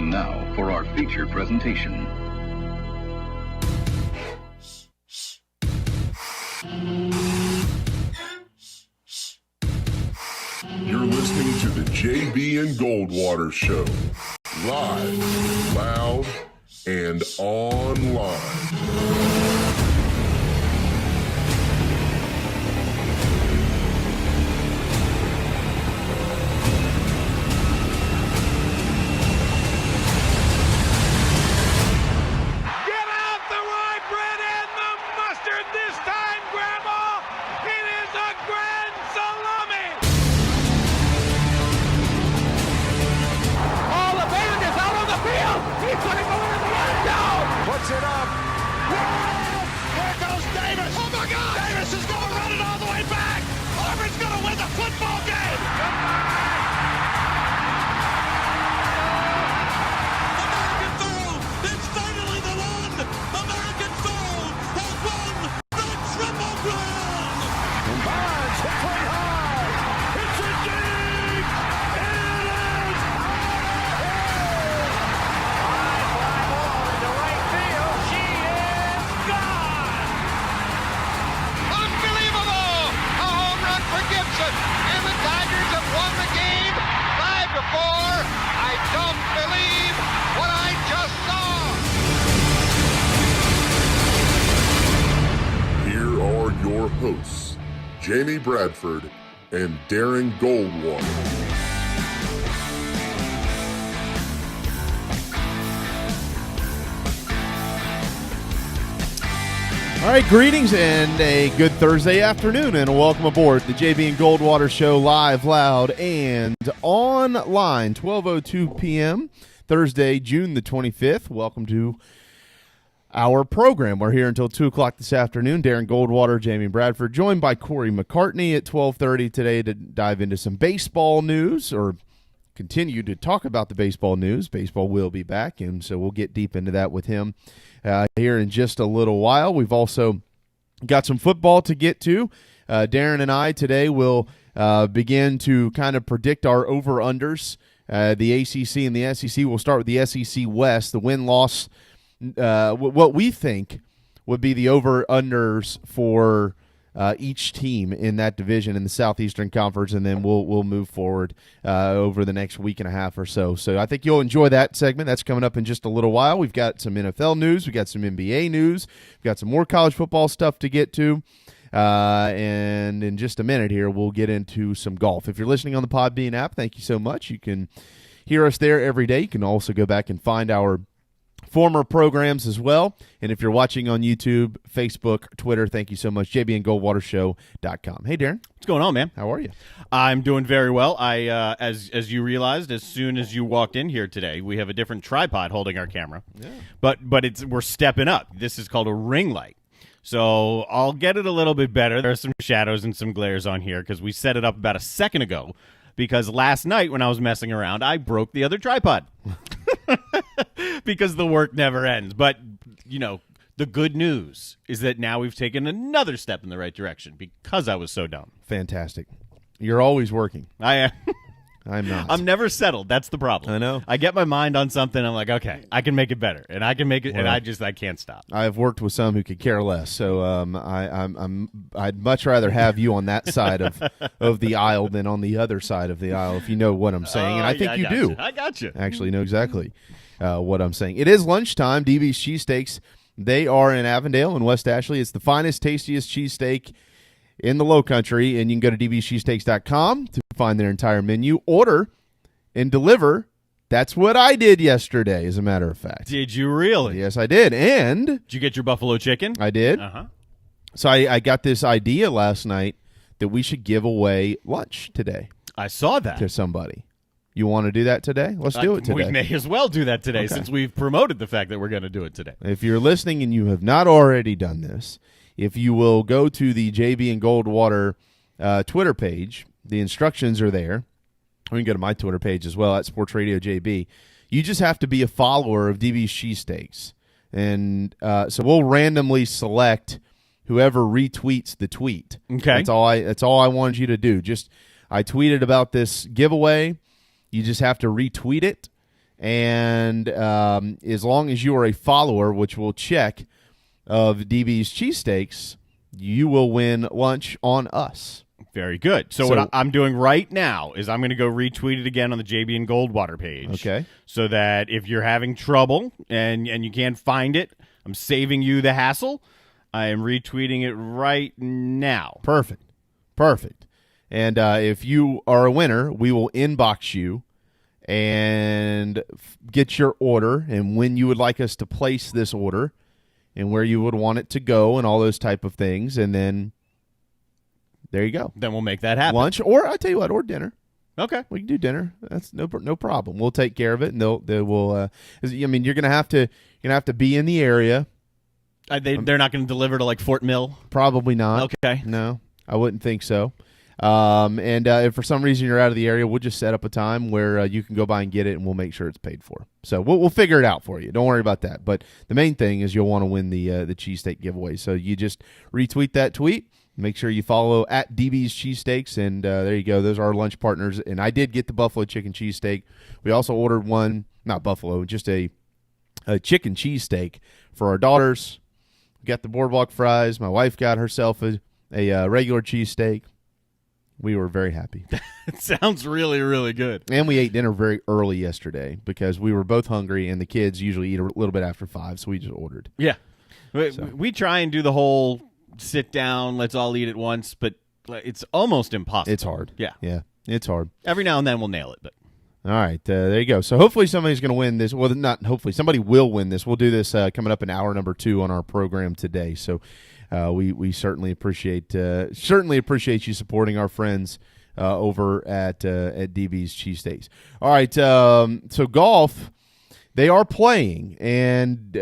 And now for our feature presentation. You're listening to the JB and Goldwater Show. Live, loud, and online. Puts it up. Whoa! There goes Davis. Oh my God! Davis is going to run it all the way back. Auburn's going to win the football game. American Pharoah, it's finally the one. American Pharoah has won the Triple Crown. And Bonds hit way high. It's a dig. It is out of here. High fly ball into right field. She is gone. Unbelievable! A home run for Gibson, and the Tigers have won the game 5-4. I don't believe what I just saw. Here are your hosts, Jamie Bradford and Darren Goldwater. All right, greetings and a good Thursday afternoon, and welcome aboard the JB and Goldwater Show, live, loud, and online, 12:02 p.m., Thursday, June the 25th. Welcome to our program. We're here until 2 o'clock this afternoon. Darren Goldwater, Jamie Bradford, joined by Corey McCartney at 12:30 today to dive into some baseball news, or continue to talk about the baseball news. Baseball will be back, and so we'll get deep into that with him here in just a little while. We've also got some football to get to. Darren and I today will begin to kind of predict our over-unders. The ACC and the SEC. We'll start with the SEC West, the win-loss, what we think would be the over-unders for each team in that division in the Southeastern Conference, and then we'll move forward over the next week and a half or so. So I think you'll enjoy that segment. That's coming up in just a little while. We've got some NFL news. We've got some NBA news. We've got some more college football stuff to get to. And in just a minute here, we'll get into some golf. If you're listening on the Podbean app, thank you so much. You can hear us there every day. You can also go back and find our former programs as well. And if you're watching on YouTube, Facebook, Twitter, thank you so much. JBandGoldwatershow.com. Hey, Darren. What's going on, man? How are you? I'm doing very well. As you realized, as soon as you walked in here today, we have a different tripod holding our camera. Yeah. But we're stepping up. This is called a ring light. So I'll get it a little bit better. There are some shadows and some glares on here because we set it up about a second ago, because last night when I was messing around, I broke the other tripod. Because the work never ends. But, you know, the good news is that now we've taken another step in the right direction because I was so dumb. Fantastic. You're always working. I am. I'm not. I'm never settled. That's the problem. I know. I get my mind on something. I'm like, okay, I can make it better, and I can make it, and I can't stop. I've worked with some who could care less, so I'd much rather have you on that side of the aisle than on the other side of the aisle, if you know what I'm saying, and I think you do. I got you. Actually, know exactly what I'm saying. It is lunchtime. DB's Cheesesteaks. They are in Avondale and West Ashley. It's the finest, tastiest cheesesteak in the Lowcountry, and you can go to dbcheesesteaks.com to find their entire menu. Order and deliver. That's what I did yesterday, as a matter of fact. Did you really? Yes, I did. And did you get your buffalo chicken? I did. Uh-huh. So I got this idea last night that we should give away lunch today. I saw that. To somebody. You want to do that today? Let's do it today. We may as well do that today, since we've promoted the fact that we're going to do it today. If you're listening and you have not already done this, if you will go to the JB and Goldwater Twitter page, the instructions are there. You can go to my Twitter page as well, at Sports Radio JB. You just have to be a follower of DB's Cheesesteaks. And so we'll randomly select whoever retweets the tweet. Okay. That's all I wanted you to do. I tweeted about this giveaway. You just have to retweet it, And as long as you are a follower, which we'll check, of DB's Cheesesteaks, you will win lunch on us. Very good. So what I'm doing right now is I'm going to go retweet it again on the JB and Goldwater page. Okay. So that if you're having trouble and you can't find it, I'm saving you the hassle. I am retweeting it right now. Perfect. And if you are a winner, we will inbox you and get your order and when you would like us to place this order and where you would want it to go and all those type of things. And then there you go. Then we'll make that happen. Lunch, or I'll tell you what, or dinner. Okay. We can do dinner. That's no problem. We'll take care of it, and they will. I mean, you're gonna have to be in the area. They're not going to deliver to like Fort Mill? Probably not. Okay. No, I wouldn't think so. And if for some reason you're out of the area, we'll just set up a time where you can go by and get it, and we'll make sure it's paid for. So we'll figure it out for you. Don't worry about that. But the main thing is you'll want to win the cheesesteak giveaway. So you just retweet that tweet. Make sure you follow at DB's Cheesesteaks, and there you go. Those are our lunch partners. And I did get the buffalo chicken cheesesteak. We also ordered one, not buffalo, just a chicken cheesesteak for our daughters. We got the boardwalk fries. My wife got herself a regular cheesesteak. We were very happy. It sounds really, really good. And we ate dinner very early yesterday because we were both hungry, and the kids usually eat a little bit after 5, so we just ordered. Yeah. We try and do the whole sit down, let's all eat at once, but it's almost impossible. It's hard. Yeah, it's hard. Every now and then we'll nail it, but all right, there you go. So hopefully somebody's going to win this. Well, not hopefully. Somebody will win this. We'll do this coming up in hour number 2 on our program today. So we certainly appreciate you supporting our friends over at DB's Cheesesteaks. All right, so golf. They are playing, and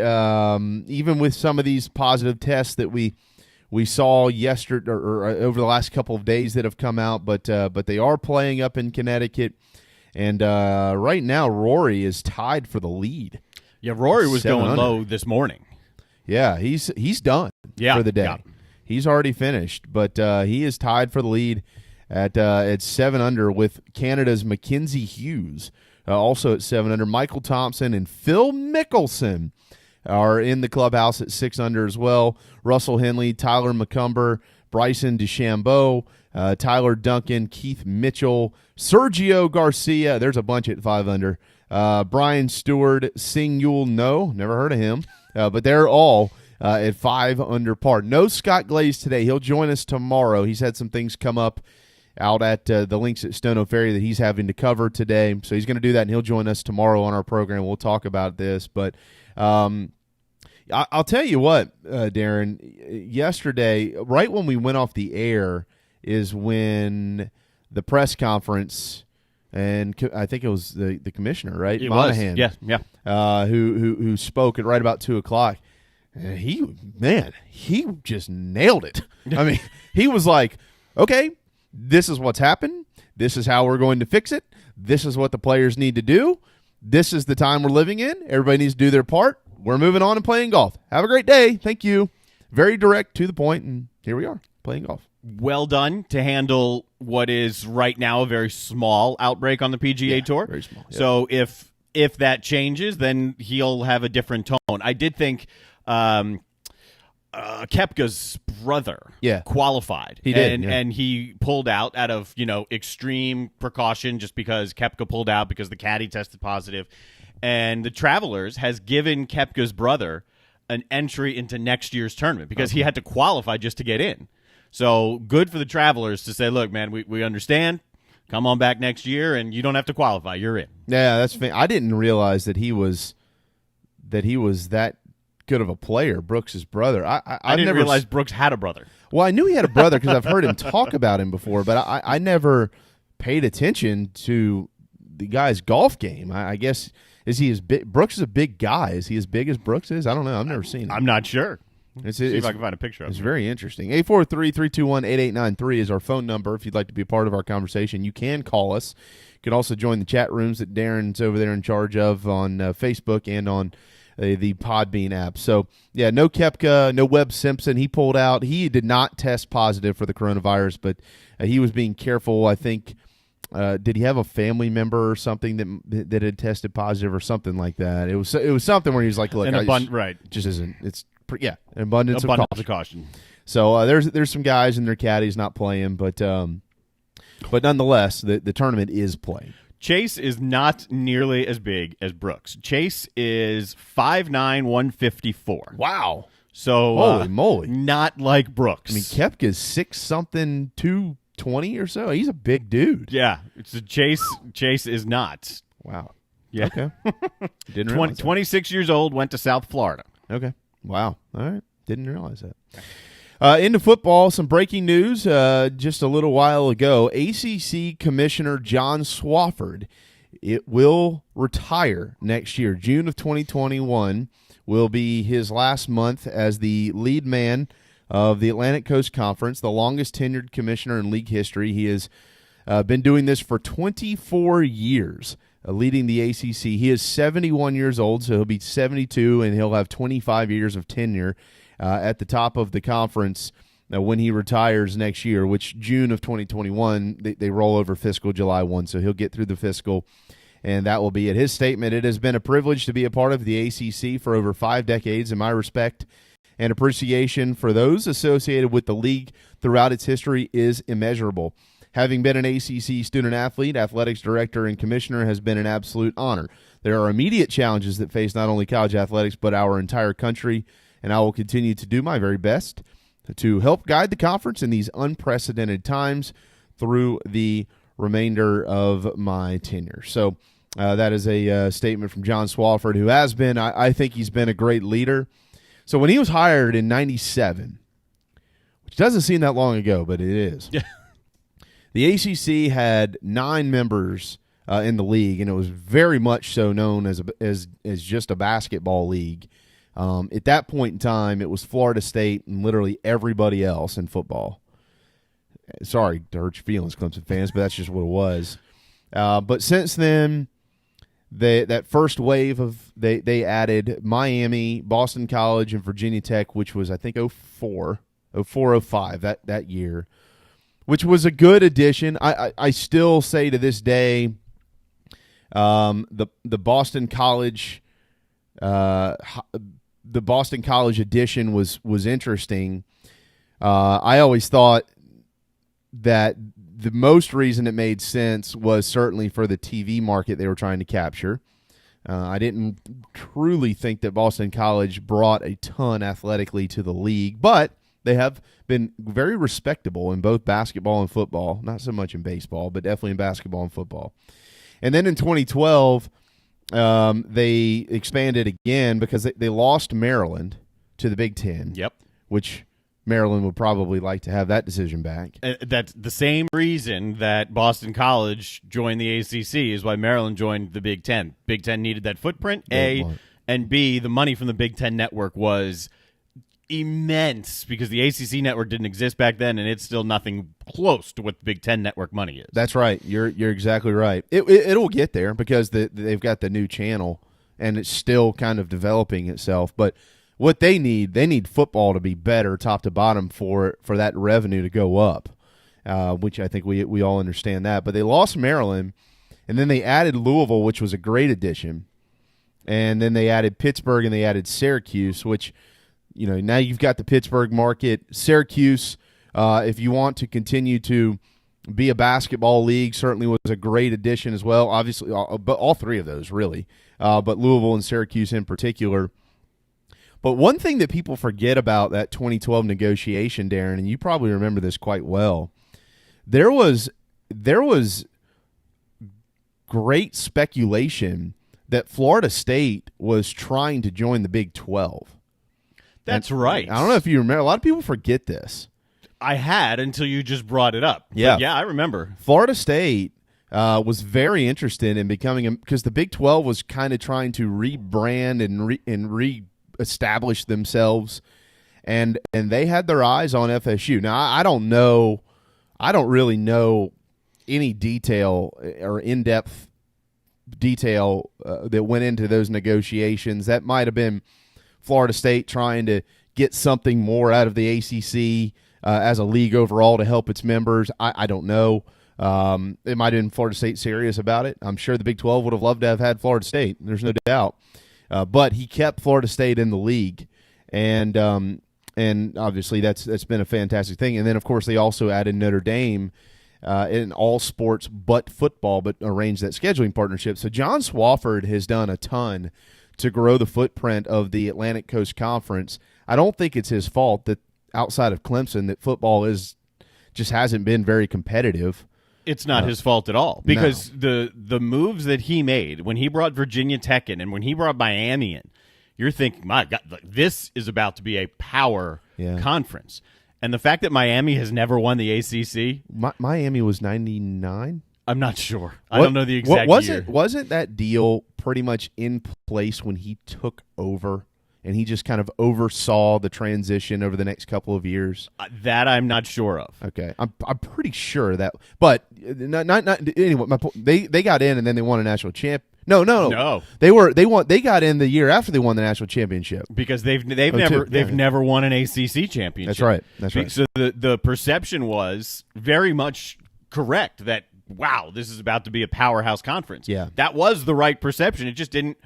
even with some of these positive tests that we saw yesterday or over the last couple of days that have come out, but they are playing up in Connecticut, and right now Rory is tied for the lead. Yeah, Rory was 7 going under. low this morning. Yeah, he's done for the day. Yeah. He's already finished, but he is tied for the lead at 7 under with Canada's Mackenzie Hughes. Also at 7 under, Michael Thompson and Phil Mickelson are in the clubhouse at 6 under as well. Russell Henley, Tyler McCumber, Bryson DeChambeau, Tyler Duncan, Keith Mitchell, Sergio Garcia. There's a bunch at 5 under. Brian Stewart, Sing Yul No, never heard of him, but they're all at 5 under par. No Scott Glaze today. He'll join us tomorrow. He's had some things come up out at the links at Stono Ferry that he's having to cover today. So he's going to do that, and he'll join us tomorrow on our program. We'll talk about this. But I'll tell you what, Darren, yesterday, right when we went off the air is when the press conference, and I think it was the commissioner, right? It Monahan. was. Yeah. Who spoke at right about 2 o'clock. He just nailed it. I mean, he was like, okay, this is what's happened. This is how we're going to fix it. This is what the players need to do. This is the time we're living in. Everybody needs to do their part. We're moving on and playing golf. Have a great day. Thank you. Very direct, to the point, and here we are, playing golf. Well done to handle what is right now a very small outbreak on the PGA Tour. Very small. Yeah. So if that changes, then he'll have a different tone. I did think Koepka's brother qualified. He did, and he pulled out of extreme precaution just because Koepka pulled out because the caddy tested positive. And the Travelers has given Koepka's brother an entry into next year's tournament because he had to qualify just to get in. So good for the Travelers to say, look, man, we understand. Come on back next year, and you don't have to qualify. You're in. Yeah, that's. I didn't realize that he was that good of a player, Brooks' brother. I didn't realize Brooks had a brother. Well, I knew he had a brother because I've heard him talk about him before, but I never paid attention to the guy's golf game. I guess, is he as big? Brooks is a big guy. Is he as big as Brooks is? I don't know. I've never seen him. I'm not sure. See if I can it's find a picture of It's him. very interesting. 843-321-8893 is our phone number. If you'd like to be a part of our conversation, you can call us. You can also join the chat rooms that Darren's over there in charge of on Facebook and on the Podbean app. So, yeah, no Koepka, no Webb Simpson. He pulled out. He did not test positive for the coronavirus, but he was being careful, I think, did he have a family member or something that had tested positive or something like that? It was something where he was like, look, right, just isn't. It's an abundance of of caution. So there's some guys in their caddies not playing, but nonetheless, the tournament is playing. Chase is not nearly as big as Brooks. Chase is 5'9", 154. Wow. So holy moly, not like Brooks. I mean, Koepka's 6-something, 220 or so. He's a big dude. Yeah, it's a Chase is not. Wow. Yeah. Okay. Didn't realize 26 years old, went to South Florida. Okay. Wow. All right. Didn't realize that. Into football, some breaking news just a little while ago. ACC Commissioner John Swofford will retire next year. June of 2021 will be his last month as the lead man of the Atlantic Coast Conference, the longest tenured commissioner in league history. He has been doing this for 24 years, leading the ACC. He is 71 years old, so he'll be 72, and he'll have 25 years of tenure at the top of the conference when he retires next year, which June of 2021, they roll over fiscal July 1, so he'll get through the fiscal, and that will be it. His statement: "It has been a privilege to be a part of the ACC for over 5 decades, and my respect and appreciation for those associated with the league throughout its history is immeasurable. Having been an ACC student-athlete, athletics director, and commissioner has been an absolute honor. There are immediate challenges that face not only college athletics but our entire country, and I will continue to do my very best to help guide the conference in these unprecedented times through the remainder of my tenure." So that is a statement from John Swofford, who has been, I think he's been a great leader. So when he was hired in 97, which doesn't seem that long ago, but it is, the ACC had 9 members in the league, and it was very much so known as just a basketball league. At that point in time, it was Florida State and literally everybody else in football. Sorry to hurt your feelings, Clemson fans, but that's just what it was. But since then, that first wave of they added Miami, Boston College, and Virginia Tech, which was I think 04, 05 that year, which was a good addition. I still say to this day, the Boston College edition was interesting. I always thought that the most reason it made sense was certainly for the TV market they were trying to capture. I didn't truly think that Boston College brought a ton athletically to the league, but they have been very respectable in both basketball and football. Not so much in baseball, but definitely in basketball and football. And then in 2012, they expanded again because they lost Maryland to the Big Ten. Yep. Which Maryland would probably like to have that decision back. That's the same reason that Boston College joined the ACC is why Maryland joined the Big Ten. Big Ten needed that footprint, A, and B, the money from the Big Ten network was immense because the ACC network didn't exist back then, and it's still nothing close to what the Big Ten network money is. That's right. You're exactly right. It'll get there because they've got the new channel, and it's still kind of developing itself. But what they need football to be better top to bottom for that revenue to go up, which I think we all understand that. But they lost Maryland, and then they added Louisville, which was a great addition. And then they added Pittsburgh, and they added Syracuse, which – now you've got the Pittsburgh market. Syracuse, if you want to continue to be a basketball league, certainly was a great addition as well. Obviously, but all three of those really, but Louisville and Syracuse in particular. But one thing that people forget about that 2012 negotiation, Darren, and you probably remember this quite well, there was great speculation that Florida State was trying to join the Big 12. That's right. I don't know if you remember. A lot of people forget this. I had until you just brought it up. Yeah. But yeah, I remember. Florida State was very interested in becoming because the Big 12 was kind of trying to rebrand and reestablish themselves, and they had their eyes on FSU. Now, I don't really know any detail or in-depth detail that went into those negotiations. That might have been Florida State trying to get something more out of the ACC as a league overall to help its members. I don't know. It might have been Florida State serious about it. I'm sure the Big 12 would have loved to have had Florida State. There's no doubt. But he kept Florida State in the league, and obviously that's been a fantastic thing. And then, of course, they also added Notre Dame in all sports but football, but arranged that scheduling partnership. So John Swofford has done a ton to grow the footprint of the Atlantic Coast Conference. I don't think it's his fault that outside of Clemson that football just hasn't been very competitive. It's not his fault at all, because the moves that he made when he brought Virginia Tech in and when he brought Miami in, you're thinking, my God, this is about to be a power conference. And the fact that Miami has never won the ACC, Miami was 99. I'm not sure. I don't know the exact year. Wasn't that deal pretty much in place when he took over? And he just kind of oversaw the transition over the next couple of years. That I'm not sure of. Okay, I'm pretty sure that, but not anyway. My point, they got in and then they won a national champ. No. They got in the year after they won the national championship because they've never won an ACC championship. That's right. So the perception was very much correct that wow, this is about to be a powerhouse conference. Yeah, that was the right perception. It just didn't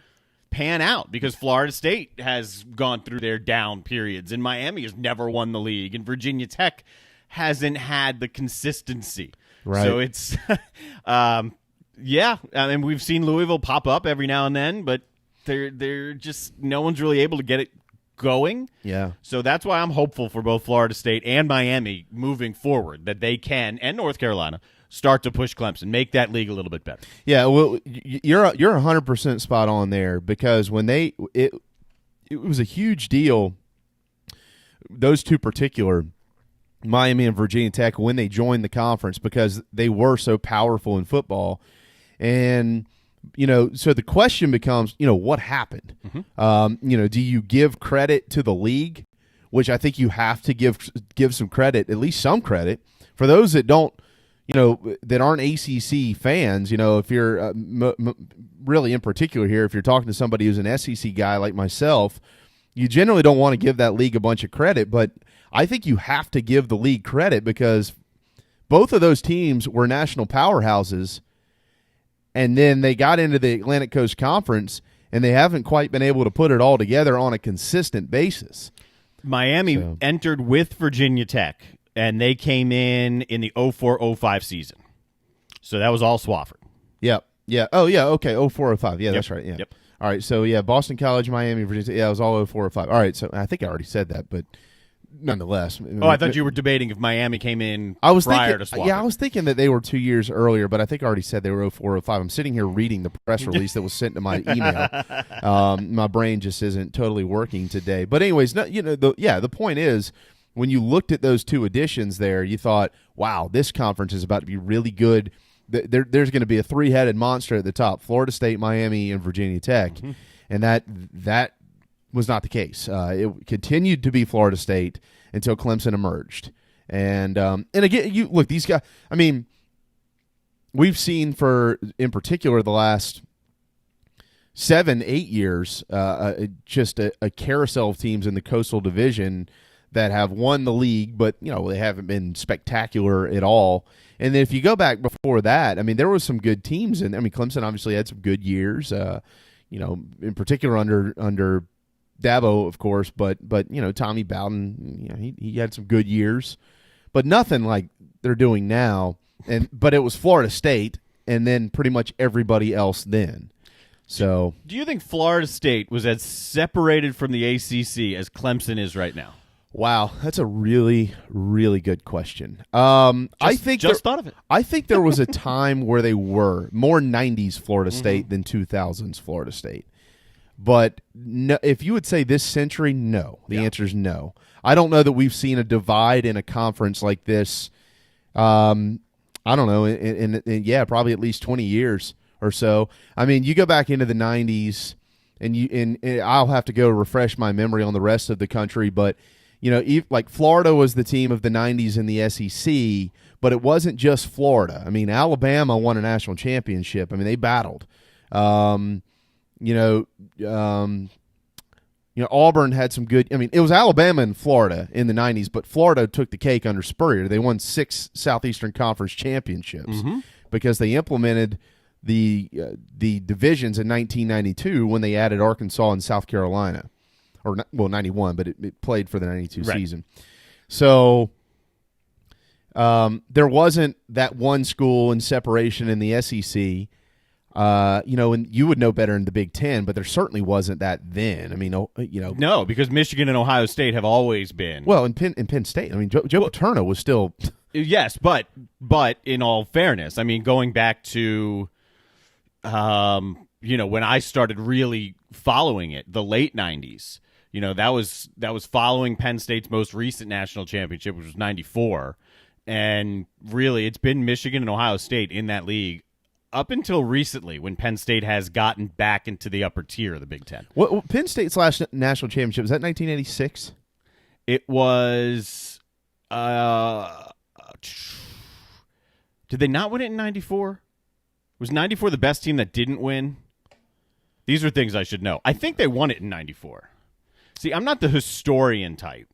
pan out because Florida State has gone through their down periods and Miami has never won the league and Virginia Tech hasn't had the consistency. Right. So it's yeah, I mean we've seen Louisville pop up every now and then, but they're just no one's really able to get it going. Yeah. So that's why I'm hopeful for both Florida State and Miami moving forward that they can, and North Carolina, start to push Clemson, make that league a little bit better. Yeah, well, you're 100% spot on there because when it was a huge deal. Those two particular, Miami and Virginia Tech, when they joined the conference because they were so powerful in football, and so the question becomes, what happened? Mm-hmm. Do you give credit to the league, which I think you have to give some credit, at least some credit, for those that don't. That aren't ACC fans, if you're really in particular here, if you're talking to somebody who's an SEC guy like myself, you generally don't want to give that league a bunch of credit. But I think you have to give the league credit because both of those teams were national powerhouses, and then they got into the Atlantic Coast Conference, and they haven't quite been able to put it all together on a consistent basis. Miami entered with Virginia Tech. And they came in the 04-05 season. So that was all Swofford. Yep. Yeah. Oh, yeah. Okay. 04-05. Yeah, that's right. Yeah. Yep. All right. So, yeah, Boston College, Miami, Virginia. Yeah, it was all 04-05. All right. So I think I already said that, but nonetheless. Oh, I thought you were debating if Miami came in prior to Swofford. Yeah, I was thinking that they were 2 years earlier, but I think I already said they were 04-05. I'm sitting here reading the press release that was sent to my email. My brain just isn't totally working today. But anyways, the point is, when you looked at those two additions there, you thought, wow, this conference is about to be really good. There's going to be a three-headed monster at the top, Florida State, Miami, and Virginia Tech. Mm-hmm. And that was not the case. It continued to be Florida State until Clemson emerged. And again, you look, these guys, I mean, we've seen in particular the last 7-8 years just a carousel of teams in the Coastal Division that have won the league, but they haven't been spectacular at all. And then if you go back before that, I mean, there were some good teams, and I mean, Clemson obviously had some good years. In particular under Dabo, of course, but Tommy Bowden, he had some good years, but nothing like they're doing now. But it was Florida State, and then pretty much everybody else then. So, do you think Florida State was as separated from the ACC as Clemson is right now? Wow, that's a really, really good question. Thought of it. I think there was a time where they were more 90s Florida State than 2000s Florida State. But no, if you would say this century, no. The answer is no. I don't know that we've seen a divide in a conference like this. I don't know, in probably at least 20 years or so. I mean, you go back into the 90s, and I'll have to go refresh my memory on the rest of the country, but like Florida was the team of the 90s in the SEC, but it wasn't just Florida. I mean, Alabama won a national championship. I mean, they battled. Auburn had some good. I mean, it was Alabama and Florida in the 90s, but Florida took the cake under Spurrier. They won 6 Southeastern Conference championships because they implemented the divisions in 1992 when they added Arkansas and South Carolina, 91, but it played for the 92 season. So there wasn't that one school in separation in the SEC. And you would know better in the Big Ten, but there certainly wasn't that then. I mean, No, because Michigan and Ohio State have always been. Well, in Penn State, I mean, Joe Paterno was still. Yes, but in all fairness, I mean, going back to, when I started really following it, the late 90s, that was following Penn State's most recent national championship, which was 94. And really, it's been Michigan and Ohio State in that league up until recently, when Penn State has gotten back into the upper tier of the Big Ten. What Penn State's last national championship, was that 1986? It was. Did they not win it in 94? Was 94 the best team that didn't win? These are things I should know. I think they won it in 94. See, I'm not the historian type,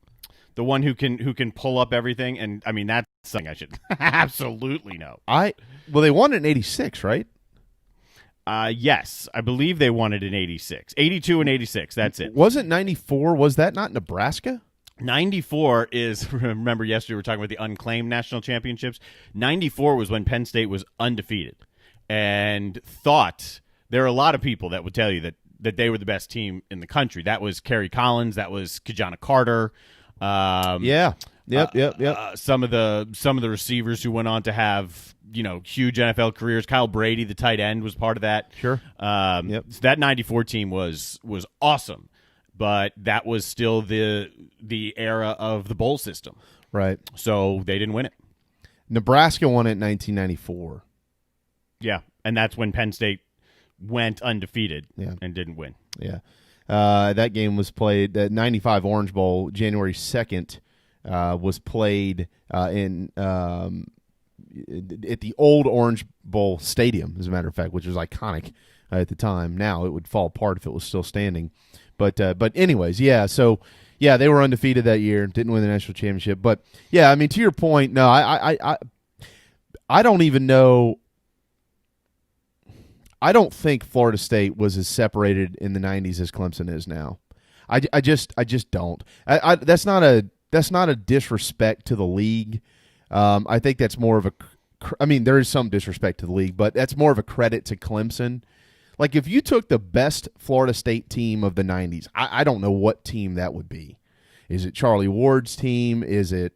the one who can pull up everything, and I mean that's something I should absolutely know. Well, they won it in 86, right? Yes, I believe they won it in 86. 82 and 86, that's it. Wasn't 94, was that not Nebraska? 94 is, remember yesterday we were talking about the unclaimed national championships? 94 was when Penn State was undefeated and thought, there are a lot of people that would tell you that they were the best team in the country. That was Kerry Collins, that was Kajana Carter. Yep. Some of the receivers who went on to have huge NFL careers. Kyle Brady, the tight end, was part of that. Sure. So that 94 team was awesome, but that was still the era of the bowl system. Right. So they didn't win it. Nebraska won it in 1994. Yeah, and that's when Penn State went undefeated and didn't win. Yeah. That game was played, the 95 Orange Bowl, January 2nd, was played at the old Orange Bowl Stadium, as a matter of fact, which was iconic at the time. Now it would fall apart if it was still standing. But anyways, so they were undefeated that year, didn't win the national championship. But yeah, I mean, to your point, no, I don't even know. I don't think Florida State was as separated in the 90s as Clemson is now. I just don't. That's not a disrespect to the league. I think that's more of a. I mean, there is some disrespect to the league, but that's more of a credit to Clemson. Like, if you took the best Florida State team of the 90s, I don't know what team that would be. Is it Charlie Ward's team? Is it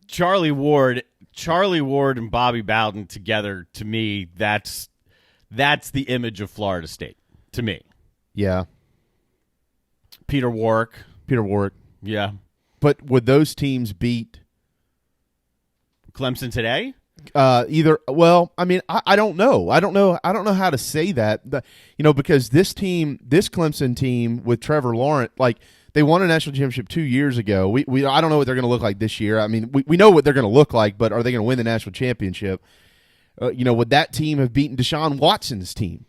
Charlie Ward and Bobby Bowden together? To me, that's the image of Florida State. To me, yeah. Peter Warwick, yeah. But would those teams beat Clemson today? Either. Well, I mean, I don't know. I don't know how to say that. Because this Clemson team with Trevor Lawrence, like, they won a national championship 2 years ago. I don't know what they're going to look like this year. I mean, we know what they're going to look like, but are they going to win the national championship? Would that team have beaten Deshaun Watson's team?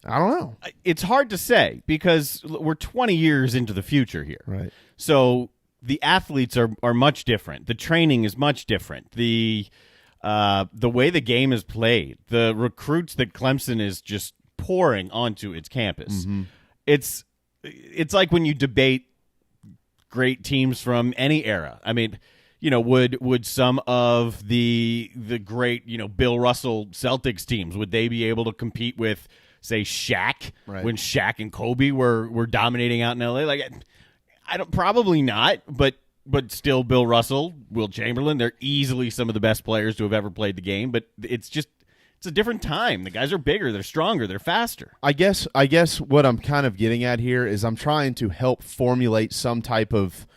I don't know. It's hard to say because we're 20 years into the future here. Right. So the athletes are much different. The training is much different. The way the game is played, the recruits that Clemson is just pouring onto its campus. Mm-hmm. It's like when you debate great teams from any era. I mean, would some of the great, Bill Russell Celtics teams, would they be able to compete with, say, Shaq, when Shaq and Kobe were dominating out in LA? Like, I don't, probably not, but still Bill Russell, Will Chamberlain, they're easily some of the best players to have ever played the game, but it's a different time. The guys are bigger, they're stronger, they're faster. I guess what I'm kind of getting at here is I'm trying to help formulate some type of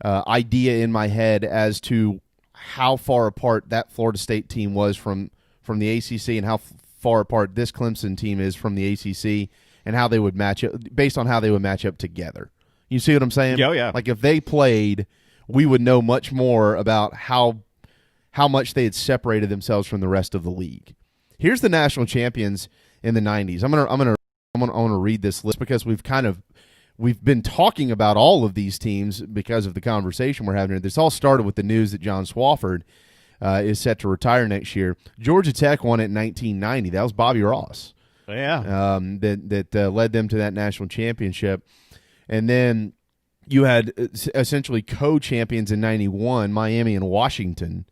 idea in my head as to how far apart that Florida State team was from the ACC and how far apart this Clemson team is from the ACC and how they would match up based on how they would match up together. You see what I'm saying? Oh, yeah. Like, if they played, we would know much more about how much they had separated themselves from the rest of the league. Here's the national champions in the 90s. I'm gonna I want to read this list because we've been talking about all of these teams because of the conversation we're having. This all started with the news that John Swafford is set to retire next year. Georgia Tech won it in 1990. That was Bobby Ross. Yeah. That led them to that national championship. And then you had essentially co-champions in 91, Miami and Washington.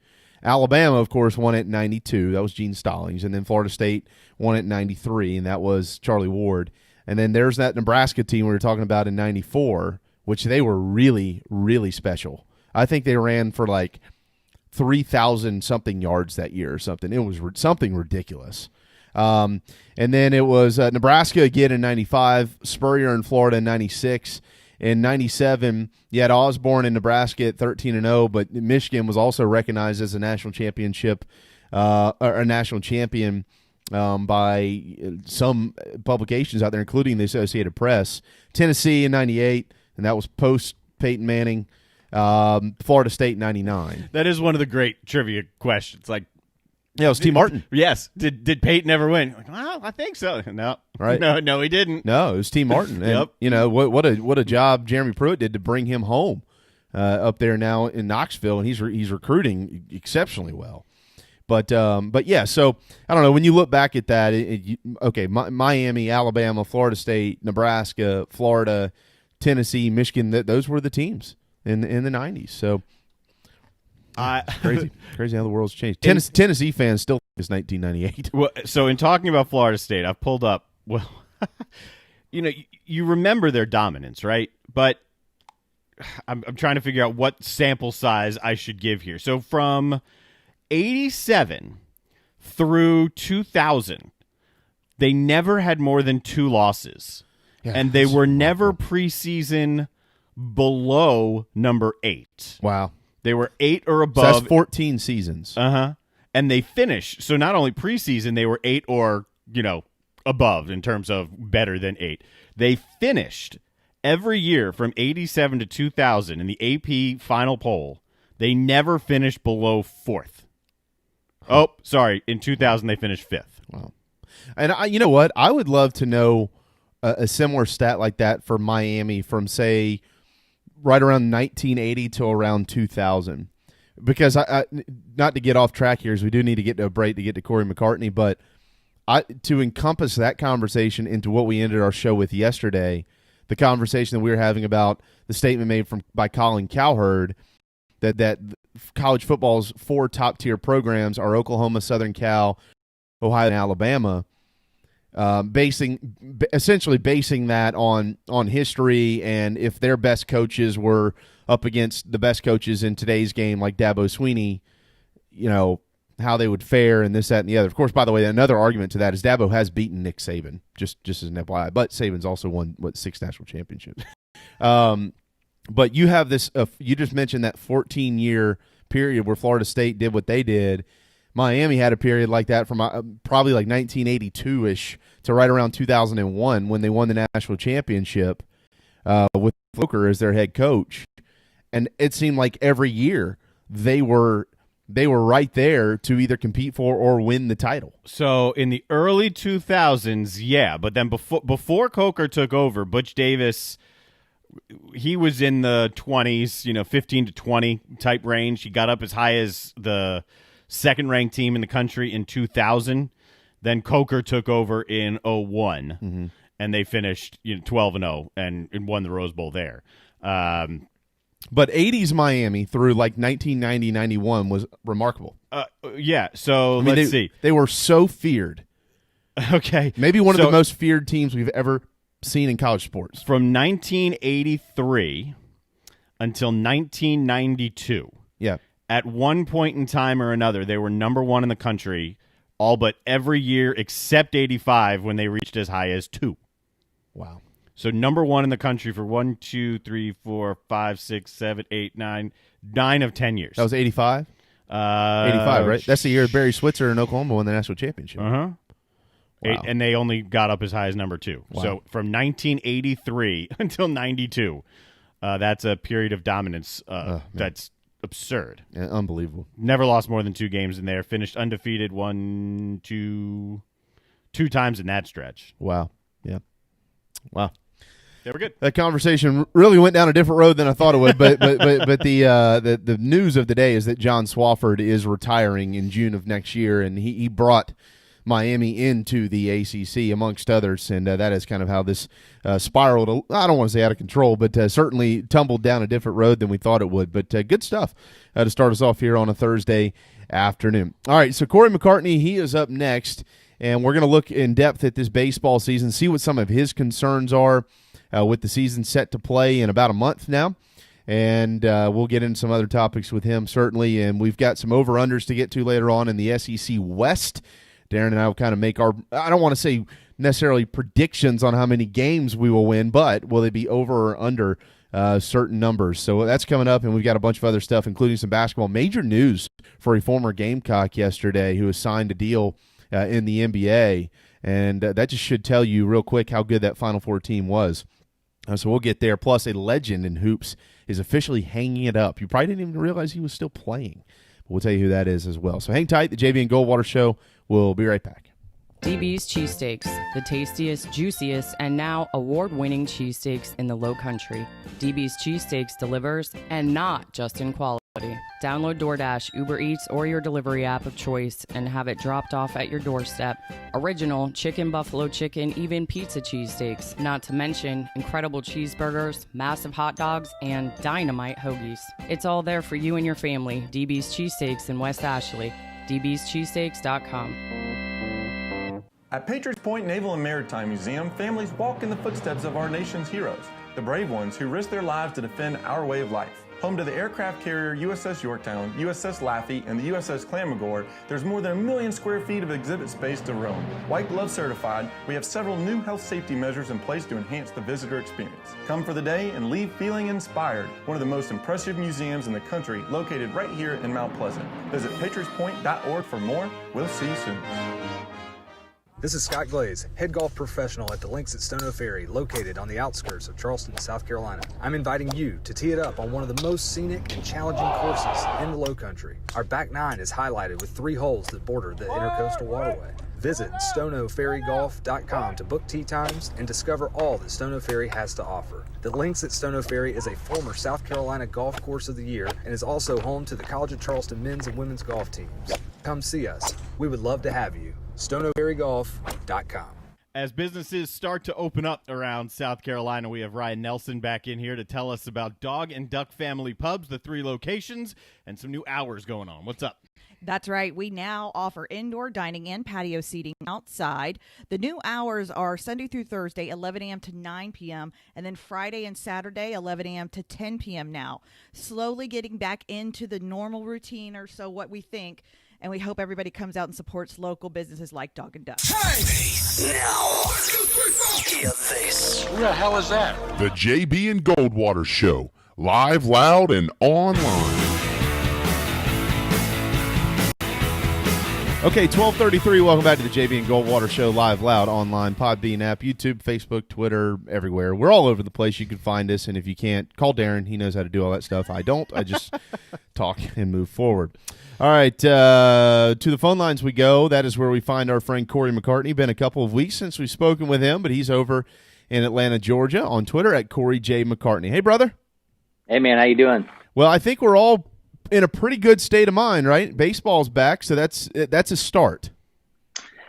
Alabama, of course, won it in 92. That was Gene Stallings. And then Florida State won it in 93, and that was Charlie Ward. And then there's that Nebraska team we were talking about in 94, which they were really, really special. I think they ran for like 3,000-something yards that year or something. It was something ridiculous. And then it was Nebraska again in 95, Spurrier in Florida in 96. In 97, you had Osborne in Nebraska at 13-0, but Michigan was also recognized as a national championship, or a national champion by some publications out there, including the Associated Press. Tennessee in 98, and that was post Peyton Manning. Florida State in 99. That is one of the great trivia questions. Like, yeah, it was T. Martin. Yes. Did Peyton ever win? Like, well, I think so. No. Right. No, he didn't. No, it was T. Martin. And, Yep. You know, what a job Jeremy Pruitt did to bring him home up there now in Knoxville, and he's recruiting exceptionally well. But yeah, so I don't know. When you look back at that, Miami, Alabama, Florida State, Nebraska, Florida, Tennessee, Michigan, those were the teams in the 90s. So crazy how the world's changed. Tennessee fans still think it's 1998. Well, so in talking about Florida State, I've pulled up. Well, you remember their dominance, right? But I'm trying to figure out what sample size I should give here. So from 87 through 2000, they never had more than 2 losses, and they were never preseason below number 8. Wow. They were 8 or above. So that's 14 seasons. Uh-huh. And they finished. So not only preseason, they were 8 or, above in terms of better than 8. They finished every year from 87 to 2000 in the AP final poll. They never finished below 4th. Oh, sorry. In 2000, they finished 5th. Wow. And you know what? I would love to know a similar stat like that for Miami from, say, right around 1980 to around 2000, because I not to get off track here, as we do need to get to a break to get to Corey McCartney, but to encompass that conversation into what we ended our show with yesterday, the conversation that we were having about the statement made by Colin Cowherd that college football's 4 top-tier programs are Oklahoma, Southern Cal, Ohio, and Alabama, essentially basing that on history, and if their best coaches were up against the best coaches in today's game, like Dabo Swinney, how they would fare, and this, that, and the other. Of course, by the way, another argument to that is Dabo has beaten Nick Saban, just as an FYI, but Saban's also won 6 national championships. But you have this. You just mentioned that 14-year period where Florida State did what they did. Miami had a period like that from probably like 1982-ish to right around 2001 when they won the national championship with Flockhart as their head coach. And it seemed like every year they were right there to either compete for or win the title. So in the early 2000s, yeah, but then before Coker took over, Butch Davis, he was in the 20s, 15 to 20 type range. He got up as high as the second-ranked team in the country in 2000. Then Coker took over in 01, and they finished 12-0 and won the Rose Bowl there. But 80s Miami through like 1990-91 was remarkable. Yeah, so let's see. They were so feared. Okay. Maybe one of the most feared teams we've ever seen in college sports. From 1983 until 1992. Yeah. At one point in time or another, they were number 1 in the country, all but every year except 85 when they reached as high as 2. Wow. So number 1 in the country for 1, 2, 3, 4, 5, 6, 7, 8, 9 of 10 years. That was 85? 85, right? That's the year Barry Switzer in Oklahoma won the national championship. Uh-huh. Wow. And they only got up as high as number 2. Wow. So from 1983 until 92, that's a period of dominance that's absurd. Yeah, unbelievable. Never lost more than 2 games in there. Finished undefeated 2 times in that stretch. Wow. Yeah. Wow. They were good. That conversation really went down a different road than I thought it would. But the news of the day is that John Swofford is retiring in June of next year, and he brought Miami into the ACC amongst others, and that is kind of how this spiraled. I don't want to say out of control, but certainly tumbled down a different road than we thought it would. But good stuff to start us off here on a Thursday afternoon. All right, so Corey McCartney, he is up next, and we're going to look in depth at this baseball season, see what some of his concerns are. With the season set to play in about a month now. And we'll get into some other topics with him, certainly. And we've got some over-unders to get to later on in the SEC West. Darren and I will kind of make our, I don't want to say necessarily predictions on how many games we will win, but will they be over or under certain numbers? So that's coming up, and we've got a bunch of other stuff, including some basketball. Major news for a former Gamecock yesterday who has signed a deal in the NBA. And that just should tell you real quick how good that Final Four team was. So we'll get there. Plus, a legend in hoops is officially hanging it up. You probably didn't even realize he was still playing. But we'll tell you who that is as well. So hang tight. The JB and Goldwater Show. We'll be right back. DB's Cheesesteaks, the tastiest, juiciest, and now award-winning cheesesteaks in the Low Country. DB's Cheesesteaks delivers, and not just in quality. Download DoorDash, Uber Eats, or your delivery app of choice and have it dropped off at your doorstep. Original chicken, buffalo chicken, even pizza cheesesteaks, not to mention incredible cheeseburgers, massive hot dogs, and dynamite hoagies. It's all there for you and your family. DB's Cheesesteaks in West Ashley. dbscheesesteaks.com. At Patriots Point Naval and Maritime Museum, families walk in the footsteps of our nation's heroes, the brave ones who risked their lives to defend our way of life. Home to the aircraft carrier USS Yorktown, USS Laffey, and the USS Clamagore, there's more than 1 million square feet of exhibit space to roam. White Glove certified, we have several new health safety measures in place to enhance the visitor experience. Come for the day and leave feeling inspired. One of the most impressive museums in the country, located right here in Mount Pleasant. Visit patriotspoint.org for more. We'll see you soon. This is Scott Glaze, head golf professional at the links at Stono Ferry, located on the outskirts of Charleston, South Carolina. I'm inviting you to tee it up on one of the most scenic and challenging courses in the Low Country. Our back nine is highlighted with 3 holes that border the Intercoastal Waterway. Visit stonoferrygolf.com to book tee times and discover all that Stono Ferry has to offer. The links at Stono Ferry is a former South Carolina Golf Course of the Year and is also home to the College of Charleston men's and women's golf teams. Come see us. We would love to have you. stonoferrygolf.com. As businesses start to open up around South Carolina, we have Ryan Nelson back in here to tell us about Dog and Duck Family Pubs, the 3 locations, and some new hours going on. What's up? That's right. We now offer indoor dining and patio seating outside. The new hours are Sunday through Thursday, 11 a.m. to 9 p.m., and then Friday and Saturday, 11 a.m. to 10 p.m. now. Slowly getting back into the normal routine, or so what we think, and we hope everybody comes out and supports local businesses like Dog and Duck. Now, hear this. Who the hell is that? The JB and Goldwater Show. Live, loud, and online. Okay, 12:33. Welcome back to the JB and Goldwater Show, live, loud, online, Podbean app, YouTube, Facebook, Twitter, everywhere. We're all over the place. You can find us, and if you can't, call Darren. He knows how to do all that stuff. I don't. I just talk and move forward. All right, to the phone lines we go. That is where we find our friend Corey McCartney. Been a couple of weeks since we've spoken with him, but he's over in Atlanta, Georgia, on Twitter at Corey J. McCartney. Hey, brother. Hey, man. How you doing? Well, I think we're all in a pretty good state of mind, right? Baseball's back, so that's a start.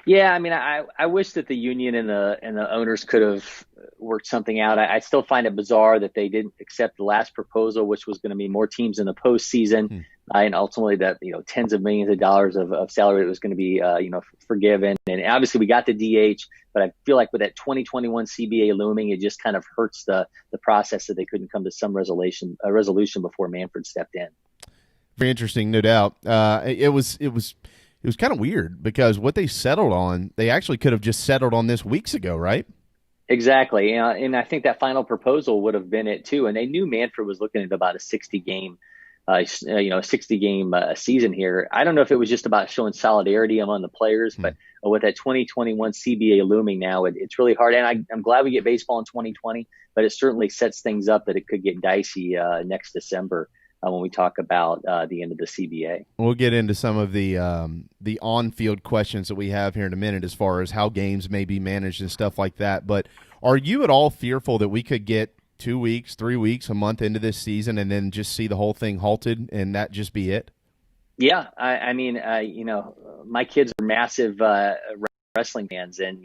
Yeah, I mean, I wish that the union and the owners could have worked something out. I still find it bizarre that they didn't accept the last proposal, which was going to be more teams in the postseason, and ultimately that tens of millions of dollars of salary that was going to be forgiven. And obviously we got the DH, but I feel like with that 2021 CBA looming, it just kind of hurts the process that they couldn't come to some resolution before Manfred stepped in. Very interesting, no doubt. It was kind of weird because what they settled on, they actually could have just settled on this weeks ago, right? Exactly, and I think that final proposal would have been it too. And they knew Manfred was looking at about a 60-game, season here. I don't know if it was just about showing solidarity among the players, but with that 2021 CBA looming now, it's really hard. And I'm glad we get baseball in 2020, but it certainly sets things up that it could get dicey next December. when we talk about the end of the CBA. We'll get into some of the on-field questions that we have here in a minute as far as how games may be managed and stuff like that. But are you at all fearful that we could get 2 weeks, 3 weeks, a month into this season and then just see the whole thing halted and that just be it? Yeah, I mean, my kids are massive wrestling fans, and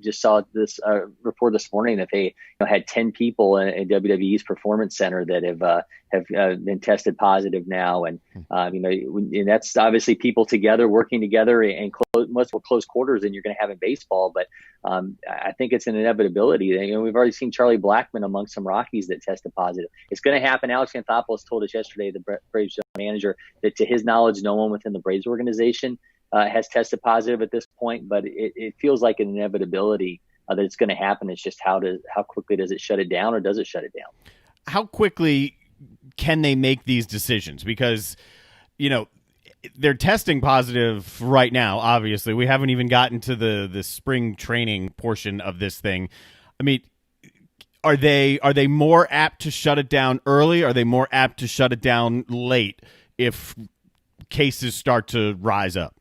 just saw this report this morning that they had 10 people in WWE's Performance Center that have been tested positive now, and and that's obviously people together working together in much more close quarters than you're going to have in baseball. But I think it's an inevitability. We've already seen Charlie Blackmon among some Rockies that tested positive. It's going to happen. Alex Anthopoulos told us yesterday, the Braves general manager, that to his knowledge, no one within the Braves organization has tested positive at this point, but it feels like an inevitability that it's going to happen. It's just how quickly does it shut it down, or does it shut it down? How quickly can they make these decisions? Because, they're testing positive right now, obviously. We haven't even gotten to the spring training portion of this thing. I mean, are they more apt to shut it down early? Are they more apt to shut it down late if cases start to rise up?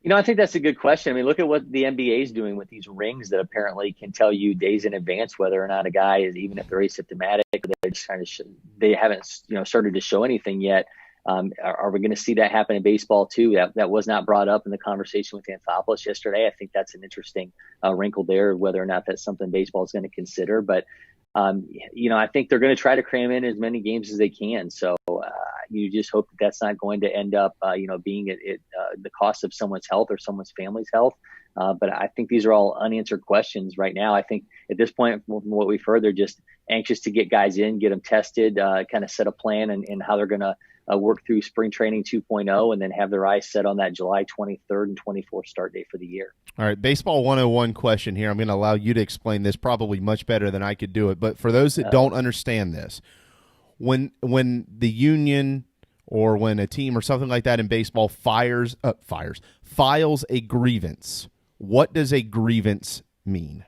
I think that's a good question. I mean, look at what the NBA is doing with these rings that apparently can tell you days in advance whether or not a guy is, even if they're asymptomatic, they're just trying to they haven't started to show anything yet. Are we going to see that happen in baseball too? That was not brought up in the conversation with Anthopoulos yesterday. I think that's an interesting wrinkle there, whether or not that's something baseball is going to consider. But I think they're going to try to cram in as many games as they can. So you just hope that that's not going to end up, being at the cost of someone's health or someone's family's health. But I think these are all unanswered questions right now. I think at this point, from what we've heard, they're just anxious to get guys in, get them tested, kind of set a plan and how they're going to work through spring training 2.0, and then have their eyes set on that July 23rd and 24th start date for the year. All right, Baseball 101 question here. I'm going to allow you to explain this probably much better than I could do it. But for those that don't understand this, when the union or when a team or something like that in baseball files a grievance, what does a grievance mean?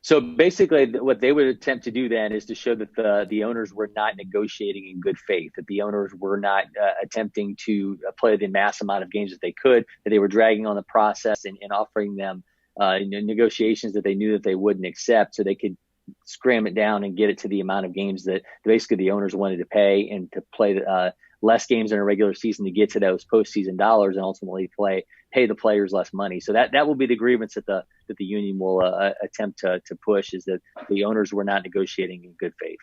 So basically what they would attempt to do then is to show that the owners were not negotiating in good faith, that the owners were not attempting to play the mass amount of games that they could, that they were dragging on the process and offering them negotiations that they knew that they wouldn't accept, so they could scram it down and get it to the amount of games that basically the owners wanted to pay, and to play less games in a regular season to get to those postseason dollars, and ultimately pay the players less money. So that will be the grievance that the union will attempt to push, is that the owners were not negotiating in good faith.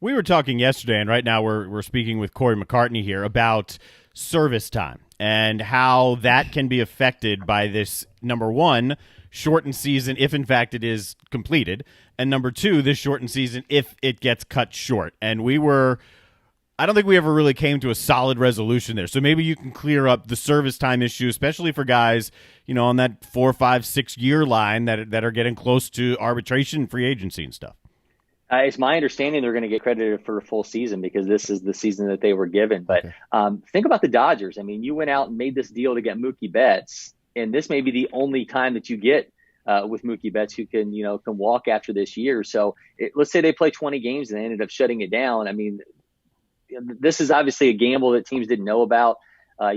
We were talking yesterday, and right now we're speaking with Corey McCartney here about service time and how that can be affected by this, number one, shortened season, if in fact it is completed, and number two, this shortened season if it gets cut short. And I don't think we ever really came to a solid resolution there. So maybe you can clear up the service time issue, especially for guys, on that 4, 5, 6 year line that are getting close to arbitration, free agency and stuff. It's my understanding they're going to get credited for a full season because this is the season that they were given. But think about the Dodgers. I mean, you went out and made this deal to get Mookie Betts, and this may be the only time that you get with Mookie Betts who can walk after this year. So let's say they play 20 games and they ended up shutting it down. I mean, this is obviously a gamble that teams didn't know about, at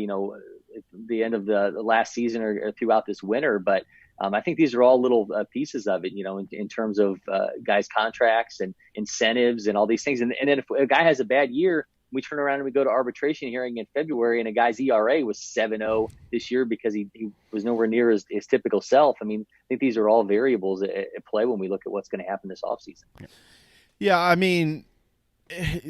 the end of the last season or throughout this winter. But I think these are all little pieces of it, in terms of guys' contracts and incentives and all these things. And then if a guy has a bad year, we turn around and we go to arbitration hearing in February, and a guy's ERA was 7.0 this year because he was nowhere near his typical self. I mean, I think these are all variables at play when we look at what's going to happen this offseason. Yeah, I mean,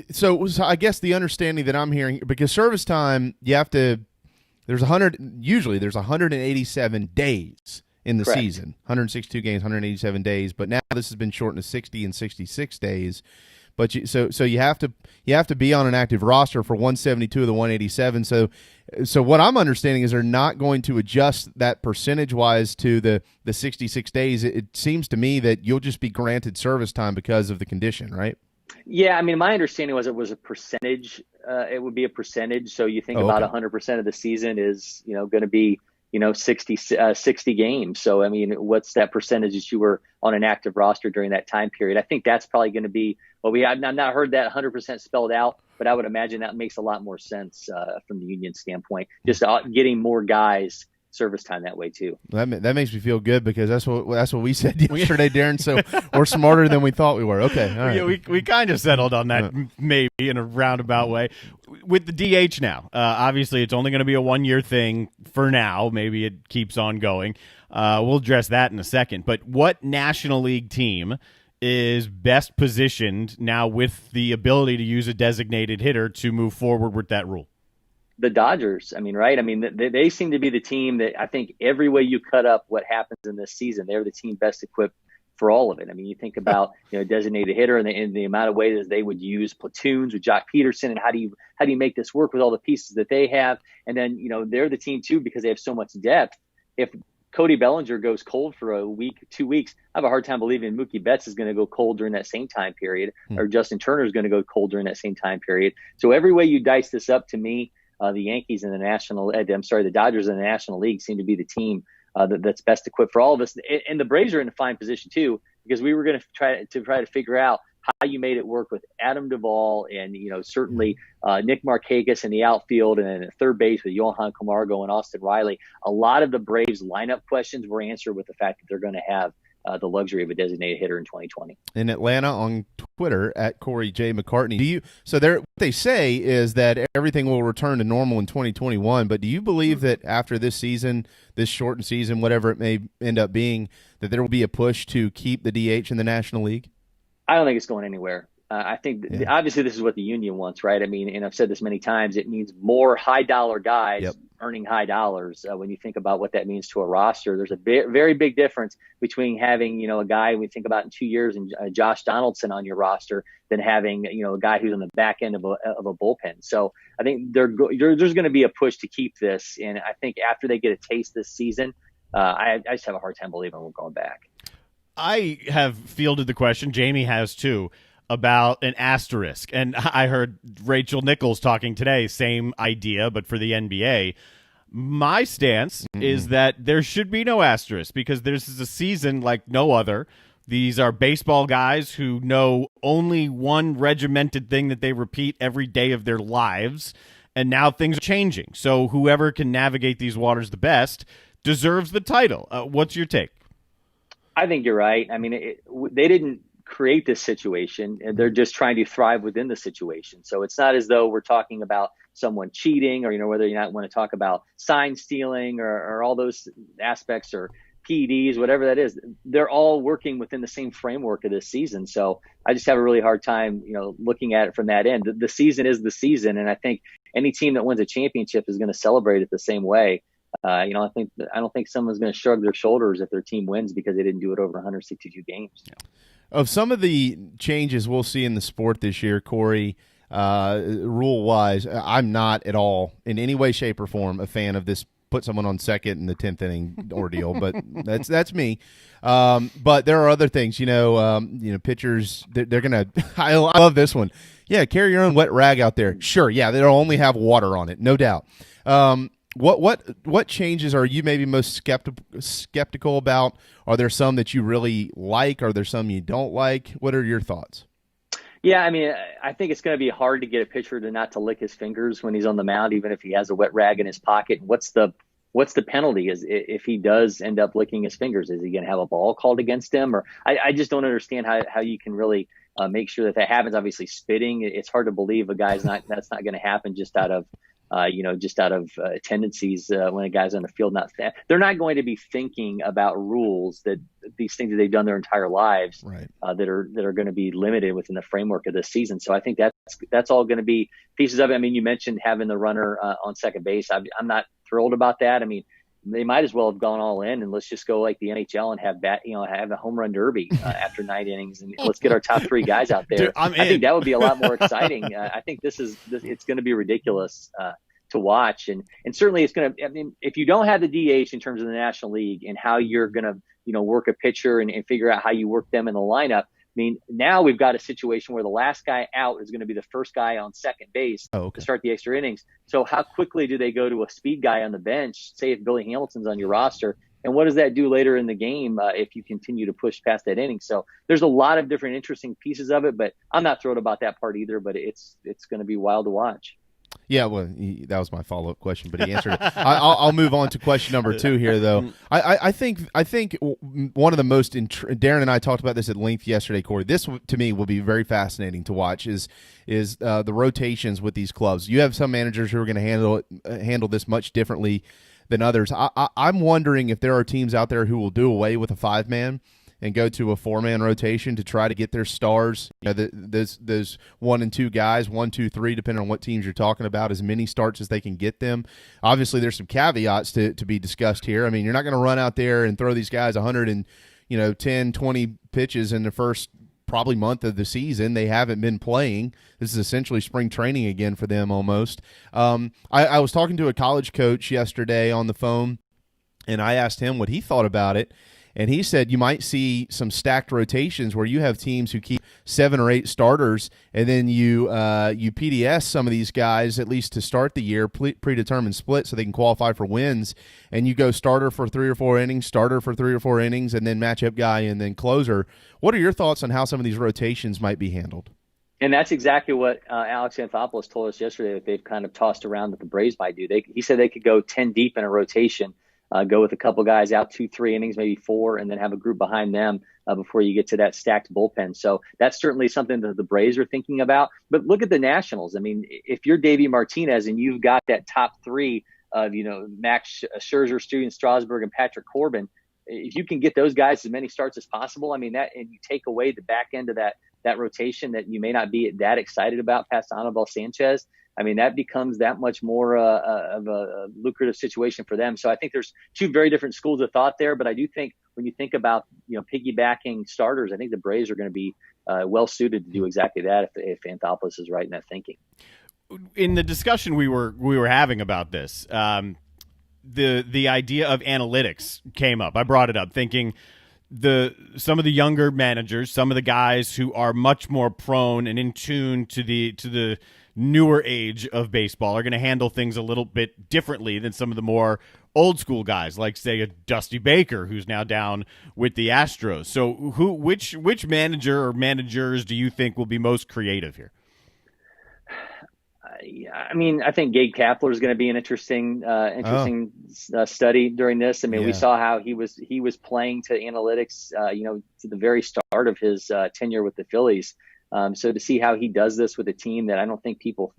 so I guess the understanding that I'm hearing, because service time, there's 187 days in the Correct. season, 162 games, 187 days, but now this has been shortened to 60 and 66 days. But so you have to be on an active roster for 172 of the 187. So what I'm understanding is they're not going to adjust that percentage wise to the 66 days. It seems to me that you'll just be granted service time because of the condition, right? Yeah, I mean, my understanding was it was a percentage. It would be a percentage. So you think about 100% of the season is, going to be 60 games. So, I mean, what's that percentage that you were on an active roster during that time period? I think that's probably going to be what I've not heard that 100% spelled out, but I would imagine that makes a lot more sense from the union standpoint, just getting more guys service time that way too. That makes me feel good because that's what we said yesterday, Darren. So we're smarter than we thought we were. Okay, all right. Yeah, we kind of settled on that maybe in a roundabout way. With the DH now, obviously it's only going to be a 1-year thing for now. Maybe it keeps on going. We'll address that in a second. But what National League team is best positioned now with the ability to use a designated hitter to move forward with that rule? The Dodgers. I mean, right? I mean, they seem to be the team that I think every way you cut up what happens in this season, they're the team best equipped for all of it. I mean, you think about designated hitter and the amount of ways they would use platoons with Jock Peterson, and how do you make this work with all the pieces that they have? And then they're the team too because they have so much depth. If Cody Bellinger goes cold for a week, 2 weeks, I have a hard time believing Mookie Betts is going to go cold during that same time period, or Justin Turner is going to go cold during that same time period. So every way you dice this up, to me, the Yankees and the Dodgers in the National League seem to be the team that's best equipped for all of us. And the Braves are in a fine position too, because we were going to try to figure out how you made it work with Adam Duvall and certainly Nick Markakis in the outfield, and then at third base with Johan Camargo and Austin Riley. A lot of the Braves lineup questions were answered with the fact that they're going to have the luxury of a designated hitter in 2020. In Atlanta on Twitter at Corey J. McCartney. What they say is that everything will return to normal in 2021, but do you believe that after this season, this shortened season, whatever it may end up being, that there will be a push to keep the DH in the National League? I don't think it's going anywhere. I think obviously this is what the union wants, right? I mean, and I've said this many times, it means more high dollar guys earning high dollars. When you think about what that means to a roster, there's a very big difference between having, a guy we think about in 2 years and Josh Donaldson on your roster than having, a guy who's on the back end of a bullpen. So I think there's going to be a push to keep this. And I think after they get a taste this season, I just have a hard time believing we're going back. I have fielded the question, Jamie has too, about an asterisk. And I heard Rachel Nichols talking today, same idea, but for the NBA. My stance is that there should be no asterisk because this is a season like no other. These are baseball guys who know only one regimented thing that they repeat every day of their lives, and now things are changing. So whoever can navigate these waters the best deserves the title. What's your take? I think you're right. I mean, they didn't create this situation, and they're just trying to thrive within the situation. So it's not as though we're talking about someone cheating, or whether you not want to talk about sign stealing or all those aspects, or PEDs, whatever that is. They're all working within the same framework of this season. So I just have a really hard time, looking at it from that end. The season is the season, and I think any team that wins a championship is going to celebrate it the same way. I don't think someone's going to shrug their shoulders if their team wins because they didn't do it over 162 games. Yeah. Of some of the changes we'll see in the sport this year, Corey, rule-wise, I'm not at all in any way, shape, or form a fan of this put someone on second in the 10th inning ordeal, but that's me. But there are other things, pitchers, they're going to – I love this one. Yeah, carry your own wet rag out there. Sure, yeah, they'll only have water on it, no doubt. What changes are you maybe most skeptical about? Are there some that you really like? Are there some you don't like? What are your thoughts? Yeah, I mean, I think it's going to be hard to get a pitcher not to lick his fingers when he's on the mound, even if he has a wet rag in his pocket. What's the penalty is if he does end up licking his fingers? Is he going to have a ball called against him? Or I just don't understand how you can really make sure that happens. Obviously, spitting, it's hard to believe that's not going to happen just out of tendencies when a guy's on the field. They're not going to be thinking about rules that these things that they've done their entire lives, right. that are going to be limited within the framework of this season. So I think that's all going to be pieces of it. I mean, you mentioned having the runner on second base. I'm not thrilled about that. I mean, they might as well have gone all in and let's just go like the NHL and have a home run derby after 9 innings, and let's get our top 3 guys out there. Dude, I think that would be a lot more exciting. I think it's going to be ridiculous to watch, and certainly it's going to. I mean, if you don't have the DH in terms of the National League and how you're going to work a pitcher and figure out how you work them in the lineup, mean, now we've got a situation where the last guy out is going to be the first guy on second base to start the extra innings. So how quickly do they go to a speed guy on the bench, say if Billy Hamilton's on your roster? And what does that do later in the game if you continue to push past that inning? So there's a lot of different interesting pieces of it, but I'm not thrilled about that part either, but it's going to be wild to watch. Yeah, well, that was my follow-up question, but he answered it. I'll move on to question number 2 here, though. I think one of the most Darren and I talked about this at length yesterday, Corey. This to me will be very fascinating to watch. Is the rotations with these clubs? You have some managers who are going to handle this much differently than others. I'm wondering if there are teams out there who will do away with a 5-man and go to a 4-man rotation to try to get their stars. You know, those 1 and 2 guys, 1, 2, 3, depending on what teams you're talking about, as many starts as they can get them. Obviously, there's some caveats to be discussed here. I mean, you're not going to run out there and throw these guys 110, 20 pitches in the first probably month of the season. They haven't been playing. This is essentially spring training again for them almost. I was talking to a college coach yesterday on the phone, and I asked him what he thought about it. And he said you might see some stacked rotations where you have teams who keep 7 or 8 starters, and then you PDS some of these guys at least to start the year, predetermined split, so they can qualify for wins. And you go starter for 3 or 4 innings, starter for 3 or 4 innings, and then matchup guy and then closer. What are your thoughts on how some of these rotations might be handled? And that's exactly what Alex Anthopoulos told us yesterday that they've kind of tossed around that the Braves might do. He said they could go 10 deep in a rotation. Go with a couple guys out 2-3 innings, maybe 4, and then have a group behind them before you get to that stacked bullpen. So that's certainly something that the Braves are thinking about. But look at the Nationals. I mean, if you're Davey Martinez and you've got that top 3 of, Max Scherzer, Steven Strasburg, and Patrick Corbin, if you can get those guys as many starts as possible, I mean, that, and you take away the back end of that rotation that you may not be that excited about past Anibal Sanchez, I mean, that becomes that much more of a lucrative situation for them. So I think there's 2 very different schools of thought there. But I do think when you think about, piggybacking starters, I think the Braves are going to be well suited to do exactly that if Anthopoulos is right in that thinking. In the discussion we were having about this, the idea of analytics came up. I brought it up thinking some of the younger managers, some of the guys who are much more prone and in tune to the newer age of baseball are going to handle things a little bit differently than some of the more old school guys, like say a Dusty Baker, who's now down with the Astros. So which manager or managers do you think will be most creative here? I mean, I think Gabe Kapler is going to be an interesting study during this. I mean, we saw how he was playing to analytics, to the very start of his tenure with the Phillies. So to see how he does this with a team that I don't think people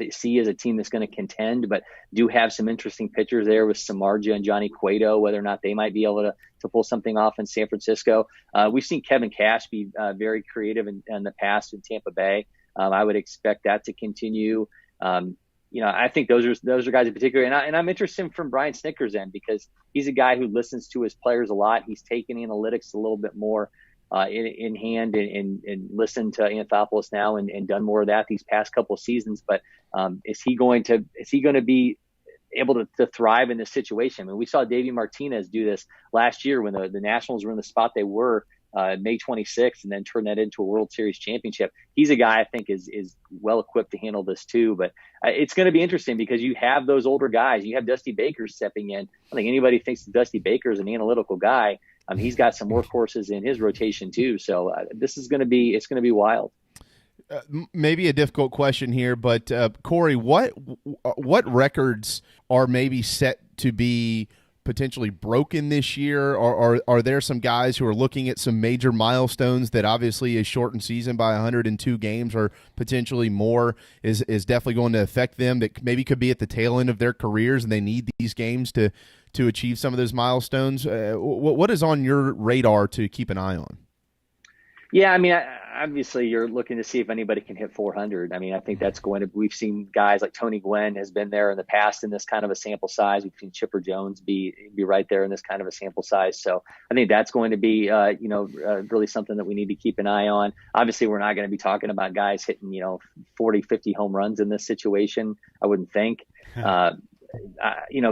see as a team that's going to contend, but do have some interesting pitchers there with Samardzija and Johnny Cueto, whether or not they might be able to pull something off in San Francisco. We've seen Kevin Cash be very creative in the past in Tampa Bay. I would expect that to continue. I think those are guys in particular, and I'm interested from Brian Snitker's end because he's a guy who listens to his players a lot. He's taken analytics a little bit more in hand and listened to Anthopoulos now and done more of that these past couple of seasons. But is he going to be able to thrive in this situation? I mean, we saw Davey Martinez do this last year when the Nationals were in the spot they were May 26th and then turn that into a World Series championship. He's a guy I think is well equipped to handle this too. But it's going to be interesting because you have those older guys. You have Dusty Baker stepping in. I don't think anybody thinks that Dusty Baker is an analytical guy. He's got some workhorses in his rotation too. So it's going to be wild. Maybe a difficult question here, but Corey, what records are maybe set to be potentially broken this year? Or are there some guys who are looking at some major milestones that obviously a shortened season by 102 games or potentially more is definitely going to affect them, that maybe could be at the tail end of their careers and they need these games to achieve some of those milestones? What is on your radar to keep an eye on? Yeah, I mean, obviously you're looking to see if anybody can hit 400. I mean, I think that's we've seen guys like Tony Gwynn has been there in the past in this kind of a sample size. We've seen Chipper Jones be right there in this kind of a sample size. So I think that's going to be, really something that we need to keep an eye on. Obviously, we're not going to be talking about guys hitting, 40, 50 home runs in this situation, I wouldn't think.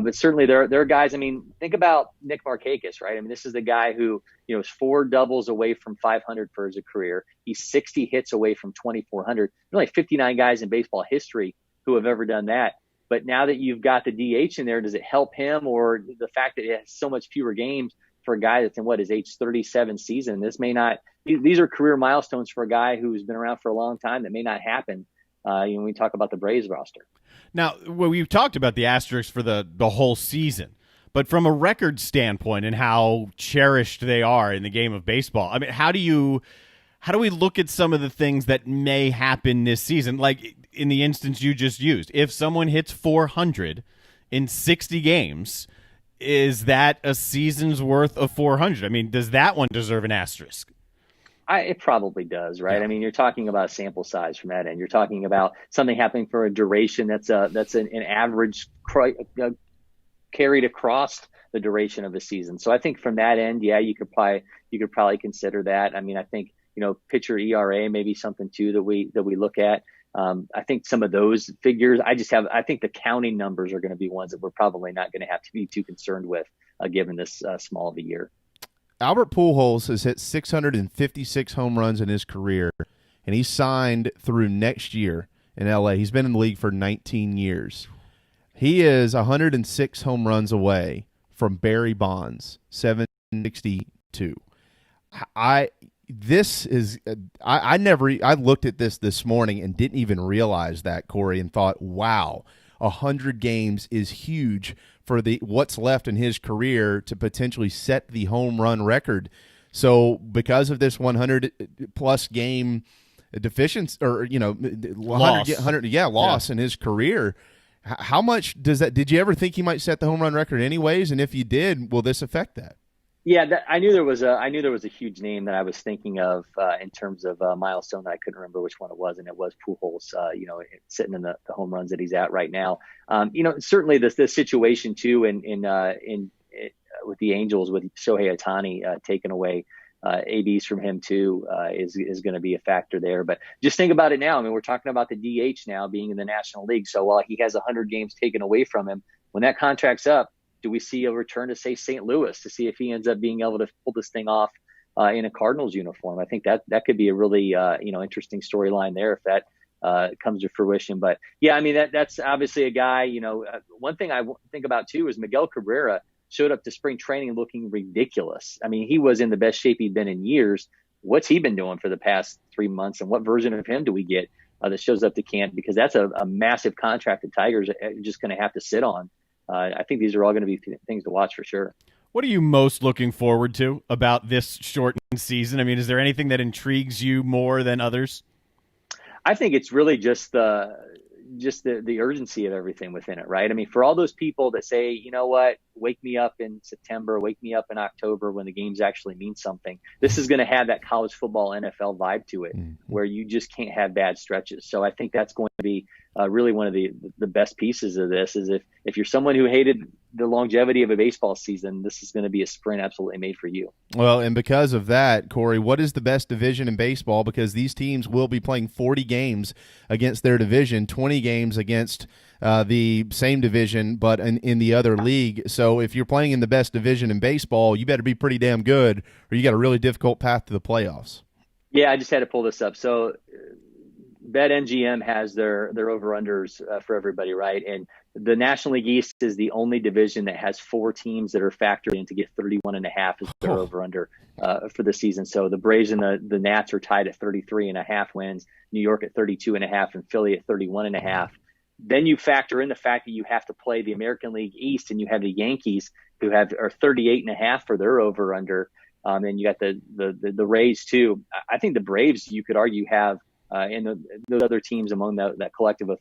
but certainly there are guys. I mean, think about Nick Markakis, right? I mean, this is the guy who, is 4 doubles away from 500 for his career. He's 60 hits away from 2,400. There's only 59 guys in baseball history who have ever done that. But now that you've got the DH in there, does it help him, or the fact that it has so much fewer games for a guy that's in his age 37 season? This may not. These are career milestones for a guy who's been around for a long time that may not happen. When we talk about the Braves roster. Now, we've talked about the asterisks for the whole season, but from a record standpoint and how cherished they are in the game of baseball, I mean, how do we look at some of the things that may happen this season? Like in the instance you just used, if someone hits 400 in 60 games, is that a season's worth of 400? I mean, does that one deserve an asterisk? It probably does, right? Yeah. I mean, you're talking about a sample size from that end. You're talking about something happening for a duration that's an average carried across the duration of a season. So I think from that end, yeah, you could probably consider that. I mean, I think pitcher ERA may be something too that we look at. I think some of those figures, I think the counting numbers are going to be ones that we're probably not going to have to be too concerned with, given this small of a year. Albert Pujols has hit 656 home runs in his career, and he's signed through next year in L.A. He's been in the league for 19 years. He is 106 home runs away from Barry Bonds, 762. I looked at this morning and didn't even realize that, Corey, and thought, wow, 100 games is huge for what's left in his career to potentially set the home run record. So because of this 100-plus game deficiency, or loss, 100 in his career, how much does that? Did you ever think he might set the home run record anyways? And if you did, will this affect that? Yeah, I knew there was a huge name that I was thinking of in terms of a milestone that I couldn't remember which one it was, and it was Pujols. Sitting in the home runs that he's at right now. Certainly this situation too, in with the Angels with Shohei Ohtani taking away ABs from him too is going to be a factor there. But just think about it now. I mean, we're talking about the DH now being in the National League. So while he has 100 games taken away from him, when that contract's up, do we see a return to, say, St. Louis to see if he ends up being able to pull this thing off in a Cardinals uniform? I think that could be a really interesting storyline there if that comes to fruition. But yeah, I mean that's obviously a guy. One thing I think about too is Miguel Cabrera showed up to spring training looking ridiculous. I mean, he was in the best shape he'd been in years. What's he been doing for the past 3 months, and what version of him do we get that shows up to camp? Because that's a massive contract the Tigers are just going to have to sit on. I think these are all going to be things to watch for sure. What are you most looking forward to about this shortened season? I mean, is there anything that intrigues you more than others? I think it's really just the urgency of everything within it, right? I mean, for all those people that say, you know what, wake me up in September, wake me up in October when the games actually mean something. This is going to have that college football NFL vibe to it, where you just can't have bad stretches. So I think that's going to be really one of the best pieces of this is if you're someone who hated the longevity of a baseball season, this is going to be a sprint absolutely made for you. Well, and because of that, Corey, what is the best division in baseball? Because these teams will be playing 40 games against their division, 20 games against the same division, but in the other league. So if you're playing in the best division in baseball, you better be pretty damn good, or you got a really difficult path to the playoffs. Yeah, I just had to pull this up. So BetMGM has their over-unders for everybody, right? And the National League East is the only division that has 4 teams that are factored in to get 31.5 as their over-under for the season. So the Braves and the Nats are tied at 33.5 wins, New York at 32.5, and Philly at 31.5. Then you factor in the fact that you have to play the American League East, and you have the Yankees who are 38.5 for their over-under, and you got the Rays too. I think the Braves, you could argue, have and those other teams among that collective of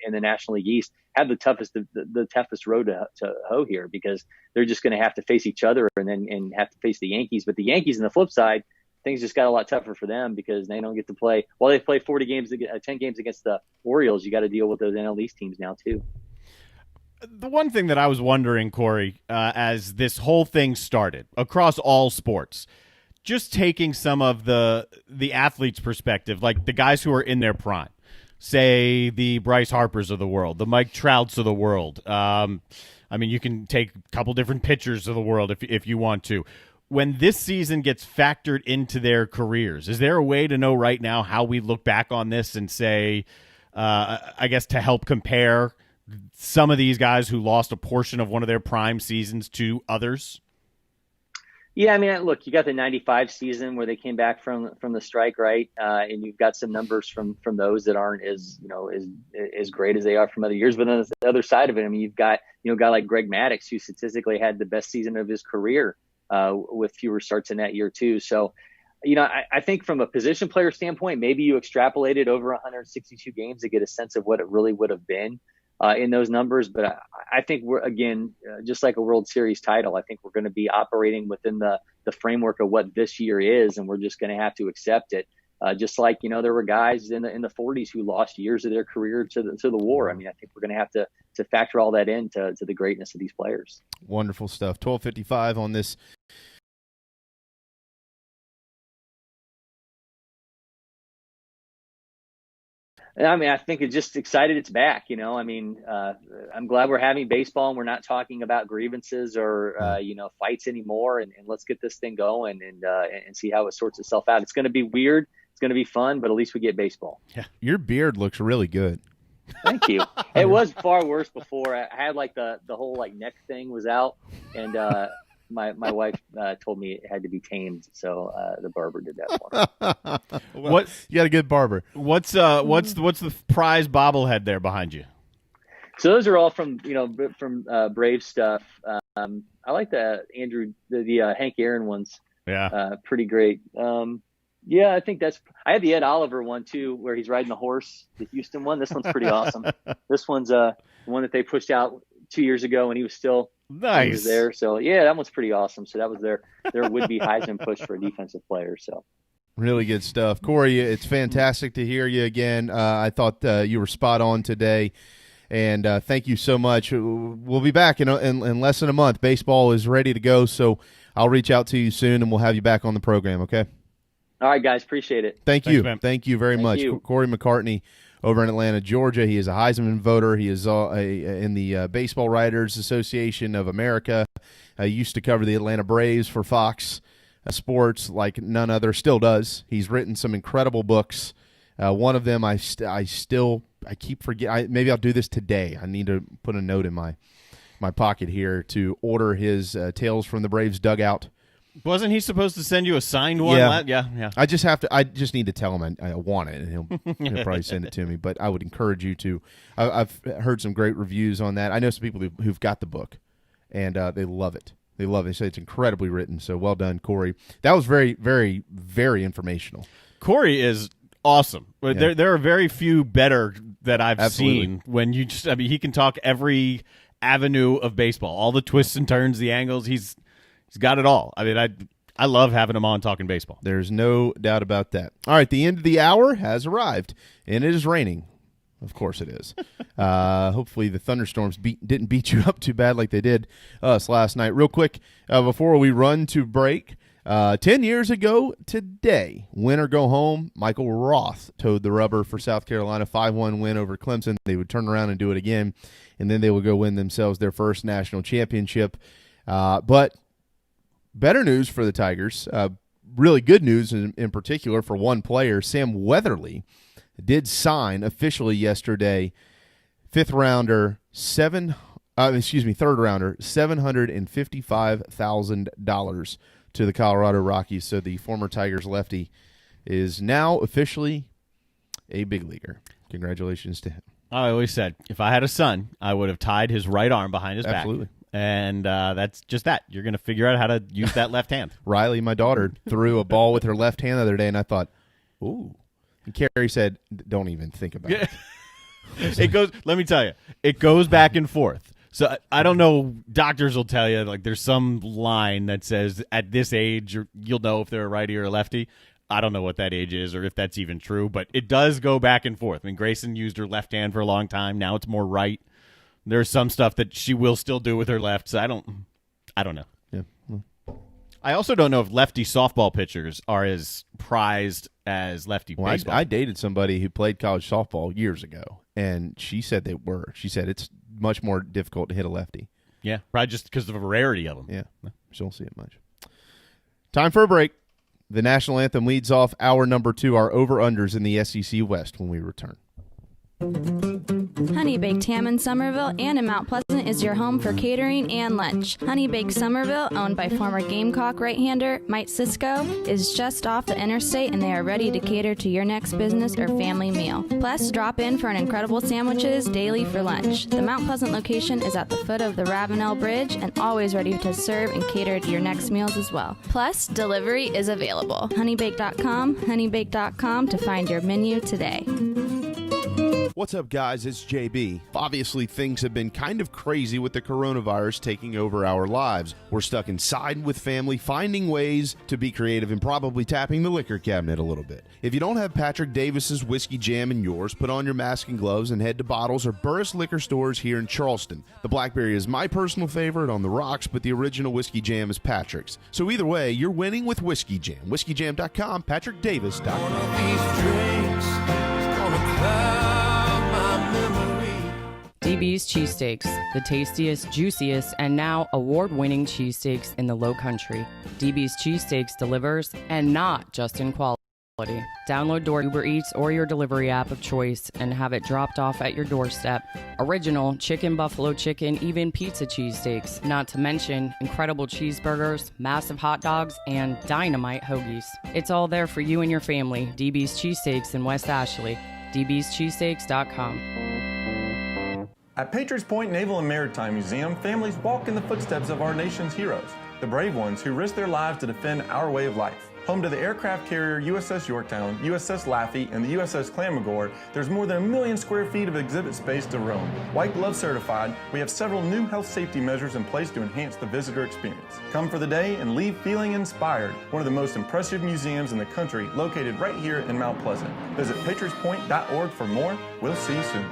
in the National League East have the toughest road to hoe here, because they're just going to have to face each other and have to face the Yankees. But the Yankees, on the flip side, things just got a lot tougher for them because they don't get to play. While they play 10 games against the Orioles, you got to deal with those NL East teams now too. The one thing that I was wondering, Corey, as this whole thing started across all sports, just taking some of the athletes' perspective, like the guys who are in their prime. say, the Bryce Harpers of the world, the Mike Trouts of the world. I mean, you can take a couple different pitchers of the world if you want to. When this season gets factored into their careers, is there a way to know right now how we look back on this and say, I guess, to help compare some of these guys who lost a portion of one of their prime seasons to others? Yeah, I mean, look, you got the '95 season where they came back from the strike, right? And you've got some numbers from those that aren't as great as they are from other years. But on the other side of it, I mean, you've got a guy like Greg Maddux, who statistically had the best season of his career with fewer starts in that year too. So, I think from a position player standpoint, maybe you extrapolated over 162 games to get a sense of what it really would have been in those numbers. But I think we're, again, just like a World Series title, I think we're going to be operating within the framework of what this year is, and we're just going to have to accept it. Just like, there were guys in the 40s who lost years of their career to the war. I mean, I think we're going to have to factor all that into the greatness of these players. Wonderful stuff. 12:55 on this. I mean, I think it's just excited it's back. I mean, I'm glad we're having baseball and we're not talking about grievances or, fights anymore. And let's get this thing going and see how it sorts itself out. It's going to be weird. It's going to be fun, but at least we get baseball. Yeah. Your beard looks really good. Thank you. It was far worse before. I had like the whole like neck thing was out, and my wife told me it had to be tamed, so the barber did that for me. What? You got a good barber. What's the prize bobblehead there behind you? So those are all from Brave stuff. I like the Hank Aaron ones. Yeah, pretty great. Yeah, I think I had the Ed Oliver one too, where he's riding the horse, the Houston one. This one's pretty awesome. This one's the one that they pushed out 2 years ago when he was still nice. He was there. So yeah, that one's pretty awesome. So that was their would-be Heisman push for a defensive player. So really good stuff, Corey. It's fantastic to hear you again. I thought you were spot on today, and thank you so much. We'll be back in less than a month. Baseball is ready to go, so I'll reach out to you soon, and we'll have you back on the program. Okay. All right, guys. Appreciate it. Thank you. Man. Thank you very much. Corey McCartney over in Atlanta, Georgia. He is a Heisman voter. He is in the Baseball Writers Association of America. Used to cover the Atlanta Braves for Fox Sports like none other. Still does. He's written some incredible books. One of them I keep forgetting. Maybe I'll do this today. I need to put a note in my pocket here to order his Tales from the Braves dugout. Wasn't he supposed to send you a signed one? Yeah. I just need to tell him I want it, and he'll probably send it to me. But I would encourage you to. I've heard some great reviews on that. I know some people who've got the book, and they love it. They love it. They say it's incredibly written. So well done, Corey. That was very, very, very informational. Corey is awesome. Yeah. There are very few better that I've Absolutely. seen. When he can talk every avenue of baseball, all the twists and turns, the angles. He's got it all. I mean, I love having him on talking baseball. There's no doubt about that. All right, the end of the hour has arrived, and it is raining. Of course it is. Hopefully the thunderstorms didn't beat you up too bad like they did us last night. Real quick, before we run to break, 10 years ago today, win or go home, Michael Roth towed the rubber for South Carolina, 5-1 win over Clemson. They would turn around and do it again, and then they would go win themselves their first national championship. But better news for the Tigers, really good news in particular for one player. Sam Weatherly did sign officially yesterday, third rounder, $755,000 to the Colorado Rockies. So the former Tigers lefty is now officially a big leaguer. Congratulations to him. I always said, if I had a son, I would have tied his right arm behind his Absolutely. back. And that's just that. You're going to figure out how to use that left hand. Riley, my daughter, threw a ball with her left hand the other day, and I thought, ooh. And Carrie said, don't even think about it. It goes. Let me tell you, it goes back and forth. So I don't know. Doctors will tell you, like, there's some line that says at this age you'll know if they're a righty or a lefty. I don't know what that age is or if that's even true, but it does go back and forth. I mean, Grayson used her left hand for a long time. Now it's more right. There's some stuff that she will still do with her left. So I don't know. Yeah. I also don't know if lefty softball pitchers are as prized as lefty baseball. I dated somebody who played college softball years ago, and she said they were. She said it's much more difficult to hit a lefty. Yeah, probably just because of the rarity of them. Yeah, she don't see it much. Time for a break. The national anthem leads off hour number 2, our over-unders in the SEC West when we return. Honey Baked Ham in Somerville and in Mount Pleasant is your home for catering and lunch. Honey Baked Somerville, owned by former Gamecock right-hander Mike Cisco, is just off the interstate and they are ready to cater to your next business or family meal. Plus, drop in for an incredible sandwiches daily for lunch. The Mount Pleasant location is at the foot of the Ravenel Bridge and always ready to serve and cater to your next meals as well. Plus, delivery is available. Honeybake.com to find your menu today. What's up, guys? It's JB. Obviously, things have been kind of crazy with the coronavirus taking over our lives. We're stuck inside with family, finding ways to be creative and probably tapping the liquor cabinet a little bit. If you don't have Patrick Davis's Whiskey Jam in yours, put on your mask and gloves and head to Bottles or Burris liquor stores here in Charleston. The Blackberry is my personal favorite on the rocks, but the original Whiskey Jam is Patrick's. So either way, you're winning with Whiskey Jam. WhiskeyJam.com, PatrickDavis.com. DB's Cheesesteaks, the tastiest, juiciest, and now award-winning cheesesteaks in the Low Country. DB's Cheesesteaks delivers, and not just in quality. Download Uber Eats or your delivery app of choice and have it dropped off at your doorstep. Original chicken, buffalo chicken, even pizza cheesesteaks, not to mention incredible cheeseburgers, massive hot dogs, and dynamite hoagies. It's all there for you and your family. DB's Cheesesteaks in West Ashley. dbscheesesteaks.com. At Patriots Point Naval and Maritime Museum, families walk in the footsteps of our nation's heroes, the brave ones who risked their lives to defend our way of life. Home to the aircraft carrier USS Yorktown, USS Laffey, and the USS Clamagore, there's more than 1 million square feet of exhibit space to roam. White Glove certified, we have several new health safety measures in place to enhance the visitor experience. Come for the day and leave feeling inspired. One of the most impressive museums in the country, located right here in Mount Pleasant. Visit patriotspoint.org for more. We'll see you soon.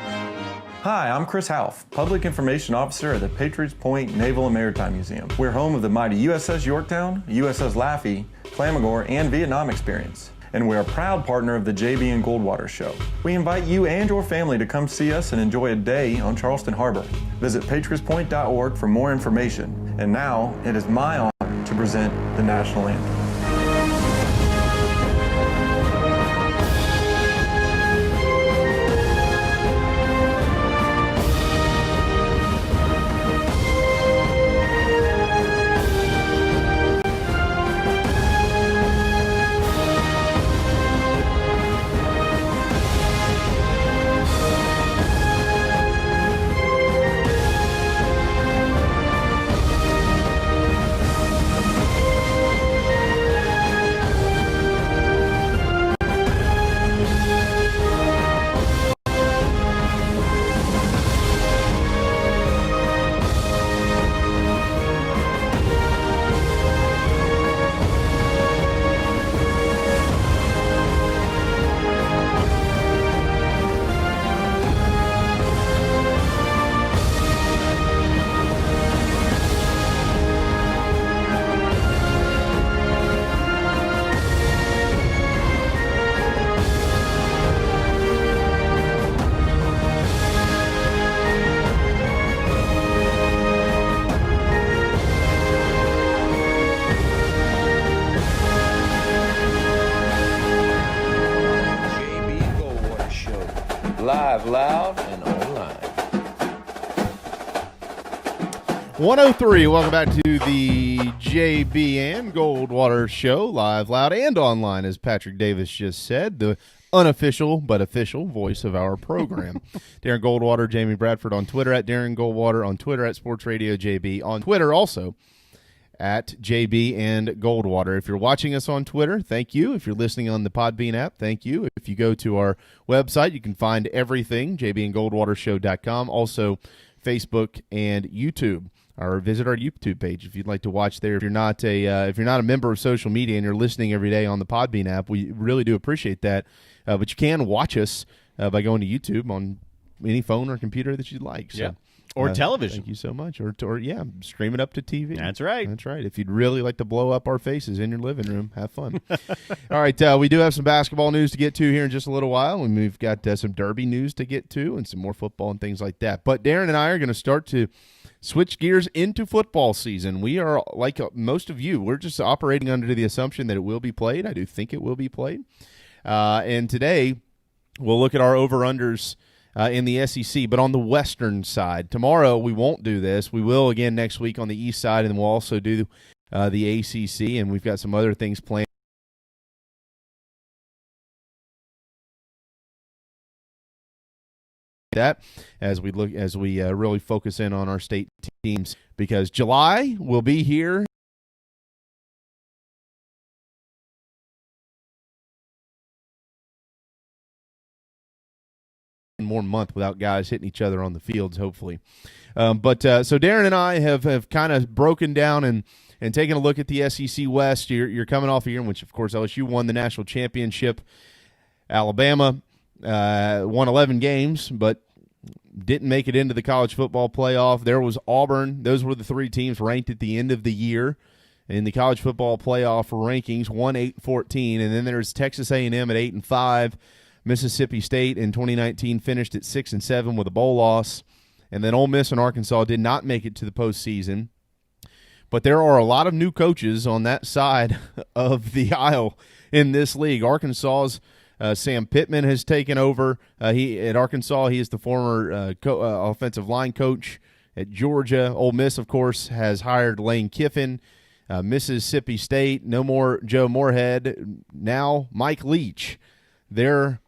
Hi, I'm Chris Half, Public Information Officer at the Patriots Point Naval and Maritime Museum. We're home of the mighty USS Yorktown, USS Laffey, Clamagore, and Vietnam experience. And we're a proud partner of the JB and Goldwater Show. We invite you and your family to come see us and enjoy a day on Charleston Harbor. Visit patriotspoint.org for more information. And now, it is my honor to present the National Anthem. Live, loud, and online. 103, welcome back to the JB and Goldwater Show, live, loud, and online, as Patrick Davis just said, the unofficial but official voice of our program. Darren Goldwater, Jamie Bradford on Twitter, at Darren Goldwater, on Twitter, at Sports Radio JB, on Twitter also, at JB and Goldwater. If you're watching us on Twitter, thank you. If you're listening on the Podbean app, thank you. If you go to our website, you can find everything, jbandgoldwatershow.com, also Facebook and YouTube. Or visit our YouTube page if you'd like to watch there. If you're not a member of social media and you're listening every day on the Podbean app, we really do appreciate that. But you can watch us by going to YouTube on any phone or computer that you'd like. So. Yeah. Or television. Thank you so much. Or yeah, stream it up to TV. That's right. That's right. If you'd really like to blow up our faces in your living room, have fun. All right, we do have some basketball news to get to here in just a little while, and we've got some Derby news to get to and some more football and things like that. But Darren and I are going to start to switch gears into football season. We are, like most of you, we're just operating under the assumption that it will be played. I do think it will be played. And today we'll look at our over-unders in the SEC, but on the western side. Tomorrow we won't do this. We will again next week on the east side, and then we'll also do the ACC, and we've got some other things planned. That as we really focus in on our state teams, because July will be here. More month without guys hitting each other on the fields, hopefully. So Darren and I have kind of broken down and taken a look at the SEC West. You're coming off a year in which, of course, LSU won the national championship. Alabama won 11 games, but didn't make it into the college football playoff. There was Auburn. Those were the three teams ranked at the end of the year in the college football playoff rankings, 1-8-14. And then there's Texas A&M at 8-5. Mississippi State in 2019 finished at 6-7 with a bowl loss, and then Ole Miss and Arkansas did not make it to the postseason. But there are a lot of new coaches on that side of the aisle in this league. Arkansas's Sam Pittman has taken over. At Arkansas, he is the former offensive line coach at Georgia. Ole Miss, of course, has hired Lane Kiffin. Mississippi State, no more Joe Moorhead. Now Mike Leach. There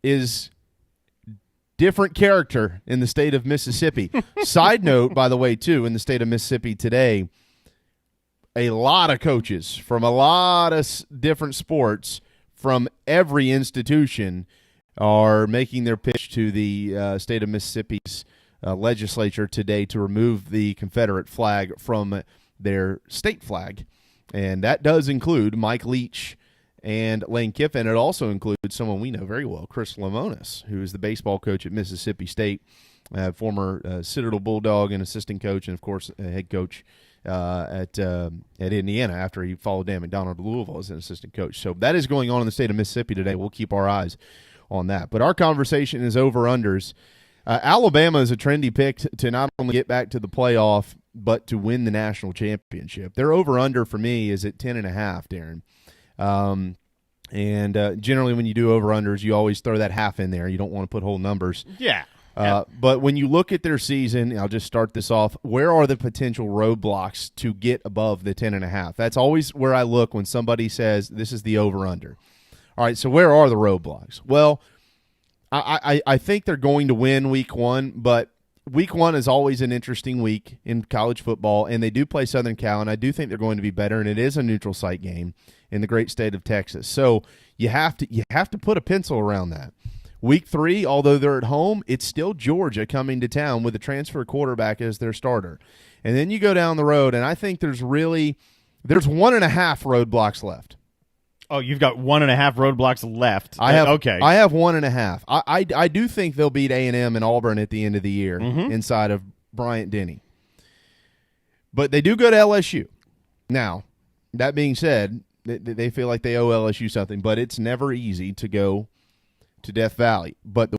is different character in the state of Mississippi. Side note, by the way, too, in the state of Mississippi today, a lot of coaches from a lot of different sports from every institution are making their pitch to the state of Mississippi's legislature today to remove the Confederate flag from their state flag. And that does include Mike Leach and Lane Kiffin. It also includes someone we know very well, Chris Lemonis, who is the baseball coach at Mississippi State, former Citadel Bulldog and assistant coach, and, of course, head coach at Indiana after he followed Dan McDonald to Louisville as an assistant coach. So that is going on in the state of Mississippi today. We'll keep our eyes on that. But our conversation is over-unders. Alabama is a trendy pick to not only get back to the playoff, but to win the national championship. Their over-under for me is at 10.5, Darren. Generally when you do over-unders, you always throw that half in there. You don't want to put whole numbers. Yeah. But when you look at their season, I'll just start this off, where are the potential roadblocks to get above the 10.5? That's always where I look when somebody says this is the over-under. All right, so where are the roadblocks? Well, I think they're going to win week one, but week one is always an interesting week in college football, and they do play Southern Cal, and I do think they're going to be better, and it is a neutral site game in the great state of Texas. So you have to put a pencil around that. Week three, although they're at home, it's still Georgia coming to town with a transfer quarterback as their starter. And then you go down the road, and I think there's 1.5 roadblocks left. Oh, you've got 1.5 roadblocks left. Okay. I have 1.5. I do think they'll beat A&M and Auburn at the end of the year inside of Bryant-Denny. But they do go to LSU. Now, that being said, they feel like they owe LSU something, but it's never easy to go to Death Valley. But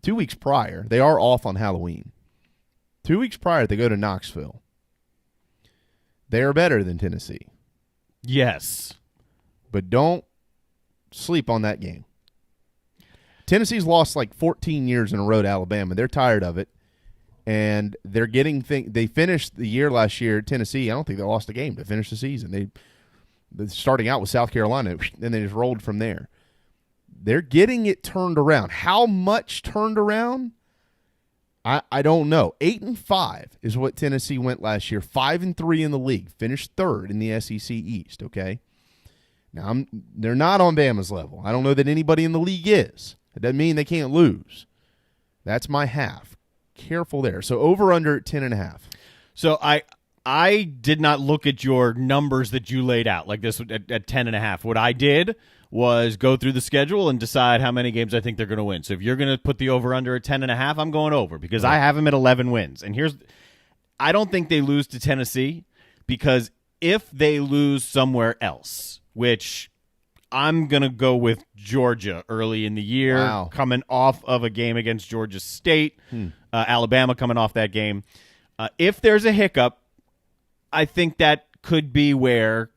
2 weeks prior, they are off on Halloween. 2 weeks prior, they go to Knoxville. They are better than Tennessee. Yes. But don't sleep on that game. Tennessee's lost like 14 years in a row to Alabama. They're tired of it. And they're getting they finished the year last year at Tennessee. I don't think they lost a game to finish the season. They're starting out with South Carolina, and they just rolled from there. They're getting it turned around. How much turned around? I don't know. 8-5 is what Tennessee went last year. 5-3 in the league. Finished third in the SEC East, okay? Now, they're not on Bama's level. I don't know that anybody in the league is. It doesn't mean they can't lose. That's my half. Careful there. So over under at 10.5. So I did not look at your numbers that you laid out like this at 10.5. What I did was go through the schedule and decide how many games I think they're going to win. So if you're going to put the over-under at 10.5, I'm going over because I have them at 11 wins. And I don't think they lose to Tennessee because if they lose somewhere else, which I'm going to go with Georgia early in the year, coming off of a game against Georgia State, Alabama coming off that game. If there's a hiccup, I think that could be where,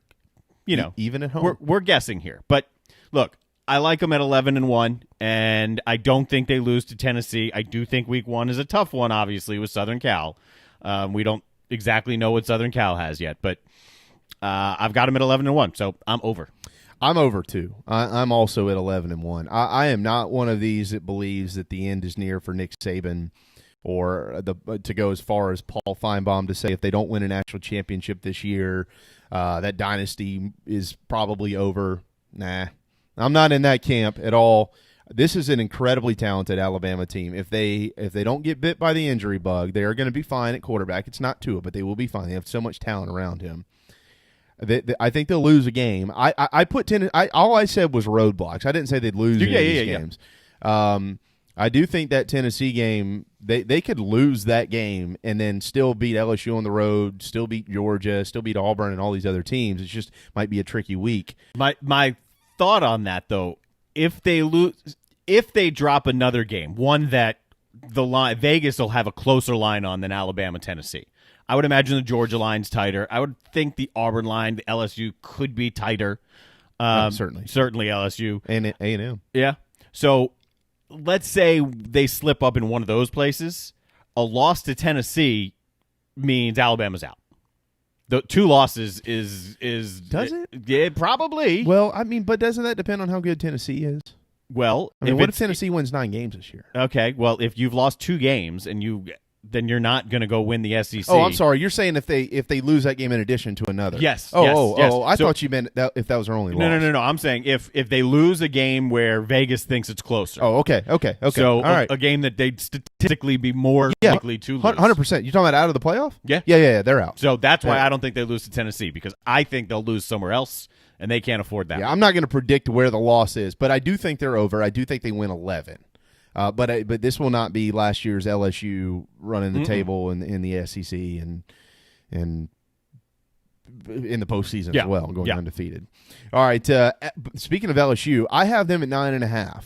even at home, we're guessing here. But look, I like them at 11-1, and I don't think they lose to Tennessee. I do think Week 1 is a tough one, obviously, with Southern Cal. We don't exactly know what Southern Cal has yet, but I've got them at 11-1, so I'm over. I'm over too. I'm also at 11-1. I am not one of these that believes that the end is near for Nick Saban, or to go as far as Paul Feinbaum to say if they don't win a national championship this year, that dynasty is probably over. Nah, I'm not in that camp at all. This is an incredibly talented Alabama team. If they don't get bit by the injury bug, they are going to be fine at quarterback. It's not Tua, but they will be fine. They have so much talent around him. I think they'll lose a game. I put all I said was roadblocks. I didn't say they'd lose any of these games. I do think that Tennessee game, they could lose that game and then still beat LSU on the road, still beat Georgia, still beat Auburn and all these other teams. It just might be a tricky week. My thought on that, though, if they drop another game, one that Vegas will have a closer line on than Alabama, Tennessee. I would imagine the Georgia line's tighter. I would think the Auburn line, the LSU, could be tighter. Certainly LSU and A&M. Yeah. So let's say they slip up in one of those places. A loss to Tennessee means Alabama's out. The 2 losses is does it? Yeah, probably. Well, I mean, but doesn't that depend on how good Tennessee is? Well, I mean, what if Tennessee wins 9 games this year? Okay, well, if you've lost 2 games and then you're not going to go win the SEC. Oh, I'm sorry. You're saying if they lose that game in addition to another. Yes. Yes. I thought you meant that if that was their only loss. No. I'm saying if they lose a game where Vegas thinks it's closer. Oh, okay. So all right. a game that they'd statistically be more likely to lose. 100%. You talking about out of the playoff? Yeah. Yeah. They're out. So that's why I don't think they lose to Tennessee, because I think they'll lose somewhere else, and they can't afford that. Yeah, I'm not going to predict where the loss is, but I do think they're over. I do think they win 11. But this will not be last year's LSU running the table in the SEC and in the postseason as well, going undefeated. All right. Speaking of LSU, I have them at 9.5.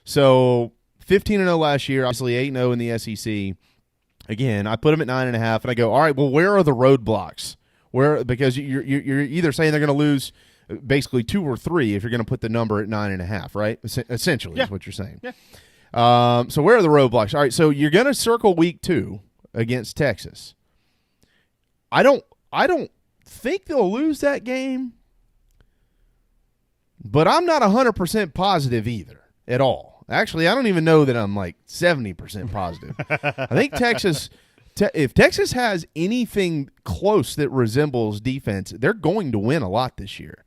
So 15-0 last year, obviously 8-0 in the SEC. Again, I put them at 9.5, and I go, all right. Well, where are the roadblocks? Because you're either saying they're going to lose basically 2 or 3 if you're going to put the number at 9.5, right? Essentially, is what you're saying. Yeah. So where are the roadblocks? All right, so you're going to circle week 2 against Texas. I don't think they'll lose that game, but I'm not 100% positive either at all. Actually, I don't even know that I'm like 70% positive. I think Texas, if Texas has anything close that resembles defense, they're going to win a lot this year.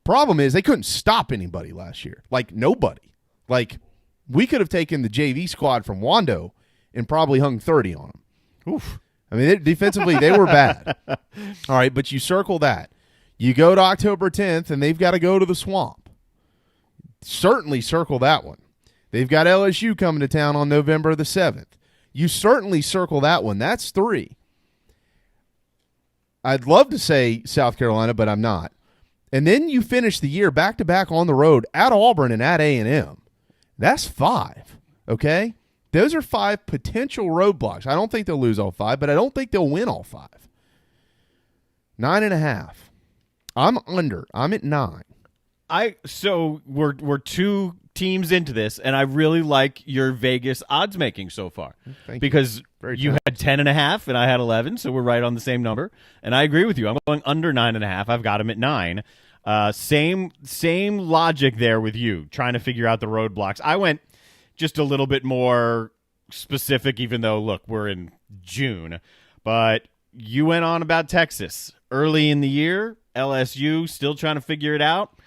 Problem is they couldn't stop anybody last year. Like nobody. Like we could have taken the JV squad from Wando and probably hung 30 on them. Oof. I mean, defensively, they were bad. All right, but you circle that. You go to October 10th, and they've got to go to the Swamp. Certainly circle that one. They've got LSU coming to town on November the 7th. You certainly circle that one. That's 3. I'd love to say South Carolina, but I'm not. And then you finish the year back-to-back on the road at Auburn and at A&M. That's 5, okay? Those are 5 potential roadblocks. I don't think they'll lose all 5, but I don't think they'll win all 5. 9.5. I'm under. I'm at 9. So we're 2 teams into this, and I really like your Vegas odds making so far. Because you had 10.5 and I had 11, so we're right on the same number. And I agree with you. I'm going under 9.5. I've got them at 9. Same logic there with you, trying to figure out the roadblocks. I went just a little bit more specific, even though, look, we're in June. But you went on about Texas. Early in the year, LSU still trying to figure it out.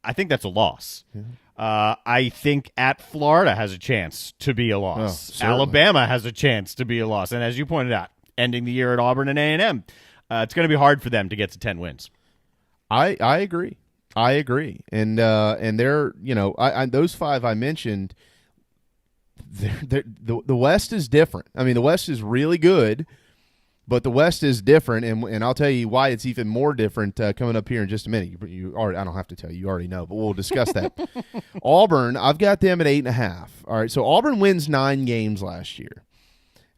I think that's a loss. Yeah. I think at Florida has a chance to be a loss. Alabama has a chance to be a loss. And as you pointed out, ending the year at Auburn and A&M, it's going to be hard for them to get to 10 wins. I agree. I agree, and they're those 5 I mentioned. The West is different. I mean, the West is really good, but the West is different, and I'll tell you why it's even more different coming up here in just a minute. You already, I don't have to tell you, you already know, but we'll discuss that. Auburn, I've got them at 8.5. All right, so Auburn wins 9 games last year.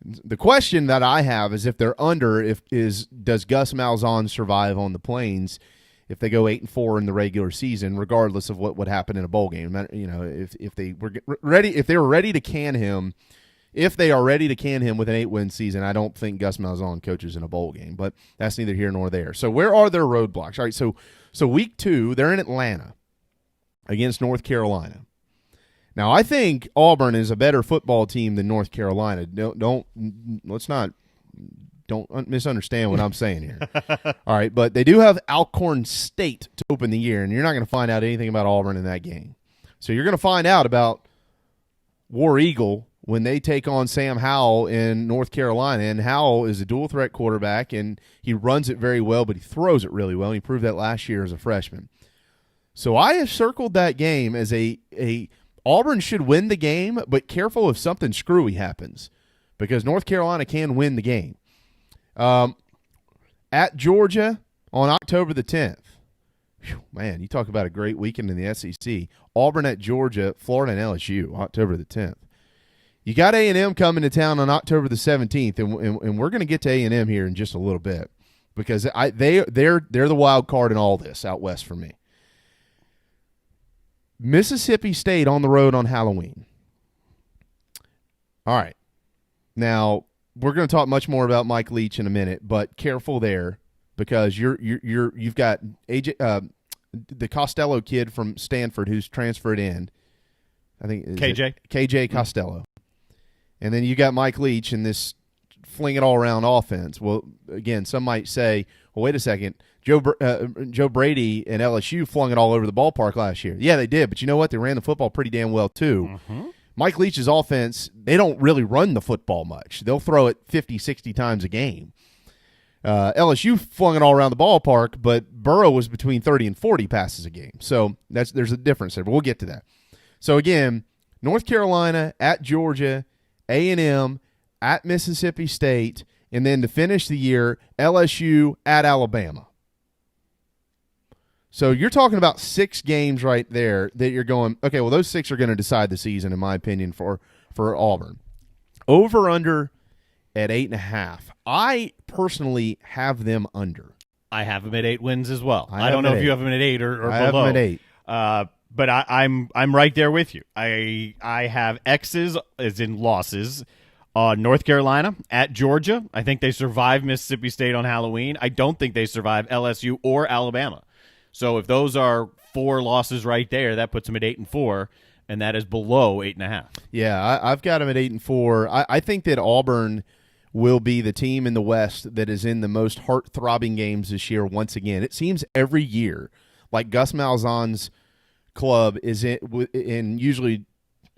The question that I have is if they're under, does Gus Malzahn survive on the Plains if they go 8-4 in the regular season, regardless of what would happen in a bowl game? If they were ready, if they were ready to can him. If they are ready to can him with an 8-win season, I don't think Gus Malzahn coaches in a bowl game, but that's neither here nor there. So where are their roadblocks? All right, so week 2, they're in Atlanta against North Carolina. Now, I think Auburn is a better football team than North Carolina. Don't misunderstand what I'm saying here. All right, but they do have Alcorn State to open the year, and you're not going to find out anything about Auburn in that game. So you're going to find out about War Eagle when they take on Sam Howell in North Carolina. And Howell is a dual-threat quarterback, and he runs it very well, but he throws it really well, and he proved that last year as a freshman. So I have circled that game as a Auburn should win the game, but careful if something screwy happens, because North Carolina can win the game. At Georgia on October the 10th. Whew, man, you talk about a great weekend in the SEC. Auburn at Georgia, Florida and LSU, October the 10th. You got A&M coming to town on October the 17th, and we're going to get to A&M here in just a little bit, because they're the wild card in all this out west for me. Mississippi State on the road on Halloween. All right. Now, we're going to talk much more about Mike Leach in a minute, but careful there, because you've got AJ, the Costello kid from Stanford who's transferred in. I think KJ Costello. And then you got Mike Leach in this fling it all around offense. Well, again, some might say, well, wait a second. Joe Brady and LSU flung it all over the ballpark last year. Yeah, they did, but you know what? They ran the football pretty damn well too. Mm-hmm. Mike Leach's offense, they don't really run the football much. They'll throw it 50, 60 times a game. LSU flung it all around the ballpark, but Burrow was between 30 and 40 passes a game. So there's a difference there, but we'll get to that. So again, North Carolina at Georgia, A&M at Mississippi State, and then to finish the year, LSU at Alabama. So you're talking about 6 games right there that you're going, okay, well, those 6 are going to decide the season, in my opinion, for Auburn. Over under at 8.5. I personally have them under. I have them at 8 wins as well. I don't know if you have them at 8 or below. I have them at 8. But I'm right there with you. I have X's as in losses. North Carolina at Georgia. I think they survive Mississippi State on Halloween. I don't think they survive LSU or Alabama. So if those are 4 losses right there, that puts them at 8-4, and that is below 8.5. Yeah, I've got them at 8-4. I think that Auburn will be the team in the West that is in the most heart-throbbing games this year once again. It seems every year like Gus Malzahn's club is in usually,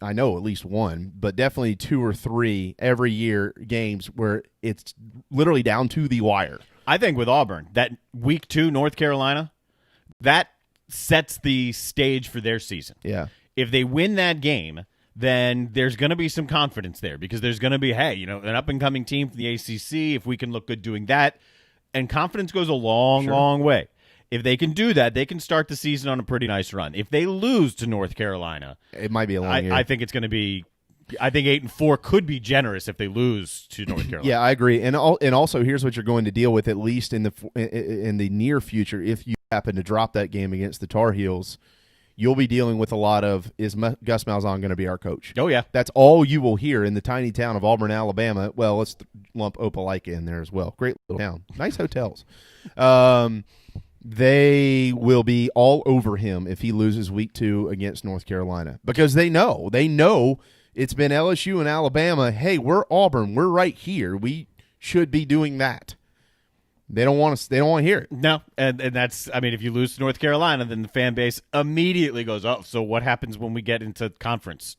I know at least 1, but definitely 2 or 3 every year games where it's literally down to the wire. I think with Auburn, that week 2 North Carolina, that sets the stage for their season. Yeah. If they win that game, then there's going to be some confidence there, because there's going to be, hey, an up-and-coming team from the ACC, if we can look good doing that. And confidence goes a long, long way. If they can do that, they can start the season on a pretty nice run. If they lose to North Carolina, it might be a long year. I think it's going to be – I think 8-4 could be generous if they lose to North Carolina. Yeah, I agree. And also, here's what you're going to deal with, at least in the near future, if you happen to drop that game against the Tar Heels. You'll be dealing with a lot of, is Gus Malzahn going to be our coach? Oh, yeah. That's all you will hear in the tiny town of Auburn, Alabama. Well, let's lump Opelika in there as well. Great little town. Nice hotels. They will be all over him if he loses week 2 against North Carolina, because they know it's been LSU and Alabama. Hey, we're Auburn. We're right here. We should be doing that. They don't want to hear it. No, and that's, I mean, if you lose to North Carolina, then the fan base immediately goes, oh, so what happens when we get into conference?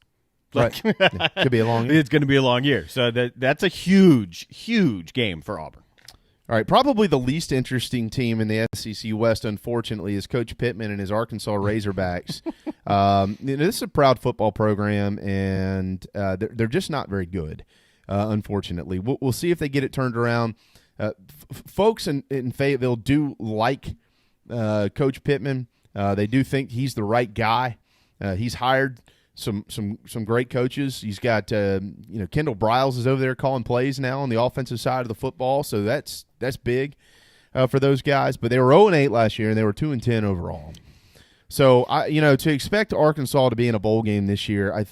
Right. Yeah, could be a long year. It's going to be a long year. So that's a huge, huge game for Auburn. All right, probably the least interesting team in the SEC West, unfortunately, is Coach Pittman and his Arkansas Razorbacks. This is a proud football program, and they're just not very good, unfortunately. We'll see if they get it turned around. Folks in Fayetteville do like Coach Pittman. They do think he's the right guy. He's hired some great coaches. He's got Kendall Briles is over there calling plays now on the offensive side of the football, so that's big for those guys. But they were 0-8 last year, and they were 2-10 overall. So to expect Arkansas to be in a bowl game this year,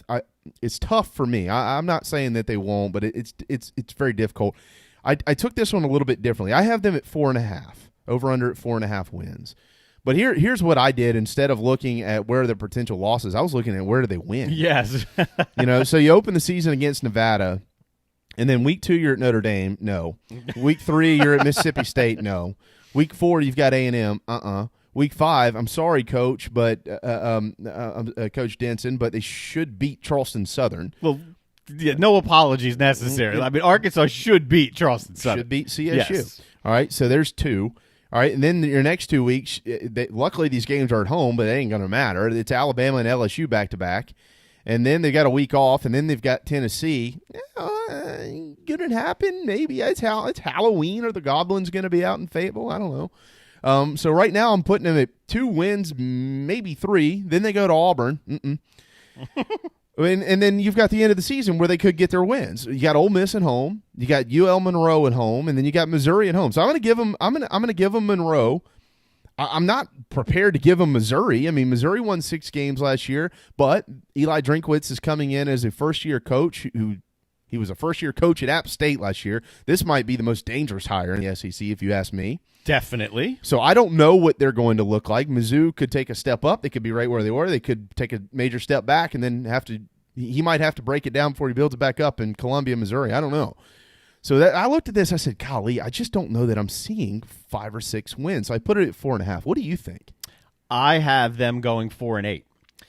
it's tough for me. I'm not saying that they won't, but it's very difficult. I took this one a little bit differently. I have them at 4.5, over under at 4.5 wins. But here's what I did. Instead of looking at where are the potential losses, I was looking at where do they win. Yes. So you open the season against Nevada, and then week 2 you're at Notre Dame. No. Week 3 you're at Mississippi State. No. Week 4 you've got A&M. Week 5, I'm sorry, Coach, but Coach Denson, but they should beat Charleston Southern. Well, yeah, no apologies necessary. I mean, Arkansas should beat Charleston Southern. Should beat CSU. Yes. All right, so there's 2. All right, and then your next 2 weeks, luckily these games are at home, but it ain't going to matter. It's Alabama and LSU back-to-back. And then they've got a week off, and then they've got Tennessee. Could it happen? Maybe. It's Halloween. Are the Goblins going to be out in Fayetteville? I don't know. So right now I'm putting them at 2 wins, maybe 3. Then they go to Auburn. And then you've got the end of the season where they could get their wins. You got Ole Miss at home, you got UL Monroe at home, and then you got Missouri at home. So I'm going to give them. I'm going to give them Monroe. I'm not prepared to give them Missouri. I mean, Missouri won 6 games last year, but Eli Drinkwitz is coming in as a first-year coach. He was a first-year coach at App State last year. This might be the most dangerous hire in the SEC, if you ask me. Definitely. So I don't know what they're going to look like. Mizzou could take a step up. They could be right where they were. They could take a major step back and then he might have to break it down before he builds it back up in Columbia, Missouri. I don't know. So I looked at this. I said, golly, I just don't know that I'm seeing 5 or 6 wins. So I put it at 4.5. What do you think? I have them going 4-8.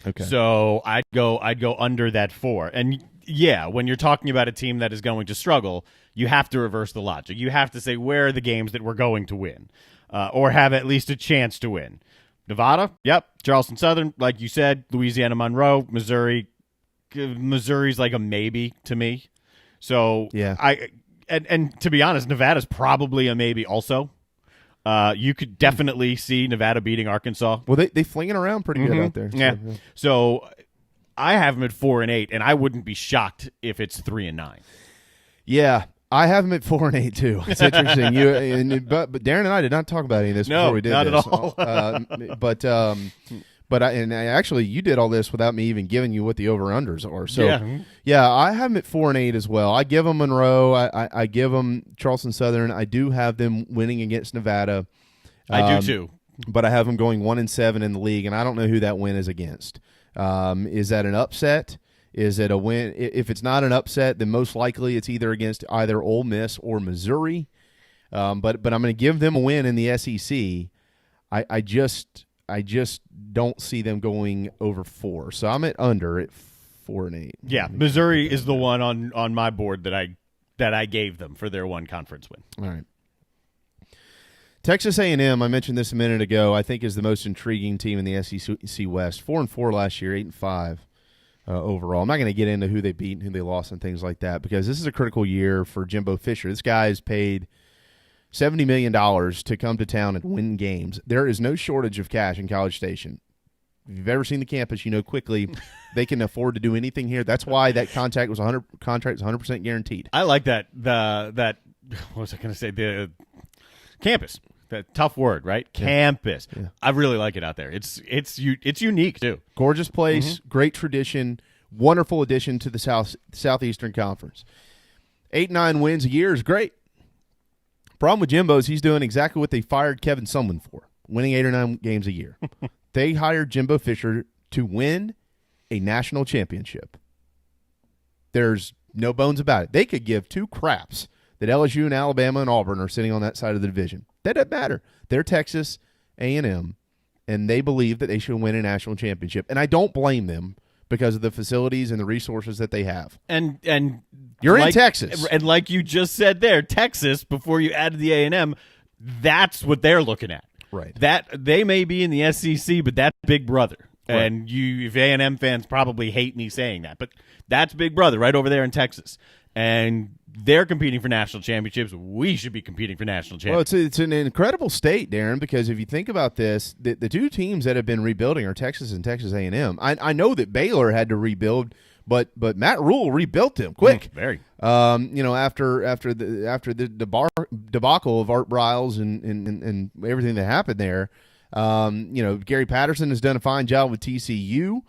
Okay. So I'd go under that 4. And yeah, when you're talking about a team that is going to struggle, you have to reverse the logic. You have to say, where are the games that we're going to win or have at least a chance to win? Nevada, yep. Charleston Southern, like you said. Louisiana Monroe, Missouri. Missouri's like a maybe to me. So yeah. And to be honest, Nevada's probably a maybe also. You could definitely see Nevada beating Arkansas. Well, they flinging around pretty good out there. So, yeah. So I have them at 4-8, and I wouldn't be shocked if it's 3-9. Yeah, I have them at 4-8 too. It's interesting. But Darren and I did not talk about any of this before we did not this. At all. But actually, you did all this without me even giving you what the over-unders are. So, yeah, I have them at 4-8 as well. I give them Monroe. I give them Charleston Southern. I do have them winning against Nevada. I do too. But I have them going 1-7 in the league, and I don't know who that win is against. Is that an upset? Is it a win? If it's not an upset, then most likely it's either against either Ole Miss or Missouri. But I'm going to give them a win in the SEC. I just don't see them going over 4. So I'm at under at 4-8. Yeah, Missouri is the one on my board that I gave them for their one conference win. All right. Texas A&M, I mentioned this a minute ago, I think is the most intriguing team in the SEC West. 4-4 last year, 8-5 overall. I'm not going to get into who they beat and who they lost and things like that because this is a critical year for Jimbo Fisher. This guy is paid $70 million to come to town and win games. There is no shortage of cash in College Station. If you've ever seen the campus, you know quickly they can afford to do anything here. That's why that contract was 100% guaranteed. I like that. That what was I going to say? The campus. That tough word, right? Yeah. Campus. Yeah. I really like it out there. It's unique too. Gorgeous place, great tradition, wonderful addition to the Southeastern Conference. 8-9 wins a year is great. Problem with Jimbo is he's doing exactly what they fired Kevin Sumlin for, winning 8 or 9 games a year. They hired Jimbo Fisher to win a national championship. There's no bones about it. They could give 2 craps that LSU and Alabama and Auburn are sitting on that side of the division. That doesn't matter. They're Texas A&M, and they believe that they should win a national championship. And I don't blame them because of the facilities and the resources that they have. And you're in Texas. And like you just said there, Texas, before you added the A&M, that's what they're looking at. Right. That they may be in the SEC, but that's Big Brother. Right. And if A&M fans probably hate me saying that, but that's Big Brother right over there in Texas. And they're competing for national championships. We should be competing for national championships. Well, it's an incredible state, Darren, because if you think about this, the two teams that have been rebuilding are Texas and Texas A&M. I know that Baylor had to rebuild, but Matt Rule rebuilt him quick. Very. After the debacle of Art Briles and everything that happened there, Gary Patterson has done a fine job with TCU.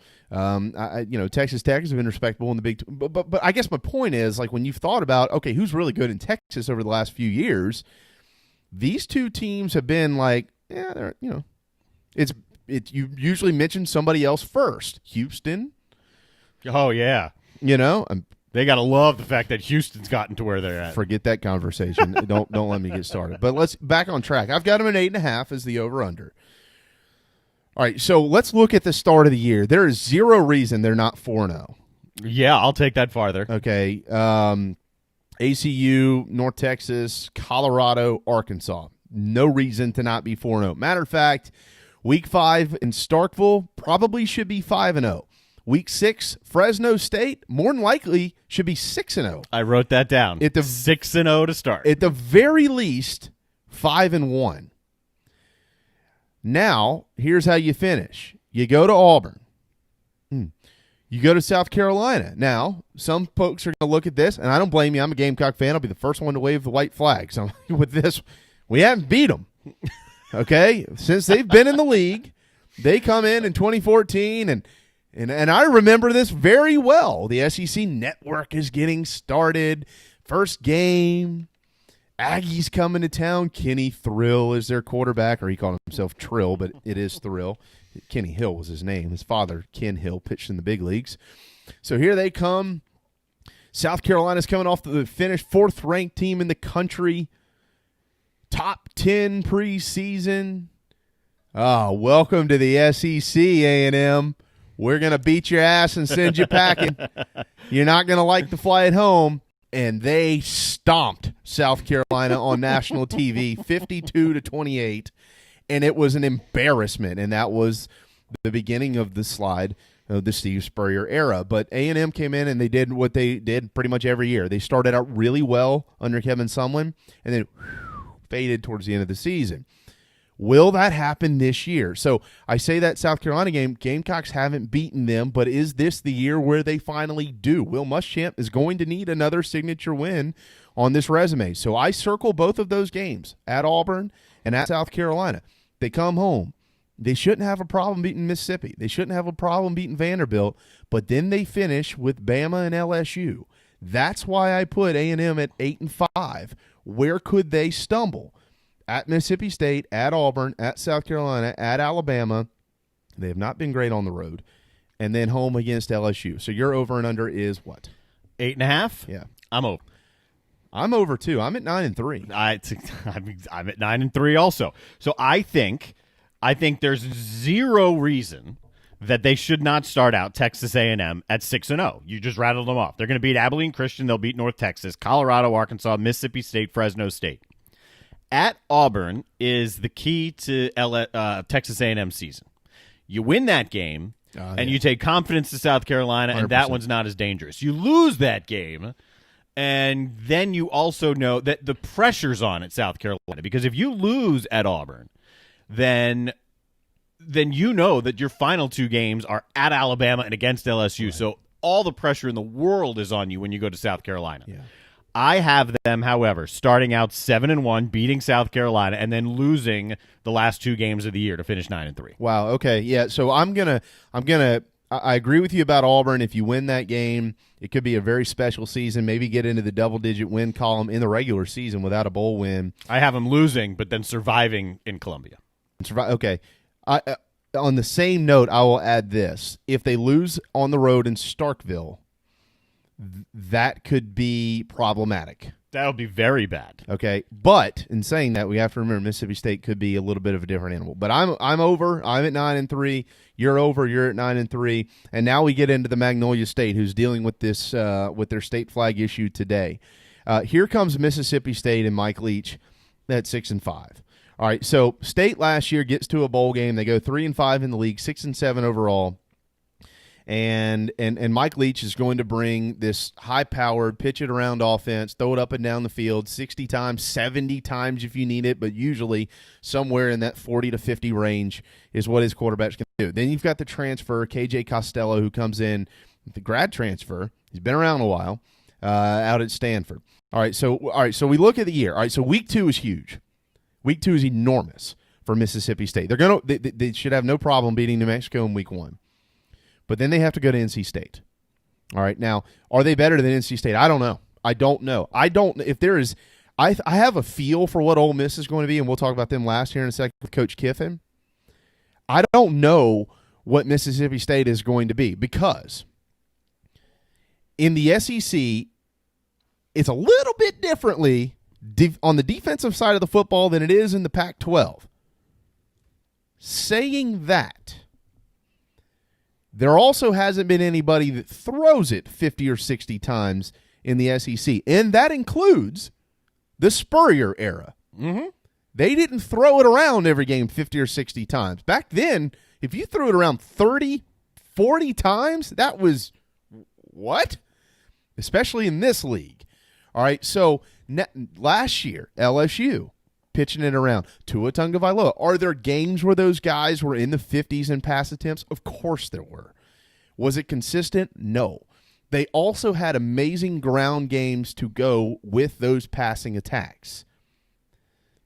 Texas Tech has been respectable in the Big. But I guess my point is, like, when you've thought about, okay, who's really good in Texas over the last few years, these two teams have been like, yeah, they're you usually mention somebody else first. Houston. Oh yeah. They got to love the fact that Houston's gotten to where they're at. Forget that conversation. don't let me get started. But let's back on track. I've got them at 8.5 as the over/under. All right, so let's look at the start of the year. There is zero reason they're not 4-0. Yeah, I'll take that farther. Okay, ACU, North Texas, Colorado, Arkansas. No reason to not be 4-0. Matter of fact, Week 5 in Starkville probably should be 5-0. Week 6, Fresno State, more than likely, should be 6-0. I wrote that down. 6-0 to start. At the very least, 5-1. Now, here's how you finish. You go to Auburn. You go to South Carolina. Now, some folks are going to look at this, and I don't blame you. I'm a Gamecock fan. I'll be the first one to wave the white flag. So with this, we haven't beat them. Okay? Since they've been in the league, they come in 2014, and I remember this very well. The SEC network is getting started. First game. Aggies coming to town. Kenny Thrill is their quarterback, or he called himself Trill, but it is Thrill. Kenny Hill was his name. His father, Ken Hill, pitched in the big leagues. So here they come. South Carolina's coming off the finish, 4th-ranked team in the country. Top 10 preseason. Welcome to the SEC, A&M. We're going to beat your ass and send you packing. You're not going to like the flight home. And they stomped South Carolina on national TV, 52-28, and it was an embarrassment. And that was the beginning of the slide of the Steve Spurrier era. But A&M came in and they did what they did pretty much every year. They started out really well under Kevin Sumlin, and then faded towards the end of the season. Will that happen this year? So I say that South Carolina game, Gamecocks haven't beaten them, but is this the year where they finally do? Will Muschamp is going to need another signature win on this resume. So I circle both of those games, at Auburn and at South Carolina. They come home. They shouldn't have a problem beating Mississippi. They shouldn't have a problem beating Vanderbilt, but then they finish with Bama and LSU. That's why I put A&M at 8-5. Where could they stumble? At Mississippi State, at Auburn, at South Carolina, at Alabama. They have not been great on the road. And then home against LSU. So your over and under is what? 8.5? Yeah. I'm over. I'm over too. I'm at 9-3. I'm at 9-3 also. So I think there's zero reason that they should not start out Texas A&M at 6-0. You just rattled them off. They're going to beat Abilene Christian. They'll beat North Texas, Colorado, Arkansas, Mississippi State, Fresno State. At Auburn is the key to Texas A&M season. You win that game, and you take confidence to South Carolina, 100%. And that one's not as dangerous. You lose that game, and then you also know that the pressure's on at South Carolina. Because if you lose at Auburn, then you know that your final 2 games are at Alabama and against LSU. Right. So all the pressure in the world is on you when you go to South Carolina. Yeah. I have them, however, starting out 7-1, beating South Carolina, and then losing the last 2 games of the year to finish 9-3. Wow. Okay. Yeah. So I agree with you about Auburn. If you win that game, it could be a very special season. Maybe get into the double-digit win column in the regular season without a bowl win. I have them losing, but then surviving in Columbia. Okay. On the same note, I will add this: if they lose on the road in Starkville, that could be problematic. That'll be very bad. Okay, but in saying that, we have to remember Mississippi State could be a little bit of a different animal. But I'm over. I'm at 9-3. You're over. You're at 9-3. And now we get into the Magnolia State, who's dealing with this with their state flag issue today. Here comes Mississippi State and Mike Leach at 6-5. All right, so State last year gets to a bowl game. They go 3-5 in the league, 6-7 overall. And Mike Leach is going to bring this high-powered, pitch-it-around offense, throw it up and down the field 60 times, 70 times if you need it, but usually somewhere in that 40 to 50 range is what his quarterback's going to do. Then you've got the transfer, KJ Costello, who comes in, the grad transfer. He's been around a while, out at Stanford. All right, so we look at the year. All right, so week 2 is huge. Week 2 is enormous for Mississippi State. They should have no problem beating New Mexico in week 1. But then they have to go to NC State. All right, now, are they better than NC State? I don't know. If there is – I have a feel for what Ole Miss is going to be, and we'll talk about them last here in a second with Coach Kiffin. I don't know what Mississippi State is going to be because in the SEC, it's a little bit differently on the defensive side of the football than it is in the Pac-12. Saying that, there also hasn't been anybody that throws it 50 or 60 times in the SEC, and that includes the Spurrier era. Mm-hmm. They didn't throw it around every game 50 or 60 times. Back then, if you threw it around 30, 40 times, that was what? Especially in this league. All right, so last year, LSU pitching it around. Tua Tagovailoa. Are there games where those guys were in the 50s in pass attempts? Of course there were. Was it consistent? No. They also had amazing ground games to go with those passing attacks.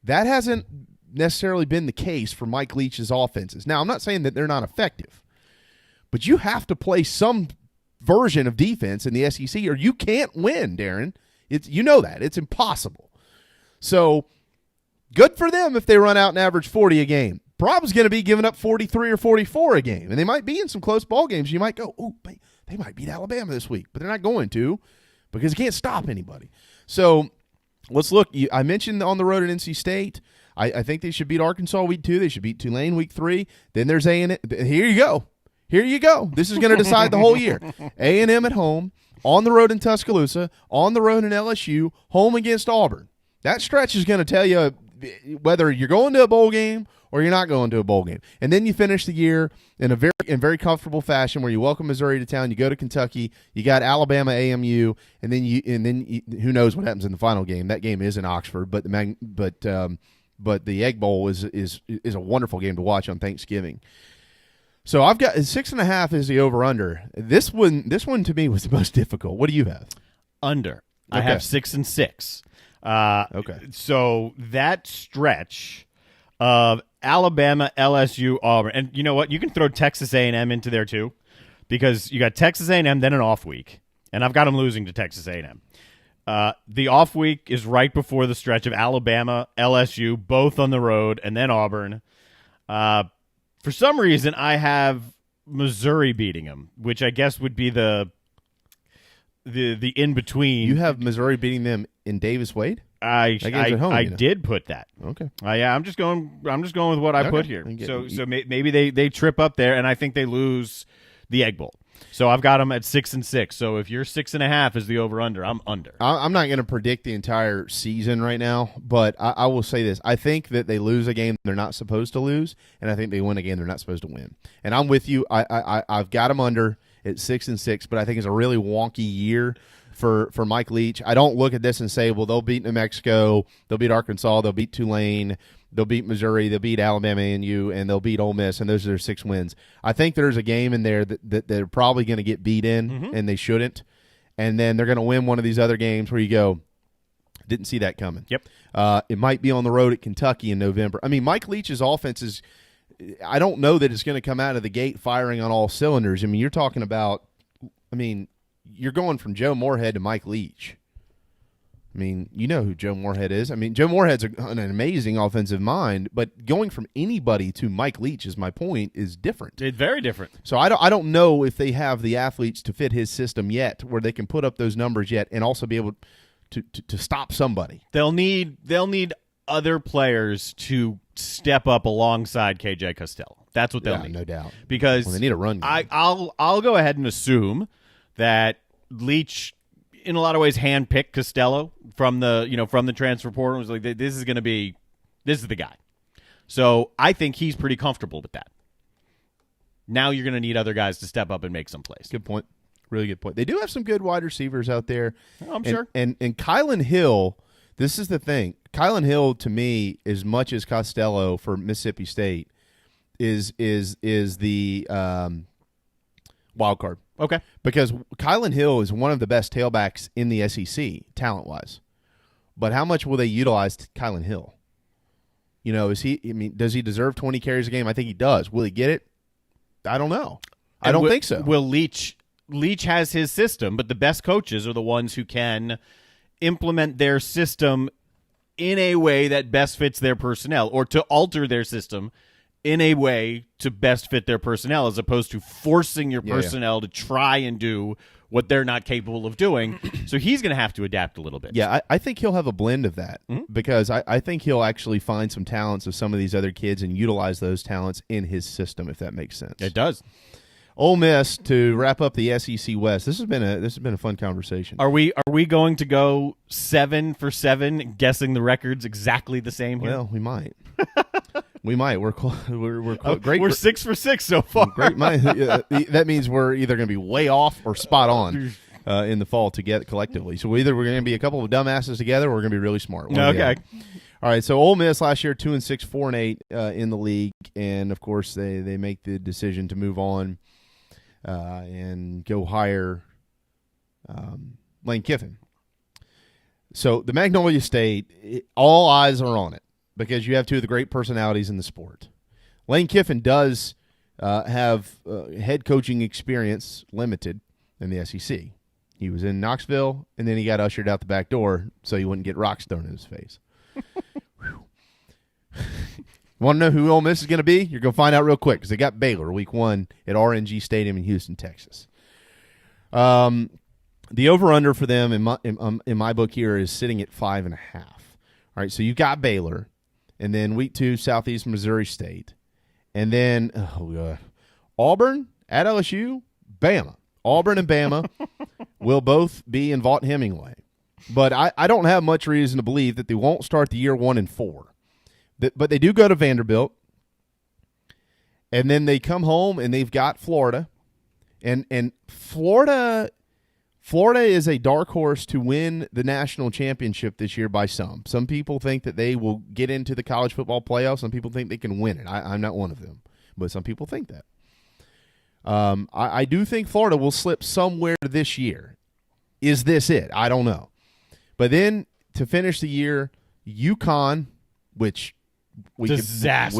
That hasn't necessarily been the case for Mike Leach's offenses. Now, I'm not saying that they're not effective, but you have to play some version of defense in the SEC or you can't win, Darren. You know that. It's impossible. So, good for them if they run out and average 40 a game. Problem's going to be giving up 43 or 44 a game. And they might be in some close ball games. You might go, oh, they might beat Alabama this week. But they're not going to because they can't stop anybody. So let's look. I mentioned on the road at NC State. I think they should beat Arkansas week 2. They should beat Tulane week 3. Then there's A&M. Here you go. Here you go. This is going to decide the whole year. A&M at home, on the road in Tuscaloosa, on the road in LSU, home against Auburn. That stretch is going to tell you whether you're going to a bowl game or you're not going to a bowl game. And then you finish the year in a very comfortable fashion where you welcome Missouri to town, you go to Kentucky, you got Alabama, AMU, and then who knows what happens in the final game. That game is in Oxford, but the Egg Bowl is a wonderful game to watch on Thanksgiving. So I've got 6.5 is the over/under. This one to me was the most difficult. What do you have? Under. Okay. I have 6 and 6. Okay. So that stretch of Alabama, LSU, Auburn, and you know what? You can throw Texas A&M into there too, because you got Texas A&M, then an off week, and I've got them losing to Texas A&M. The off week is right before the stretch of Alabama, LSU, both on the road, and then Auburn. For some reason, I have Missouri beating them, which I guess would be the in between. You have Missouri beating them in Davis Wade? I home, did put that. Okay. Yeah, I'm just going with what I put here. So maybe they trip up there, and I think they lose the Egg Bowl. So I've got them at 6 and 6. So if you're 6.5 is the over under, I'm under. I'm not going to predict the entire season right now, but I will say this: I think that they lose a game they're not supposed to lose, and I think they win a game they're not supposed to win. And I'm with you. I've got them under at 6 and 6, but I think it's a really wonky year for Mike Leach. I don't look at this and say, well, they'll beat New Mexico, they'll beat Arkansas, they'll beat Tulane, they'll beat Missouri, they'll beat Alabama A&U, and they'll beat Ole Miss, and those are their 6 wins. I think there's a game in there that they're probably going to get beat in, and they shouldn't. And then they're going to win one of these other games where you go, didn't see that coming. Yep. It might be on the road at Kentucky in November. I mean, Mike Leach's offense is – I don't know that it's going to come out of the gate firing on all cylinders. I mean, you're talking about – you're going from Joe Moorhead to Mike Leach. I mean, you know who Joe Moorhead is. I mean, Joe Moorhead's an amazing offensive mind, but going from anybody to Mike Leach, is my point, is different. It's very different. So I don't know if they have the athletes to fit his system yet where they can put up those numbers yet and also be able to stop somebody. They'll need other players to step up alongside KJ Costello. That's what they'll need, no doubt. Because they need a run game. I'll go ahead and assume that Leach, in a lot of ways, handpicked Costello from the transfer portal. Was like, this is the guy. So I think he's pretty comfortable with that. Now you're going to need other guys to step up and make some plays. Good point. Really good point. They do have some good wide receivers out there. Oh, I'm sure. And Kylan Hill, this is the thing. Kylan Hill, to me, as much as Costello for Mississippi State, is the wild card. Okay. Because Kylan Hill is one of the best tailbacks in the SEC, talent-wise. But how much will they utilize Kylan Hill? Does he deserve 20 carries a game? I think he does. Will he get it? I don't know. I don't think so. Will Leach has his system, but the best coaches are the ones who can implement their system in a way that best fits their personnel, or to alter their system in a way to best fit their personnel, as opposed to forcing your personnel to try and do what they're not capable of doing. So he's going to have to adapt a little bit. Yeah, I think he'll have a blend of that because I think he'll actually find some talents of some of these other kids and utilize those talents in his system, if that makes sense. It does. Ole Miss, to wrap up the SEC West. This has been a fun conversation. Are we going to go 7 for 7, guessing the records exactly the same here? Well, we might. We might. We're great. We're 6 for 6 so far. Great. That means we're either going to be way off or spot on in the fall together collectively. So we're going to be a couple of dumbasses together, or we're going to be really smart. Okay. All right. So Ole Miss last year 2-6, 4-8 in the league, and of course they make the decision to move on and go hire Lane Kiffin. So the Magnolia State, all eyes are on it, because you have two of the great personalities in the sport. Lane Kiffin does have head coaching experience, limited, in the SEC. He was in Knoxville, and then he got ushered out the back door so he wouldn't get rocks thrown in his face. Want to know who Ole Miss is going to be? You're going to find out real quick, because they got Baylor week 1 at RNG Stadium in Houston, Texas. The over-under for them in my book here is sitting at 5.5. All right, so you got Baylor. And then week 2, Southeast Missouri State. And then, Auburn at LSU, Bama. Auburn and Bama will both be in Vaught Hemingway. But I don't have much reason to believe that they won't start the year 1-4. But they do go to Vanderbilt. And then they come home and they've got Florida. And Florida is a dark horse to win the national championship this year by some. Some people think that they will get into the college football playoffs. Some people think they can win it. I'm not one of them, but some people think that. I do think Florida will slip somewhere this year. Is this it? I don't know. But then to finish the year, UConn, which we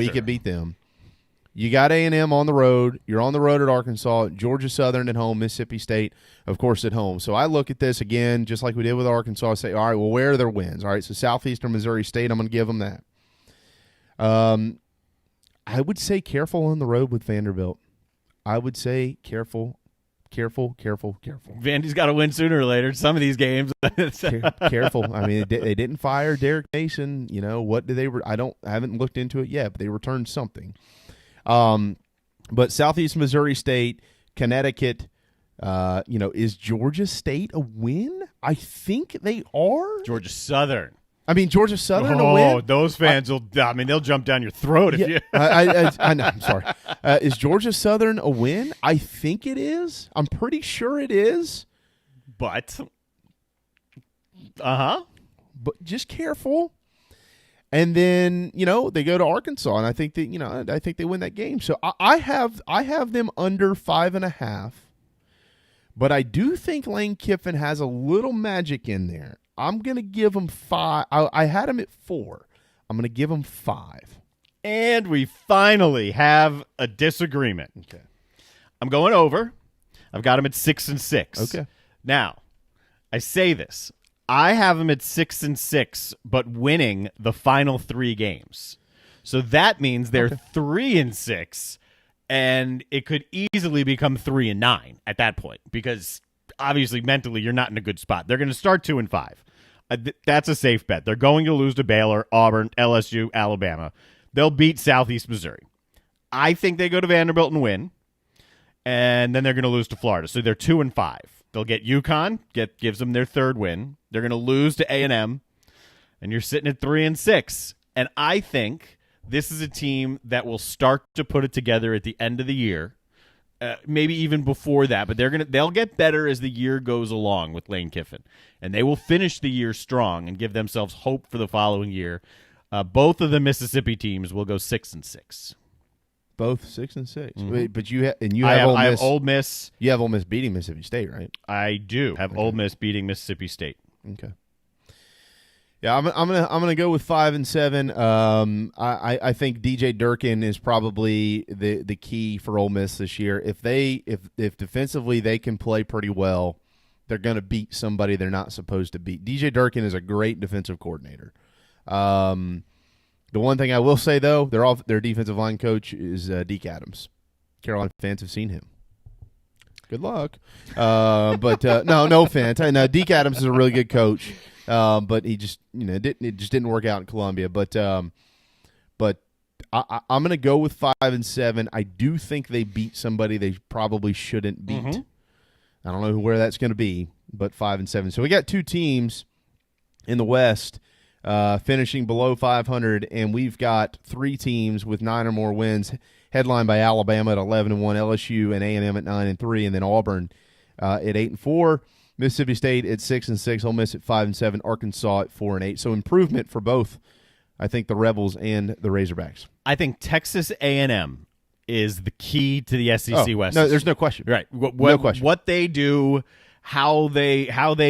could beat them. You got A&M on the road. You're on the road at Arkansas, Georgia Southern at home, Mississippi State, of course, at home. So I look at this again, just like we did with Arkansas. I say, all right, well, where are their wins? All right, so Southeastern Missouri State, I'm going to give them that. I would say careful on the road with Vanderbilt. I would say careful. Vandy's got to win sooner or later. Some of these games. Careful. I mean, they didn't fire Derek Mason. What did they? I haven't looked into it yet, but they returned something. But Southeast Missouri State, Connecticut, is Georgia State a win? I think they are. Georgia Southern. I mean, Georgia Southern a win? Oh, those fans they'll jump down your throat if you. I know. I'm sorry. Is Georgia Southern a win? I think it is. I'm pretty sure it is. But. But just careful. And then, they go to Arkansas, and I think that, they win that game. So I have them under 5.5. But I do think Lane Kiffin has a little magic in there. I'm going to give him 5. I had him at 4. I'm going to give him 5. And we finally have a disagreement. Okay. I'm going over. I've got him at 6-6. Okay. Now, I say this. I have him at 6-6, but winning the final 3 games. So that means they're 3-6, and it could easily become 3-9 at that point, because obviously mentally you're not in a good spot. They're going to start 2-5. That's a safe bet. They're going to lose to Baylor, Auburn, LSU, Alabama. They'll beat Southeast Missouri. I think they go to Vanderbilt and win, and then they're going to lose to Florida. So they're 2-5. They'll get UConn, gives them their third win. They're going to lose to A&M, and you're sitting at 3-6. And I think this is a team that will start to put it together at the end of the year, maybe even before that. But they'll get better as the year goes along with Lane Kiffin, and they will finish the year strong and give themselves hope for the following year. Both of the Mississippi teams will go 6-6. Both 6-6. Mhm. Wait, but you have Ole Miss. I have Ole Miss. You have Ole Miss beating Mississippi State, right? I do have Ole Miss beating Mississippi State. Okay. Yeah, I'm gonna go with 5-7. I think DJ Durkin is probably the key for Ole Miss this year. If defensively they can play pretty well, they're gonna beat somebody they're not supposed to beat. DJ Durkin is a great defensive coordinator. The one thing I will say though, their defensive line coach is Deke Adams. Carolina fans have seen him. Good luck, but no offense. No, Deke Adams is a really good coach. But he just, it just didn't work out in Columbia. But I'm going to go with 5-7. I do think they beat somebody they probably shouldn't beat. Mm-hmm. I don't know where that's going to be, but 5-7. So we got two teams in the West finishing below 500, and we've got three teams with 9 or more wins, headlined by Alabama at 11-1, LSU and A&M at 9-3, and then Auburn at 8-4. Mississippi State at 6-6, Ole Miss at 5-7, Arkansas at 4-8. So improvement for both, I think, the Rebels and the Razorbacks. I think Texas A&M is the key to the SEC West. No, there's no question. Right, no question. What they do, how they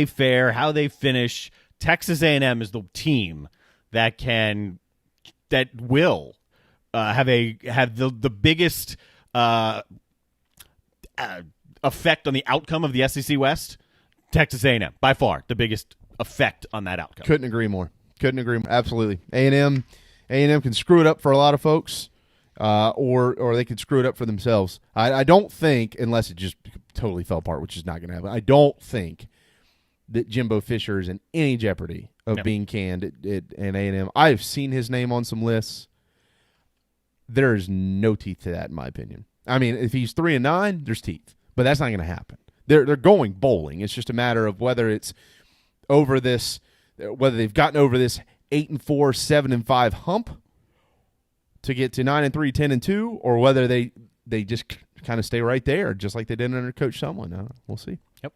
fare, how they finish. Texas A&M is the team that will have the biggest effect on the outcome of the SEC West. Texas A&M, by far, the biggest effect on that outcome. Couldn't agree more. Absolutely. A&M can screw it up for a lot of folks, or they could screw it up for themselves. I don't think, unless it just totally fell apart, which is not going to happen, I don't think that Jimbo Fisher is in any jeopardy of being canned at A&M. I've seen his name on some lists. There is no teeth to that, in my opinion. I mean, if he's 3-9, there's teeth, but that's not going to happen. They're going bowling. It's just a matter of whether it's over this, whether they've gotten over this 8-4, 7-5 hump to get to 9-3, 10-2, or whether they just kind of stay right there, just like they did under Coach Sumlin. We'll see. Yep.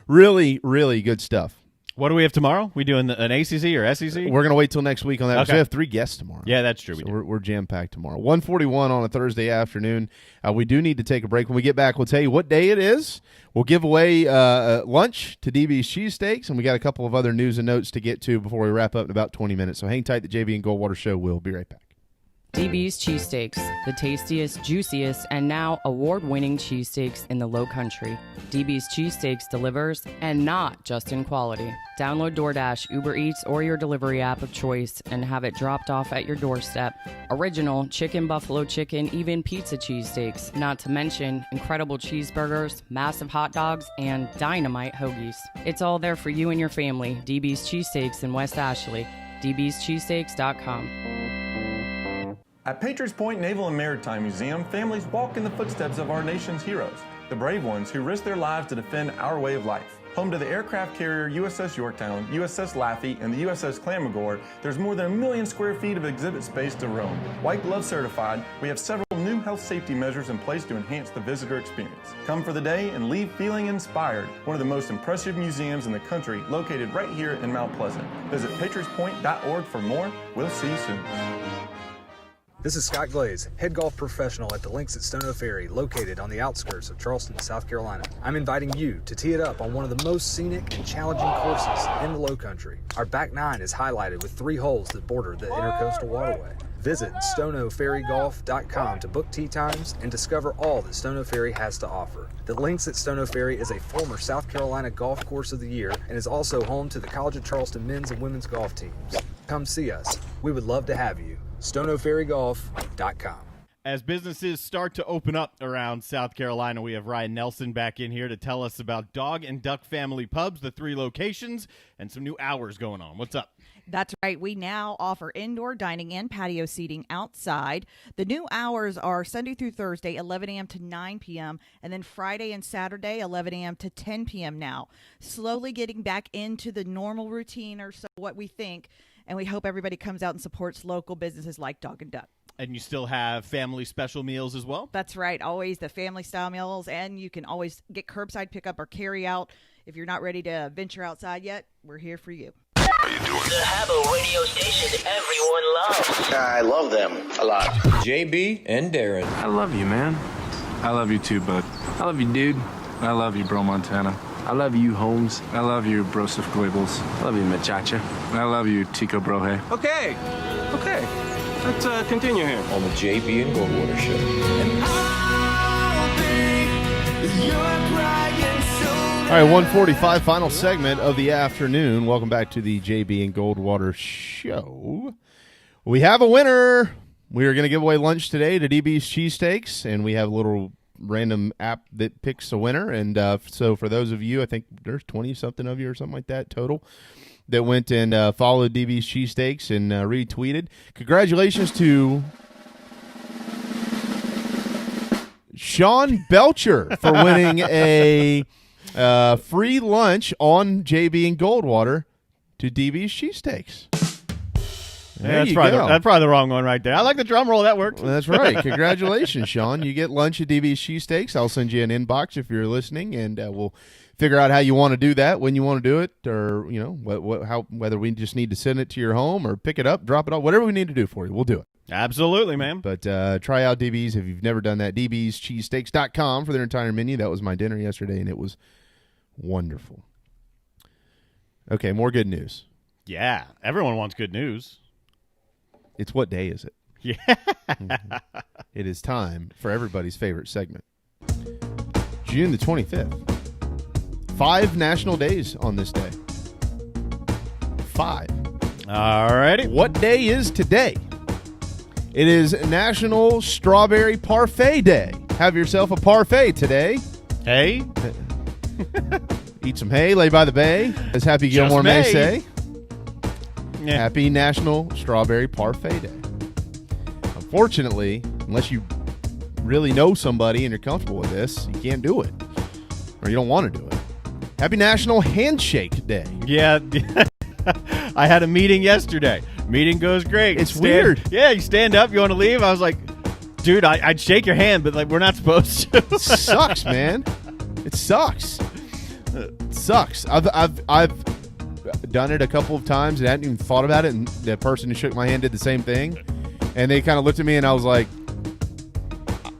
Really, really good stuff. What do we have tomorrow? We doing an ACC or SEC? We're going to wait till next week on that. Okay. We have 3 guests tomorrow. Yeah, that's true. So we're jam-packed tomorrow. 1:41 on a Thursday afternoon. We do need to take a break. When we get back, we'll tell you what day it is. We'll give away lunch to DB's Cheesesteaks, and we got a couple of other news and notes to get to before we wrap up in about 20 minutes. So hang tight. The JB and Goldwater Show will be right back. DB's Cheesesteaks, the tastiest, juiciest, and now award-winning cheesesteaks in the Low Country. DB's Cheesesteaks delivers, and not just in quality. Download DoorDash, Uber Eats, or your delivery app of choice and have it dropped off at your doorstep. Original chicken, buffalo chicken, even pizza cheesesteaks, not to mention incredible cheeseburgers, massive hot dogs, and dynamite hoagies. It's all there for you and your family. DB's Cheesesteaks in West Ashley. dbscheesesteaks.com. At Patriots Point Naval and Maritime Museum, families walk in the footsteps of our nation's heroes, the brave ones who risk their lives to defend our way of life. Home to the aircraft carrier USS Yorktown, USS Laffey, and the USS Clamagore, there's more than 1 million square feet of exhibit space to roam. White Glove certified, we have several new health safety measures in place to enhance the visitor experience. Come for the day and leave feeling inspired. One of the most impressive museums in the country, located right here in Mount Pleasant. Visit patriotspoint.org for more. We'll see you soon. This is Scott Glaze, head golf professional at the links at Stono Ferry, located on the outskirts of Charleston, South Carolina. I'm inviting you to tee it up on one of the most scenic and challenging courses in the Low Country. Our back nine is highlighted with 3 holes that border the Intercoastal Waterway. Visit stonoferrygolf.com to book tee times and discover all that Stono Ferry has to offer. The links at Stono Ferry is a former South Carolina Golf Course of the Year and is also home to the College of Charleston men's and women's golf teams. Come see us. We would love to have you. stonoferrygolf.com. As businesses start to open up around South Carolina, we have Ryan Nelson back in here to tell us about Dog and Duck Family Pubs, the 3 locations, and some new hours going on. What's up? That's right. We now offer indoor dining and patio seating outside. The new hours are Sunday through Thursday, 11 a.m. to 9 p.m., and then Friday and Saturday, 11 a.m. to 10 p.m. now. Slowly getting back into the normal routine, or so what we think, and we hope everybody comes out and supports local businesses like Dog and Duck. And you still have family special meals as well? That's right. Always the family-style meals, and you can always get curbside pickup or carry out. If you're not ready to venture outside yet, we're here for you. The Habbo radio station everyone loves. I love them a lot. JB and Darren. I love you, man. I love you too, bud. I love you, dude. I love you, bro Montana. I love you, Holmes. I love you, Broseph Goebbels. I love you, Machacha. I love you, Tico Brohe. Okay. Let's continue here. On the JB and Goldwater Show. All right, 1:45, final segment of the afternoon. Welcome back to the JB and Goldwater Show. We have a winner. We are going to give away lunch today to DB's Cheesesteaks, and we have a little random app that picks a winner. And so for those of you, I think there's 20-something of you or something like that total, that went and followed DB's Cheesesteaks and retweeted. Congratulations to Sean Belcher for winning a free lunch on JB and Goldwater to DB's Cheesesteaks. That's probably the wrong one right there. I like the drum roll. That worked. That's right. Congratulations, Sean. You get lunch at DB's Cheesesteaks. I'll send you an inbox if you're listening, and we'll figure out how you want to do that, when you want to do it, or whether we just need to send it to your home or pick it up, drop it off, whatever we need to do for you, we'll do it. Absolutely, man. But try out DB's if you've never done that. DB'scheesesteaks.com for their entire menu. That was my dinner yesterday, and it was wonderful. Okay, more good news. Yeah, everyone wants good news. It's what day is it? Yeah. It is time for everybody's favorite segment. June the 25th. 5 national days on this day. 5. All righty. What day is today? It is National Strawberry Parfait Day. Have yourself a parfait today. Hey. Eat some hay, lay by the bay, as Happy Gilmore may say. Yeah. Happy National Strawberry Parfait Day. Unfortunately, unless you really know somebody and you're comfortable with this, you can't do it. Or you don't want to do it. Happy National Handshake Day. Yeah. I had a meeting yesterday. Meeting goes great. It's weird. Yeah, you stand up, you want to leave. I was like, dude, I'd shake your hand, but like we're not supposed to. It sucks, man. It sucks. It sucks. I've done it a couple of times and hadn't even thought about it, and the person who shook my hand did the same thing, and they kind of looked at me and I was like,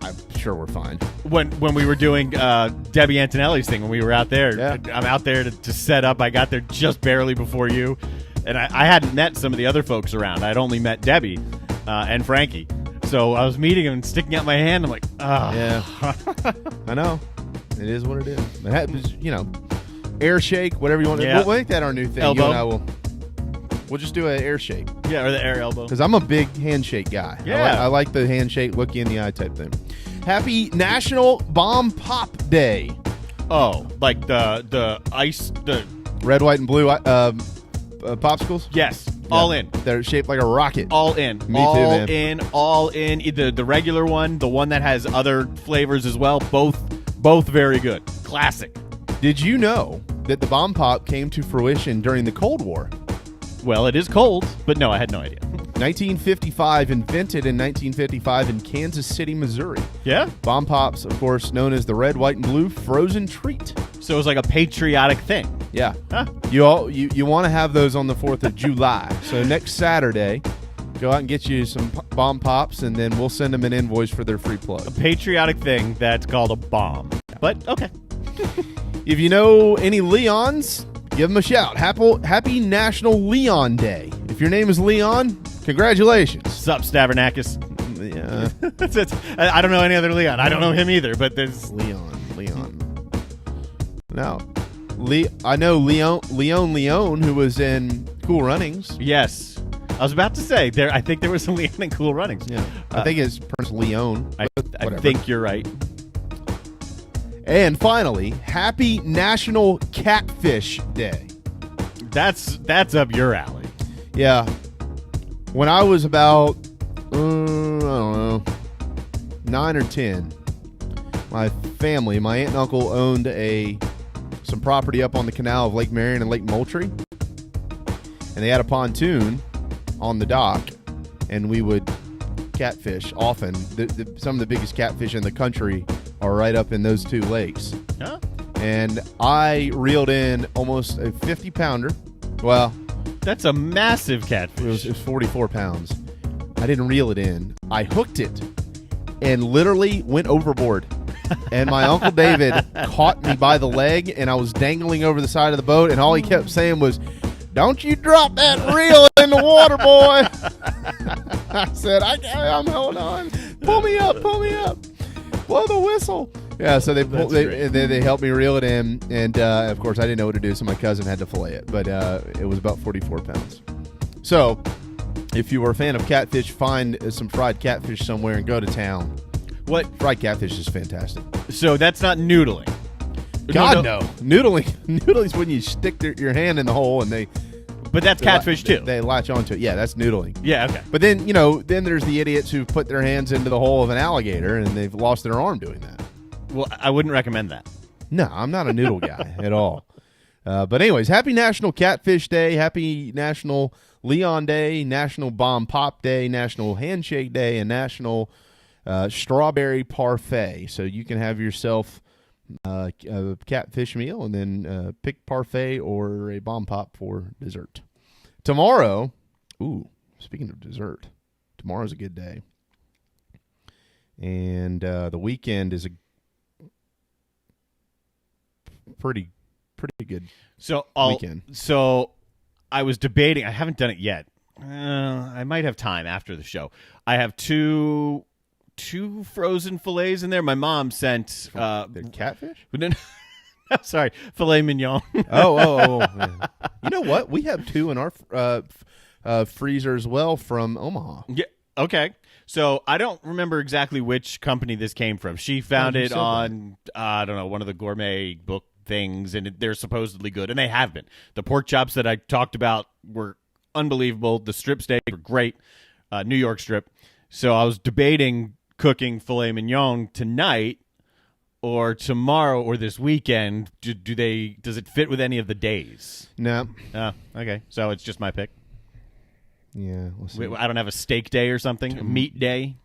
I'm sure we're fine. When we were doing Debbie Antonelli's thing, when we were out there, yeah. I'm out there to set up. I got there just barely before you, and I hadn't met some of the other folks around. I'd only met Debbie and Frankie, so I was meeting them and sticking out my hand. I'm like, yeah. I know. It is what it is. It happens, air shake, whatever you want. Yeah. We'll make that our new thing. Elbow. You and I we'll just do an air shake. Yeah, or the air elbow. Because I'm a big handshake guy. Yeah. I like the handshake, look you in the eye type thing. Happy National Bomb Pop Day. Oh, like the ice, the red, white, and blue popsicles? Yes. Yeah. All in. They're shaped like a rocket. All in. Me all too, man. All in. Either the regular one, the one that has other flavors as well. Both very good. Classic. Did you know that the bomb pop came to fruition during the Cold War? Well, it is cold, but no, I had no idea. 1955, invented in 1955 in Kansas City, Missouri. Yeah? Bomb pops, of course, known as the red, white, and blue frozen treat. So it was like a patriotic thing. Yeah. Huh. You want to have those on the 4th of July. So next Saturday, go out and get you some bomb pops, and then we'll send them an invoice for their free plug. A patriotic thing that's called a bomb. But, okay. If you know any Leons, give them a shout. Happy National Leon Day. If your name is Leon, congratulations. Sup, Stavernakis. Yeah. I don't know any other Leon. I don't know him either, but there's... Leon. No. I know Leon, who was in Cool Runnings. Yes. I was about to say there. I think there was some Leon and Cool runnings. Yeah, I think it's Prince Leon. I think you're right. And finally, happy National Catfish Day. That's up your alley. Yeah. When I was about, I don't know, 9 or 10, my family, my aunt and uncle owned some property up on the canal of Lake Marion and Lake Moultrie. And they had a pontoon on the dock, and we would catfish often. Some of the biggest catfish in the country are right up in those two lakes. Huh? And I reeled in almost a 50-pounder. Well, that's a massive catfish. It was 44 pounds. I didn't reel it in. I hooked it and literally went overboard. And my Uncle David caught me by the leg, and I was dangling over the side of the boat, and all he kept saying was, "Don't you drop that reel in the water, boy." I said, I'm holding on. Pull me up. Blow the whistle. Yeah, so they helped me reel it in, and of course I didn't know what to do, so my cousin had to fillet it, but it was about 44 pounds. So if you were a fan of catfish, find some fried catfish somewhere and go to town. What? Fried catfish is fantastic. So that's not noodling. God, no. Noodling is when you stick your hand in the hole and they... But that's catfish too. They latch onto it. Yeah, that's noodling. Yeah, okay. But then, then there's the idiots who put their hands into the hole of an alligator and they've lost their arm doing that. Well, I wouldn't recommend that. No, I'm not a noodle guy at all. But anyways, happy National Catfish Day, happy National Leon Day, National Bomb Pop Day, National Handshake Day, and National Strawberry Parfait. So you can have yourself a catfish meal and then pick parfait or a bomb pop for dessert. Tomorrow, speaking of dessert, tomorrow's a good day. And the weekend is a pretty good weekend. So I was debating. I haven't done it yet. I might have time after the show. I have two frozen fillets in there. My mom sent the catfish. Sorry, filet mignon. Oh. Man. You know what? We have two in our freezer as well from Omaha. Yeah. Okay. So I don't remember exactly which company this came from. She found it on I don't know, one of the gourmet book things, and they're supposedly good, and they have been. The pork chops that I talked about were unbelievable. The strip steak were great, New York strip. So I was debating cooking filet mignon tonight or tomorrow or this weekend. Does it fit with any of the days? No. Oh, okay. So it's just my pick. Yeah, we'll see. I don't have a steak day or something? A meat day?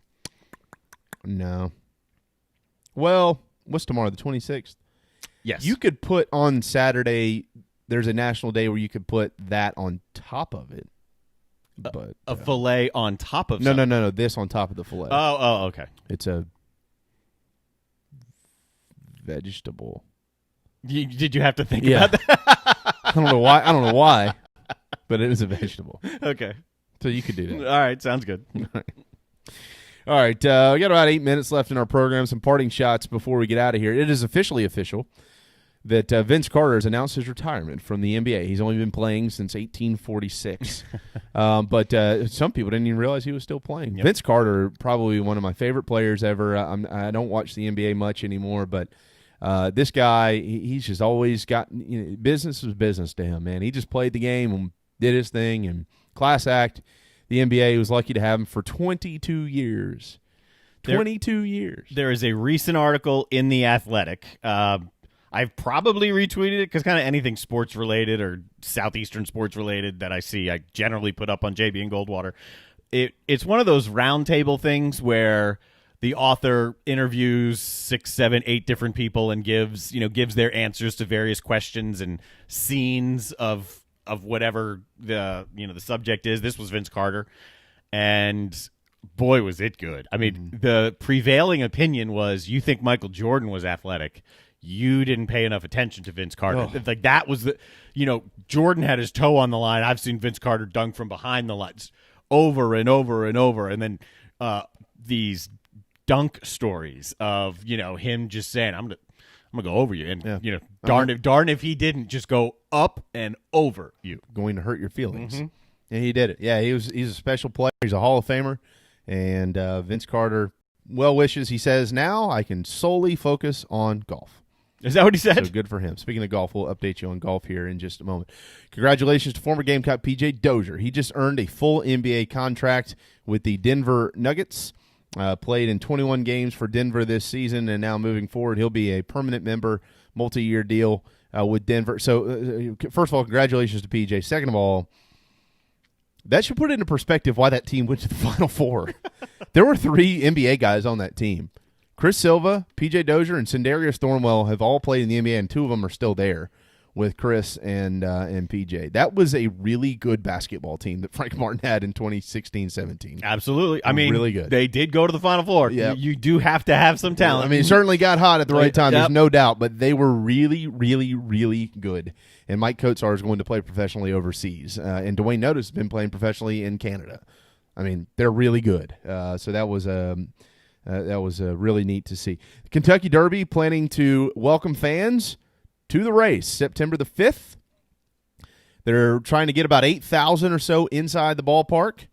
No. Well, what's tomorrow, the 26th? Yes. You could put on Saturday, there's a national day where you could put that on top of it. But a fillet on top of something? No. This on top of the fillet. Oh, okay. It's a vegetable. Did you have to think about that? I don't know why, but it is a vegetable. Okay. So you could do that. All right, sounds good. All right, we got about 8 minutes left in our program. Some parting shots before we get out of here. It is officially official that Vince Carter has announced his retirement from the NBA. He's only been playing since 1846. But some people didn't even realize he was still playing. Yep. Vince Carter, probably one of my favorite players ever. I don't watch the NBA much anymore, but this guy, he's just always got business was business to him, man. He just played the game and did his thing, and class act. The NBA was lucky to have him for 22 years. 22 years. There is a recent article in The Athletic. I've probably retweeted it because kind of anything sports related or Southeastern sports related that I see, I generally put up on JB and Goldwater. It's one of those roundtable things where the author interviews 6, 7, 8 different people and gives their answers to various questions and scenes of whatever the subject is. This was Vince Carter, and boy, was it good. I mean, the prevailing opinion was you think Michael Jordan was athletic. You didn't pay enough attention to Vince Carter. Oh. Like that was Jordan had his toe on the line. I've seen Vince Carter dunk from behind the lines over and over and over. And then these dunk stories of, him just saying, I'm gonna go over you. And darn if he didn't just go up and over you. Going to hurt your feelings. Mm-hmm. And he did it. Yeah, he's a special player. He's a Hall of Famer. And Vince Carter, well wishes. He says, now I can solely focus on golf. Is that what he said? So good for him. Speaking of golf, we'll update you on golf here in just a moment. Congratulations to former Gamecock P.J. Dozier. He just earned a full NBA contract with the Denver Nuggets. Played in 21 games for Denver this season, and now moving forward, he'll be a permanent member, multi-year deal with Denver. So, first of all, congratulations to PJ. Second of all, that should put it into perspective why that team went to the Final Four. There were 3 NBA guys on that team. Chris Silva, PJ Dozier, and Sindarius Thornwell have all played in the NBA, and 2 of them are still there with Chris and PJ. That was a really good basketball team that Frank Martin had in 2016-17. Absolutely. I mean, really good. They did go to the Final Four. Yep. You do have to have some talent. I mean, it certainly got hot at the right time. Yep. There's no doubt, but they were really, really, really good. And Mike Kotsar is going to play professionally overseas. And Dwayne Notice has been playing professionally in Canada. I mean, they're really good. So that was really neat to see. The Kentucky Derby planning to welcome fans to the race September the 5th. They're trying to get about 8,000 or so inside the ballpark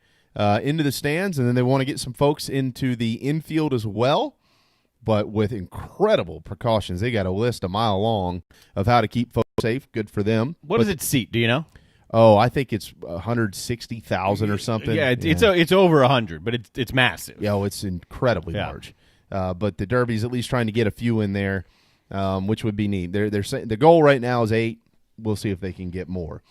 into the stands, and then they want to get some folks into the infield as well, but with incredible precautions. They got a list a mile long of how to keep folks safe. Good for them. What does it seat? Do you know? Oh, I think it's 160,000 or something. Yeah, it's over 100, but it's massive. Yeah, it's incredibly large. But the Derby's at least trying to get a few in there, which would be neat. They're saying the goal right now is 8. We'll see if they can get more.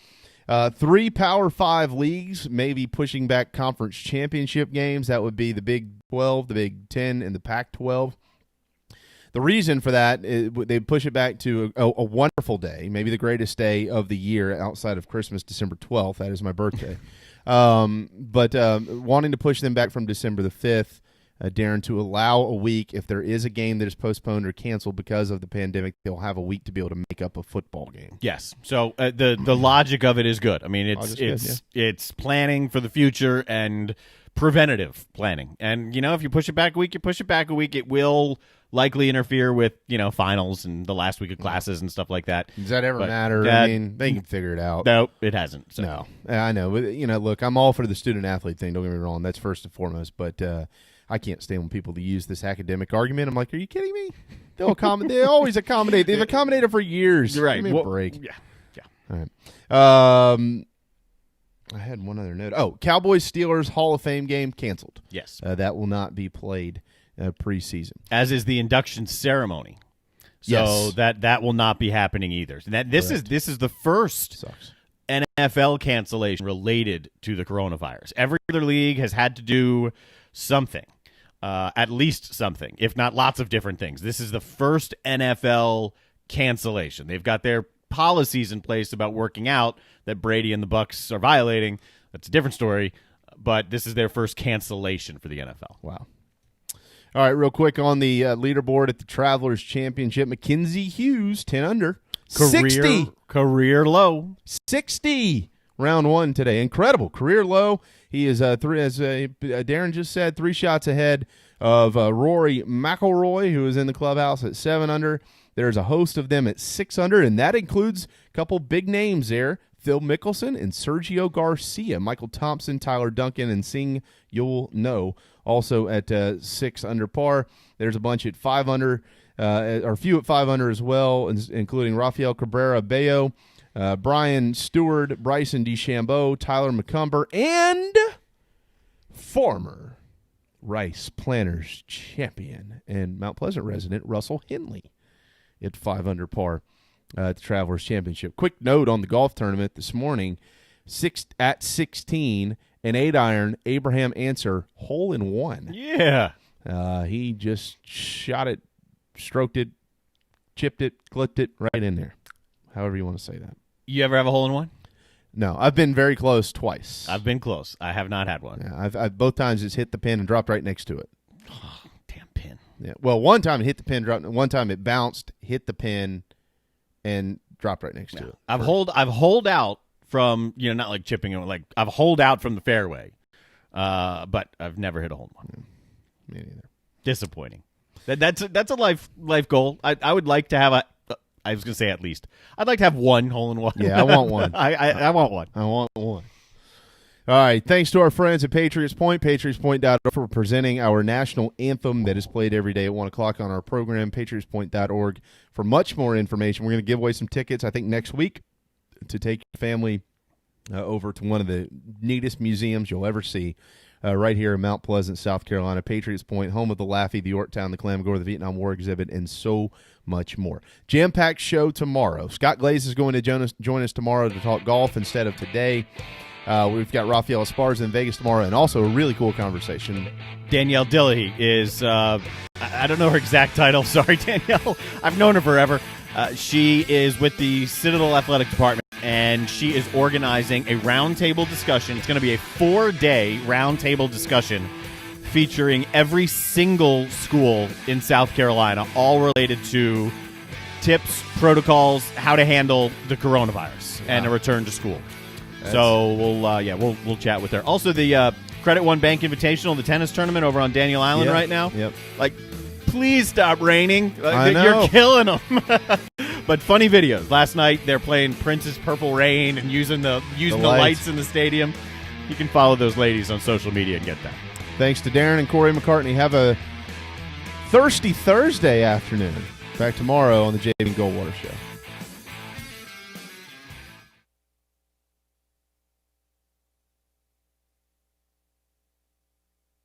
3 Power 5 leagues may be pushing back conference championship games. That would be the Big 12, the Big 10, and the Pac-12. The reason for that is they push it back to a wonderful day, maybe the greatest day of the year outside of Christmas, December 12th. That is my birthday. But wanting to push them back from December the 5th, Darren, to allow a week if there is a game that is postponed or canceled because of the pandemic, they'll have a week to be able to make up a football game. Yes. So the logic of it is good. I mean, it's planning for the future and preventative planning. And, if you push it back a week, it will likely interfere with, finals and the last week of classes and stuff like that. Does that ever matter? I mean, they can figure it out. No, it hasn't. So. No, I know. But, look, I'm all for the student-athlete thing. Don't get me wrong. That's first and foremost. But I can't stand when people use this academic argument. I'm like, are you kidding me? They always accommodate. They've accommodated for years. You're right. Give me a break. Yeah. All right. I had one other note. Oh, Cowboys-Steelers Hall of Fame game canceled. Yes. That will not be played preseason. As is the induction ceremony. So that will not be happening either. This is the first NFL cancellation related to the coronavirus. Every other league has had to do something, at least something, if not lots of different things. This is the first NFL cancellation. They've got their policies in place about working out that Brady and the Bucs are violating. That's a different story, but this is their first cancellation for the NFL. Wow. All right, real quick on the leaderboard at the Travelers Championship, Mackenzie Hughes, 10 under. 60. Career low. 60. Round 1 today. Incredible. Career low. He is, Darren just said, 3 shots ahead of Rory McIlroy, who is in the clubhouse at 7 under. There's a host of them at 6 under, and that includes a couple big names there. Phil Mickelson and Sergio Garcia. Michael Thompson, Tyler Duncan, and Sing You'll Know also at 6 under par. There's a bunch at 5 under, or a few at 5 under as well, including Rafael Cabrera Bello, Brian Stewart, Bryson DeChambeau, Tyler McCumber, and former Rice Planners champion and Mount Pleasant resident Russell Henley at 5 under par at the Travelers Championship. Quick note on the golf tournament this morning, 16, an 8-iron, Abraham Answer, hole in 1. Yeah. He just shot it, stroked it, chipped it, clipped it right in there. However you want to say that. You ever have a hole in 1? No, I've been very close twice. I've been close. I have not had one. Yeah, I've both times it's hit the pin and dropped right next to it. Oh, damn pin. Yeah. Well, one time it hit the pin, dropped. One time it bounced, hit the pin, and dropped right next to it. I've holed out from, not like chipping it, like I've holed out from the fairway, but I've never hit a hole in 1. Me neither. Disappointing. That's a life goal. I would like to have I was going to say at least. I'd like to have 1 hole in 1. Yeah, I want one. I want one. I want one. All right, thanks to our friends at Patriots Point, patriotspoint.org, for presenting our national anthem that is played every day at 1 o'clock on our program, patriotspoint.org. For much more information, we're going to give away some tickets, I think, next week to take your family over to one of the neatest museums you'll ever see right here in Mount Pleasant, South Carolina. Patriots Point, home of the Laffey, the Yorktown, the Clamagore, the Vietnam War exhibit, and so much more. Jam-packed show tomorrow. Scott Glaze is going to join us tomorrow to talk golf instead of today. We've got Rafael Esparza in Vegas tomorrow, and also a really cool conversation. Danielle Dillahy is, I don't know her exact title. Sorry, Danielle. I've known her forever. She is with the Citadel Athletic Department, and she is organizing a roundtable discussion. It's going to be a 4-day roundtable discussion featuring every single school in South Carolina, all related to tips, protocols, how to handle the coronavirus and a return to school. So we'll chat with her. Also, the Credit One Bank Invitational, the tennis tournament over on Daniel Island right now. Yep. Like, please stop raining. I know. You're killing them. But funny videos. Last night they're playing Prince's Purple Rain and using the lights in the stadium. You can follow those ladies on social media and get that. Thanks to Darren and Corey McCartney. Have a thirsty Thursday afternoon. Back tomorrow on the J.B. Goldwater Show.